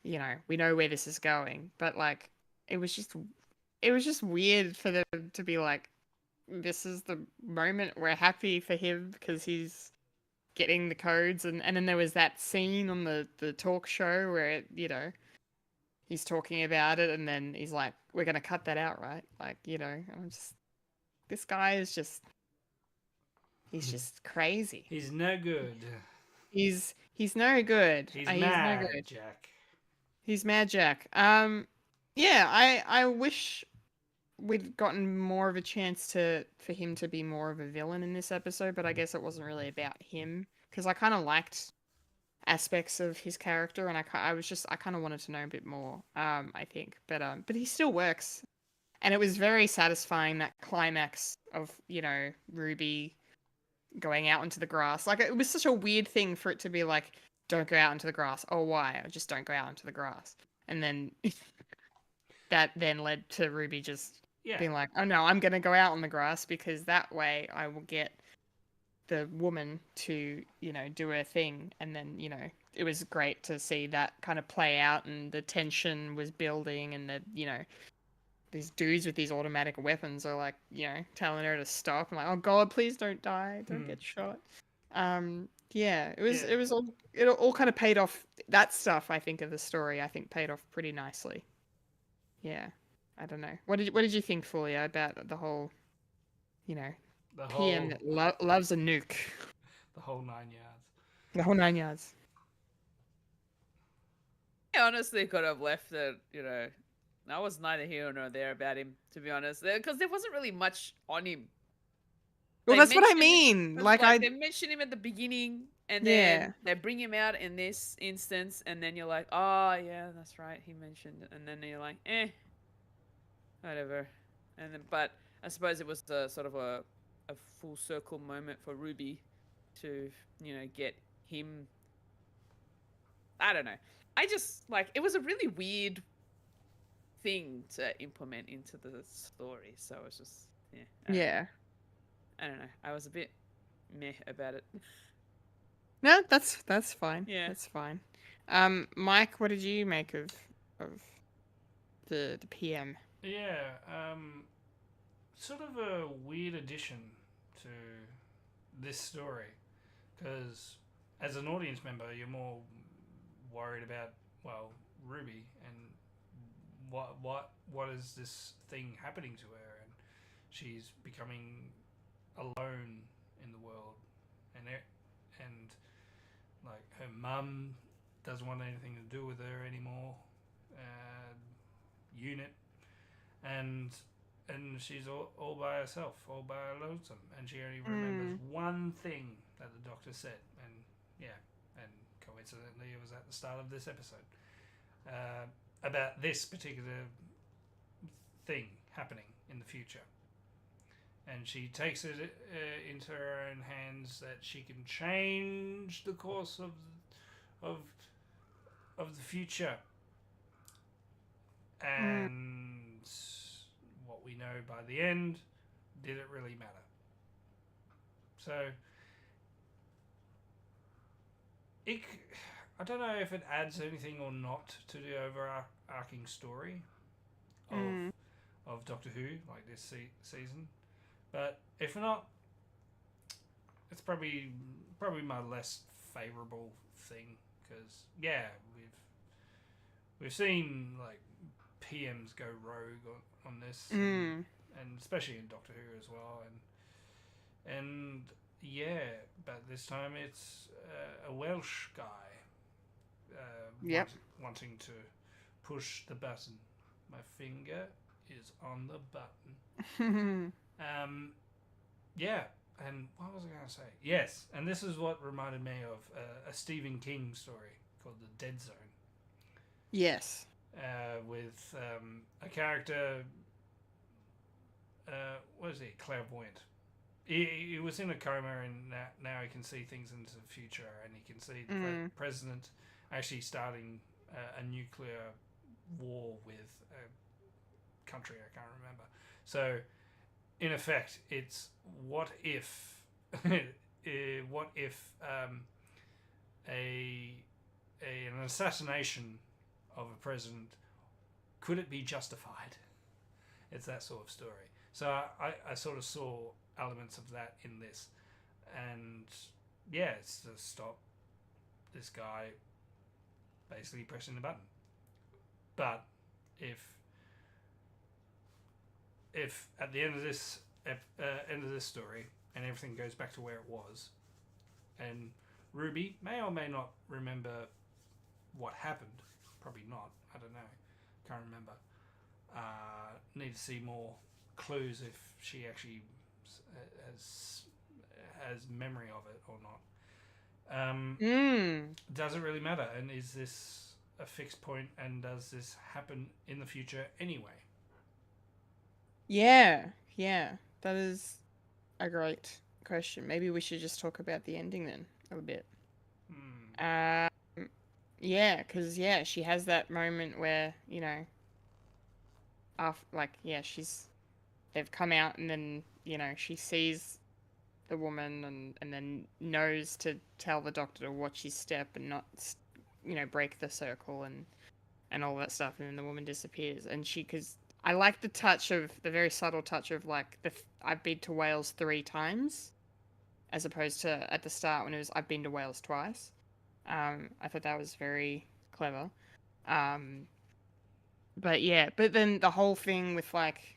we know where this is going, but like, it was just weird for them to be like, this is the moment we're happy for him because he's getting the codes, and then there was that scene on the talk show where he's talking about it, and then he's like, we're gonna cut that out, right? Like, I'm just, this guy is just, he's just crazy. He's no good. He's no good. He's He's mad, no good. Jack. He's mad Jack. Yeah, I wish we'd gotten more of a chance for him to be more of a villain in this episode, but I guess it wasn't really about him, because I kind of liked aspects of his character, and I kind of wanted to know a bit more. I think, but he still works, and it was very satisfying, that climax of Ruby going out into the grass. Like, it was such a weird thing for it to be like, don't go out into the grass. Oh, why? Just don't go out into the grass, and then that then led to Ruby just being like, oh no, I'm gonna go out on the grass because that way I will get the woman to do her thing. And then it was great to see that kind of play out, and the tension was building, and these dudes with these automatic weapons are like telling her to stop. I'm like, oh god, please don't die, don't get shot. It all kind of paid off. That stuff, I think, of the story, I think paid off pretty nicely. Yeah, I don't know. What did you think, Fulya, about the whole PM that loves a nuke? The whole 9 yards. The whole 9 yards. I honestly could have left it, I was neither here nor there about him, to be honest, because there wasn't really much on him. Well, that's what I mean. Like they mention him at the beginning, and then they bring him out in this instance, and then you're like, oh yeah, that's right, he mentioned it. And then you're like, whatever. And then, but I suppose it was a sort of a full circle moment for Ruby to get him. I don't know. I just it was a really weird thing to implement into the story, so it's just I don't know. I was a bit meh about it. No, that's fine. Yeah, that's fine. Mike, what did you make of the PM? Yeah, sort of a weird addition to this story, because as an audience member, you're more worried about Ruby and what is this thing happening to her, and she's becoming alone in the world, and like her mum doesn't want anything to do with her anymore, unit, and she's all by herself, all by her lonesome, and she only remembers one thing that the doctor said, and coincidentally it was at the start of this episode, about this particular thing happening in the future. and she takes it into her own hands that she can change the course of the future. And what we know by the end, did it really matter? So I don't know if it adds anything or not to the overarching story of Doctor Who, like this season. But if not, it's probably my less favourable thing, because we've seen like PMs go rogue on this, and especially in Doctor Who as well, and but this time it's a Welsh guy wanting to push the button. My finger is on the button. And what was I going to say? Yes, and this is what reminded me of a Stephen King story called The Dead Zone. Yes. With a character, what is he? Clairvoyant. He was in a coma, and now he can see things into the future, and he can see the president actually starting a nuclear war with a country I can't remember. So, in effect, it's what if an assassination of a president, could it be justified? It's that sort of story. So I sort of saw elements of that in this, and it's to stop this guy basically pressing the button. But if at the end of this story and everything goes back to where it was, and Ruby may or may not remember what happened, probably not, I don't know, can't remember, need to see more clues if she actually has memory of it or not. Does it really matter? And is this a fixed point? And does this happen in the future anyway? Yeah, that is a great question. Maybe we should just talk about the ending then a bit. Because she has that moment where, they've come out, and then she sees the woman and then knows to tell the doctor to watch his step and not break the circle and all that stuff, and then the woman disappears, and because I like the very subtle touch of like I've been to Wales 3 times, as opposed to at the start when it was I've been to Wales twice. I thought that was very clever. But then the whole thing with like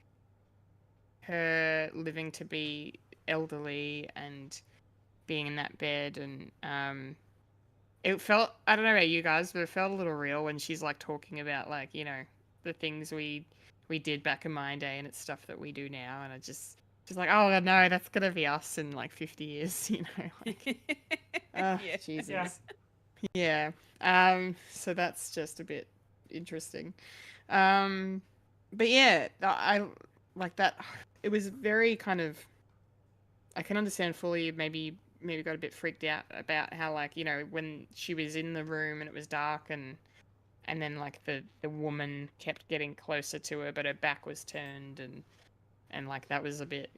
her living to be elderly and being in that bed, and it felt, I don't know about you guys, but it felt a little real when she's like talking about like the things we did back in my day, and it's stuff that we do now, and she's like, oh no, that's gonna be us in like 50 years, like, Jesus. Yeah. So that's just a bit interesting. But yeah, I like that. It was very kind of, I can understand fully maybe got a bit freaked out about how, like, when she was in the room and it was dark, and then like the woman kept getting closer to her, but her back was turned, and like that was a bit,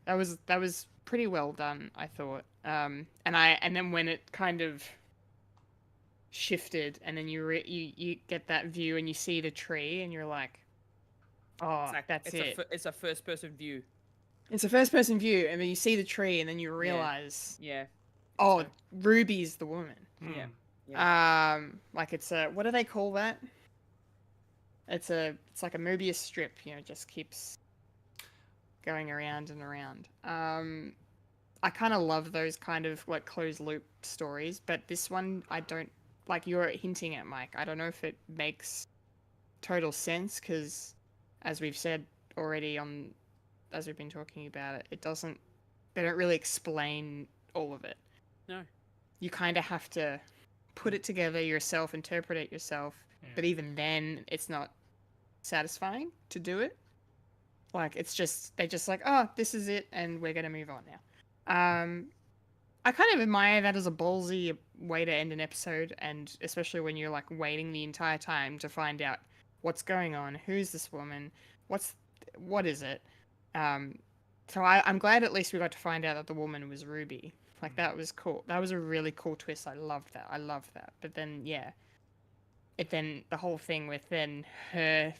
that was pretty well done, I thought. And then when it kind of shifted, and then you get that view and you see the tree, and you're like, oh, that's it. It's a first person view. It's a first person view, and then you see the tree, and then you realize, Ruby's the woman. Like it's a, what do they call that? It's like a Mobius strip, just keeps going around and around. I kind of love those kind of like closed loop stories, but this one I don't, like you're hinting at, Mike. I don't know if it makes total sense, because as we've said already as we've been talking about it, they don't really explain all of it. No. You kind of have to put it together yourself, interpret it yourself, but even then it's not satisfying to do it. Like it's just they're just like, oh, this is it, and we're gonna move on now. I kind of admire that as a ballsy way to end an episode, and especially when you're like waiting the entire time to find out what's going on, who's this woman, what is it. So I'm glad at least we got to find out that the woman was Ruby. Like that was cool. That was a really cool twist. I loved that. I loved that. But then yeah, then the whole thing with then her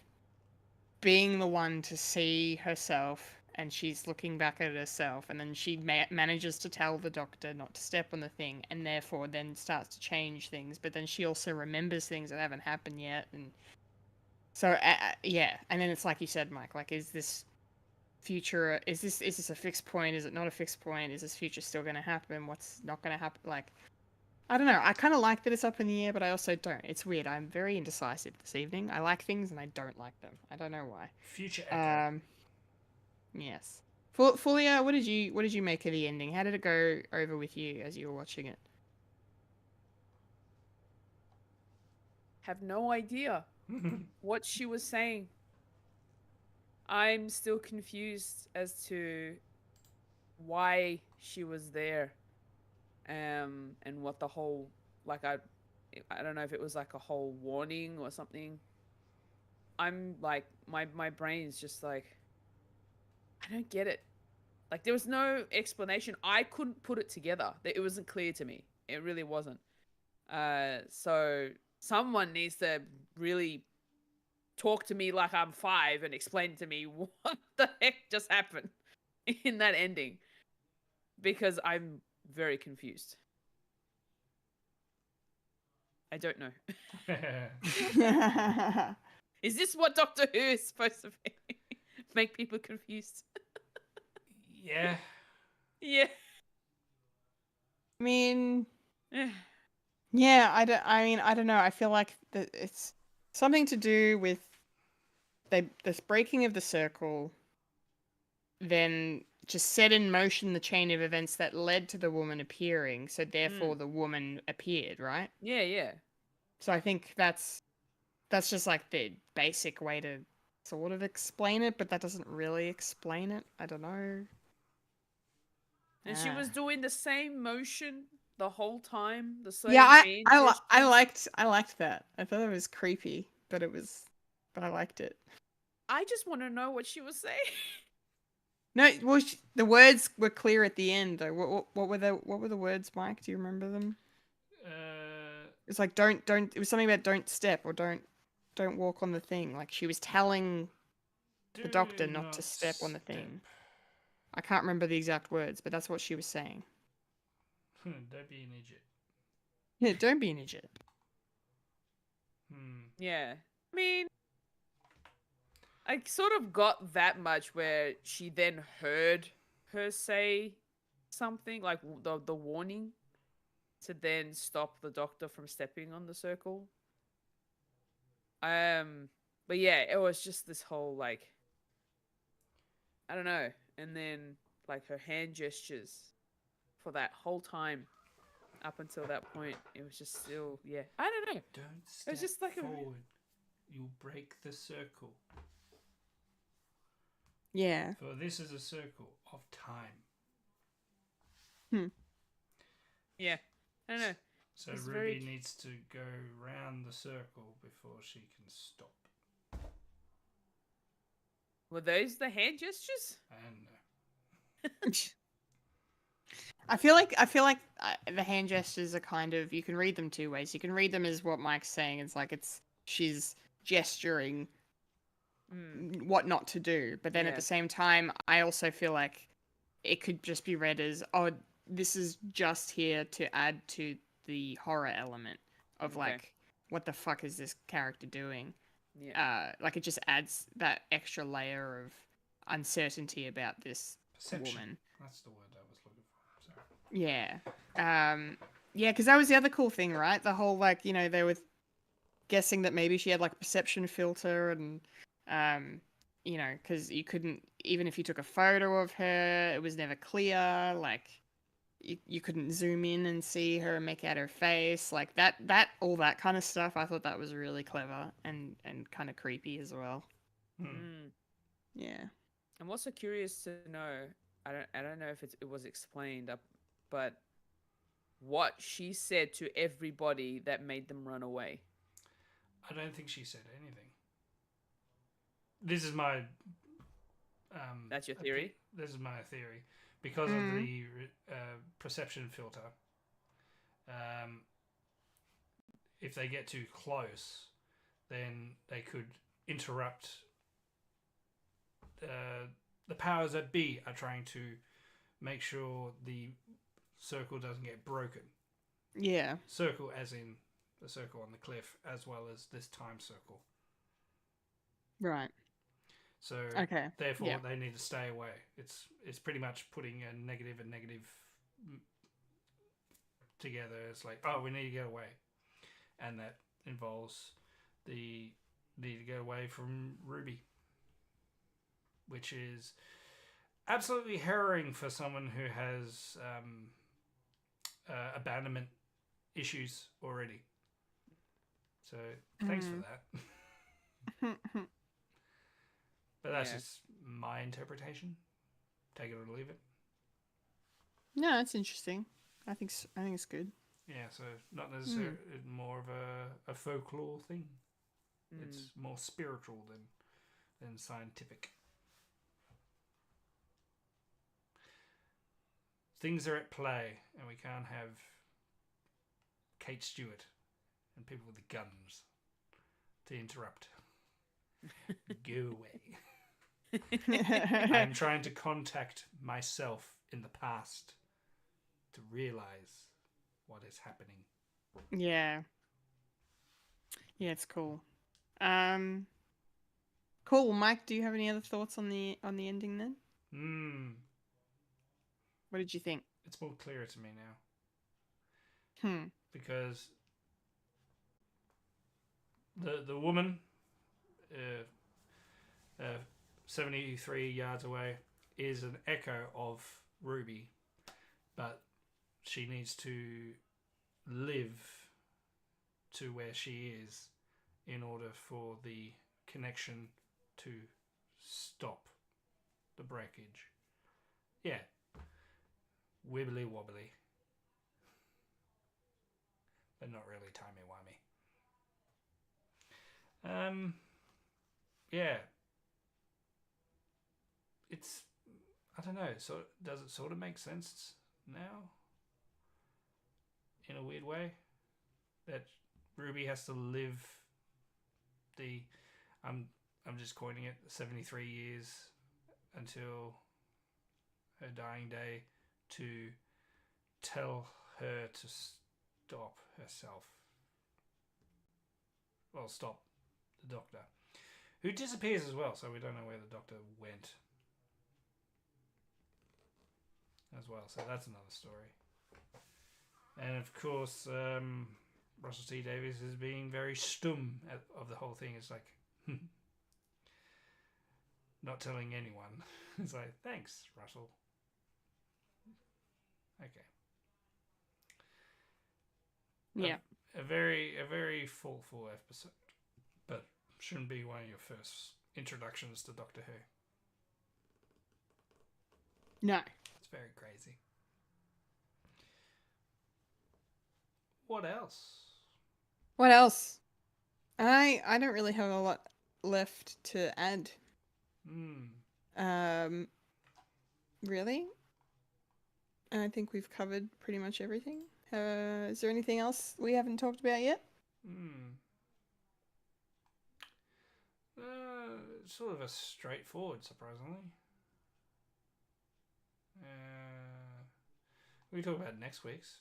being the one to see herself and she's looking back at herself and then she manages to tell the doctor not to step on the thing and therefore then starts to change things, but then she also remembers things that haven't happened yet. And so yeah, and then it's like you said, Mike, like is this future, is this a fixed point, is it not a fixed point, is this future still going to happen, what's not going to happen? Like I don't know. I kind of like that it's up in the air, but I also don't. It's weird. I'm very indecisive this evening. I like things and I don't like them. I don't know why. Future Echo. Yes. Fulya, what did you make of the ending? How did it go over with you as you were watching it? Have no idea what she was saying. I'm still confused as to why she was there. And what the whole, like, I don't know if it was like a whole warning or something. I'm like, my brain's just like, I don't get it. Like, there was no explanation. I couldn't put it together. It wasn't clear to me. It really wasn't. So someone needs to really talk to me like I'm 5 and explain to me what the heck just happened in that ending. Because I'm very confused. I don't know. Is this what Doctor Who is supposed to be? Make people confused? Yeah. Yeah. I mean, yeah, I don't know. I feel like it's something to do with this breaking of the circle, then just set in motion the chain of events that led to the woman appearing. So therefore, the woman appeared, right? Yeah, yeah. So I think that's just like the basic way to sort of explain it, but that doesn't really explain it. I don't know. And she was doing the same motion the whole time. The same Yeah, hand I gestures. liked that. I thought it was creepy, but I liked it. I just want to know what she was saying. No, well, the words were clear at the end though. What were the words, Mike? Do you remember them? It's like don't. It was something about don't step or don't walk on the thing. Like she was telling the doctor not to step on the thing. I can't remember the exact words, but that's what she was saying. Don't be an idiot. Yeah, don't be an idiot. Yeah. I mean, I sort of got that much where she then heard her say something, like the warning, to then stop the doctor from stepping on the circle. But yeah, it was just this whole, like, I don't know. And then, like, her hand gestures for that whole time up until that point, it was just still, yeah. I don't know. Don't step it was just like forward. You'll break the circle. Yeah. For this is a circle of time. Yeah. I don't know. So It's Ruby needs to go round the circle before she can stop. Were those the hand gestures? I don't know. I feel like the hand gestures are kind of, you can read them two ways. You can read them as what Mike's saying. It's like she's gesturing what not to do. But then at the same time, I also feel like it could just be read as, oh, this is just here to add to the horror element of like, what the fuck is this character doing? Yeah. Like it just adds that extra layer of uncertainty about this woman. That's the word I was looking for. Sorry. Yeah. Yeah, because that was the other cool thing, right? The whole, like, you know, they were guessing that maybe she had like a perception filter and, you know, because you couldn't, even if you took a photo of her, it was never clear. Like, you couldn't zoom in and see her, make out her face, like that all that kind of stuff. I thought that was really clever and kind of creepy as well. Yeah. I'm also curious to know. I don't know if it was explained up, but what she said to everybody that made them run away. I don't think she said anything. This is my That's your theory? this is my theory because of the perception filter. If they get too close, then they could interrupt. The powers that be are trying to make sure the circle doesn't get broken. Yeah. Circle as in the circle on the cliff, as well as this time circle. Right. So Okay. therefore they need to stay away. It's pretty much putting a negative and negative together. It's like, oh, we need to get away. And that involves the need to get away from Ruby. Which is absolutely harrowing for someone who has abandonment issues already. So thanks for that. But that's just my interpretation. Take it or leave it. No, it's interesting. I think it's good. Yeah, so not necessarily more of a folklore thing. It's more spiritual than scientific. Things are at play, and we can't have Kate Stewart and people with guns to interrupt. Go away. I'm trying to contact myself in the past to realize what is happening. Yeah. Yeah, it's cool. Cool. Mike, do you have any other thoughts on the ending then? What did you think? It's more clear to me now. Because the woman 73 yards away is an echo of Ruby, but she needs to live to where she is in order for the connection to stop the breakage. Yeah. Wibbly wobbly. But not really timey-wimey. Yeah. It's, I don't know, so does it sort of make sense now? In a weird way? That Ruby has to live the, I'm just coining it, 73 years until her dying day to tell her to stop herself. Well, stop the doctor. Who disappears as well, so we don't know where the doctor went. As well, so that's another story. And of course, Russell T Davies is being very stum of the whole thing. It's like, not telling anyone. It's like, thanks, Russell. Okay. Yeah. A very thoughtful episode, but shouldn't be one of your first introductions to Doctor Who. No. It's very crazy. What else? What else? I don't really have a lot left to add. Really? I think we've covered pretty much everything. Is there anything else we haven't talked about yet? Sort of a straightforward, surprisingly. We talk about next week's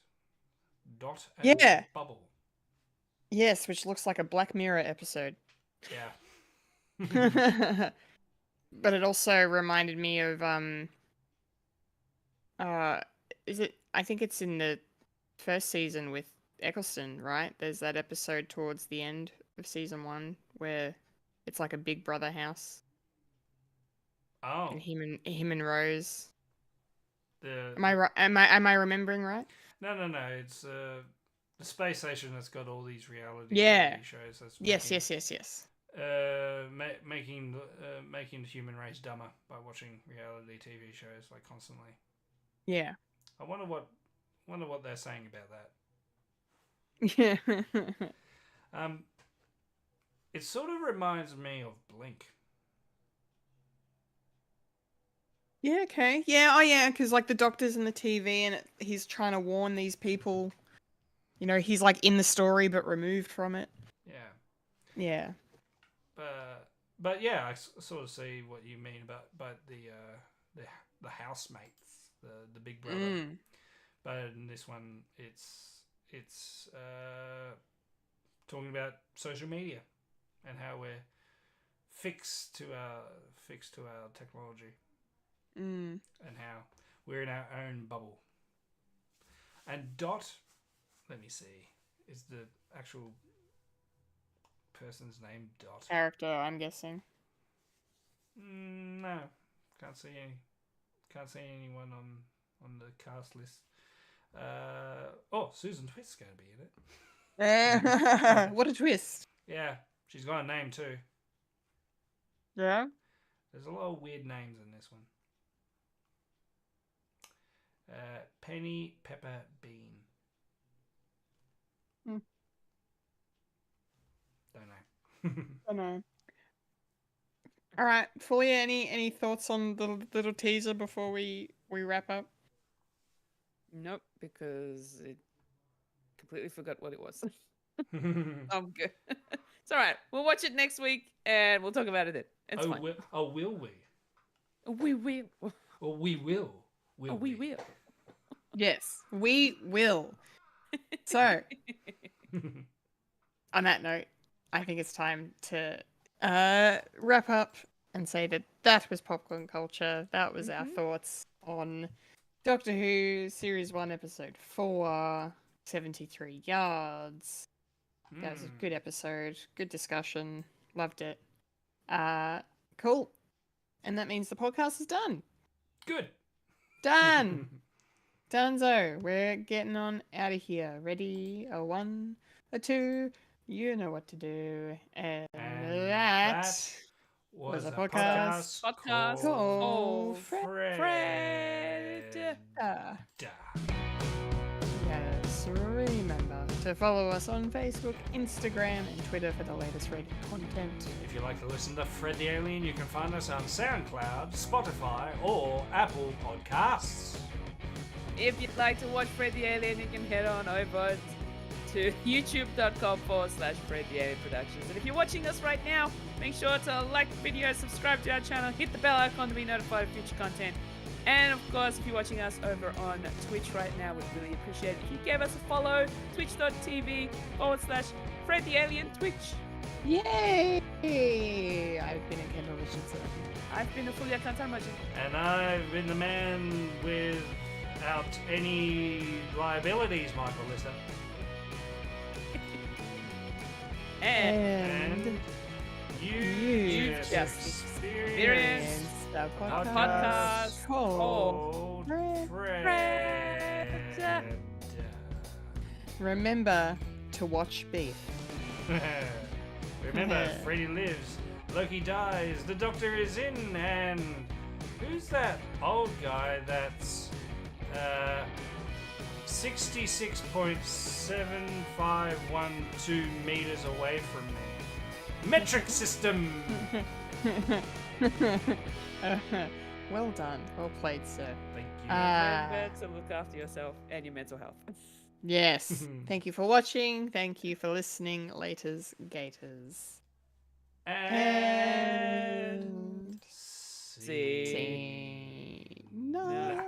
Dot and Bubble. Yes, which looks like a Black Mirror episode. Yeah. But it also reminded me of is it, I think it's in the first season with Eccleston, right? There's that episode towards the end of season 1 where it's like a Big Brother house. Oh. And him and Rose. Am I remembering right? No. It's the space station that's got all these reality Yeah. TV shows. That's Yes. making the human race dumber by watching reality TV shows like constantly. Yeah. I wonder what they're saying about that. Yeah. It sort of reminds me of Blink. Yeah, okay. Yeah, oh yeah, because like the doctor's in the TV and he's trying to warn these people. You know, he's like in the story but removed from it. Yeah. Yeah. But yeah, I sort of see what you mean about the housemates, the big brother. Mm. But in this one, it's talking about social media and how we're fixed to our technology. Mm. And how we're in our own bubble. And Dot, let me see, is the actual person's name Dot? Character, I'm guessing. No, can't see anyone on the cast list. Susan Twist's going to be in it. What a twist. Yeah, she's got a name too. Yeah? There's a lot of weird names in this one. Penny Pepper Bean. Don't know. I know. All right, Fulya, any thoughts on the little teaser before we wrap up? Nope, because it completely forgot what it was. I'm good. It's all right. We'll watch it next week and we'll talk about it then. It's fine. Will we? We will. Or we will. We will. Yes, we will. So, on that note, I think it's time to wrap up and say that was Popcorn Culture. That was our thoughts on Doctor Who Series 1, Episode 4, 73 Yards. That was a good episode. Good discussion. Loved it. Cool. And that means the podcast is done. Good. Done. Dunzo. We're getting on out of here. Ready? A 1, a 2. You know what to do. And that was a podcast called Fred. Yes, remember to follow us on Facebook, Instagram, and Twitter for the latest Fred content. If you like to listen to Fred the Alien, you can find us on SoundCloud, Spotify, or Apple Podcasts. If you'd like to watch Fred the Alien, you can head on over to youtube.com/Fred the Alien Productions. And if you're watching us right now, make sure to like the video, subscribe to our channel, hit the bell icon to be notified of future content. And of course, if you're watching us over on Twitch right now, we'd really appreciate it if you gave us a follow, twitch.tv/Fred the Alien Twitch. Yay! I've been a Kendall Richardson. I've been a Fulya and And I've been the man without any liabilities, Michael Lister. And you've just experienced the podcast called Fred. Remember to watch Beef. Remember, Freddy lives, Loki dies, the Doctor is in, and who's that old guy that's 66.7512 meters away from me? Metric system! Well done. Well played, sir. Thank you. remember to look after yourself and your mental health. Yes. Thank you for watching. Thank you for listening. Laters Gators. And See. Night.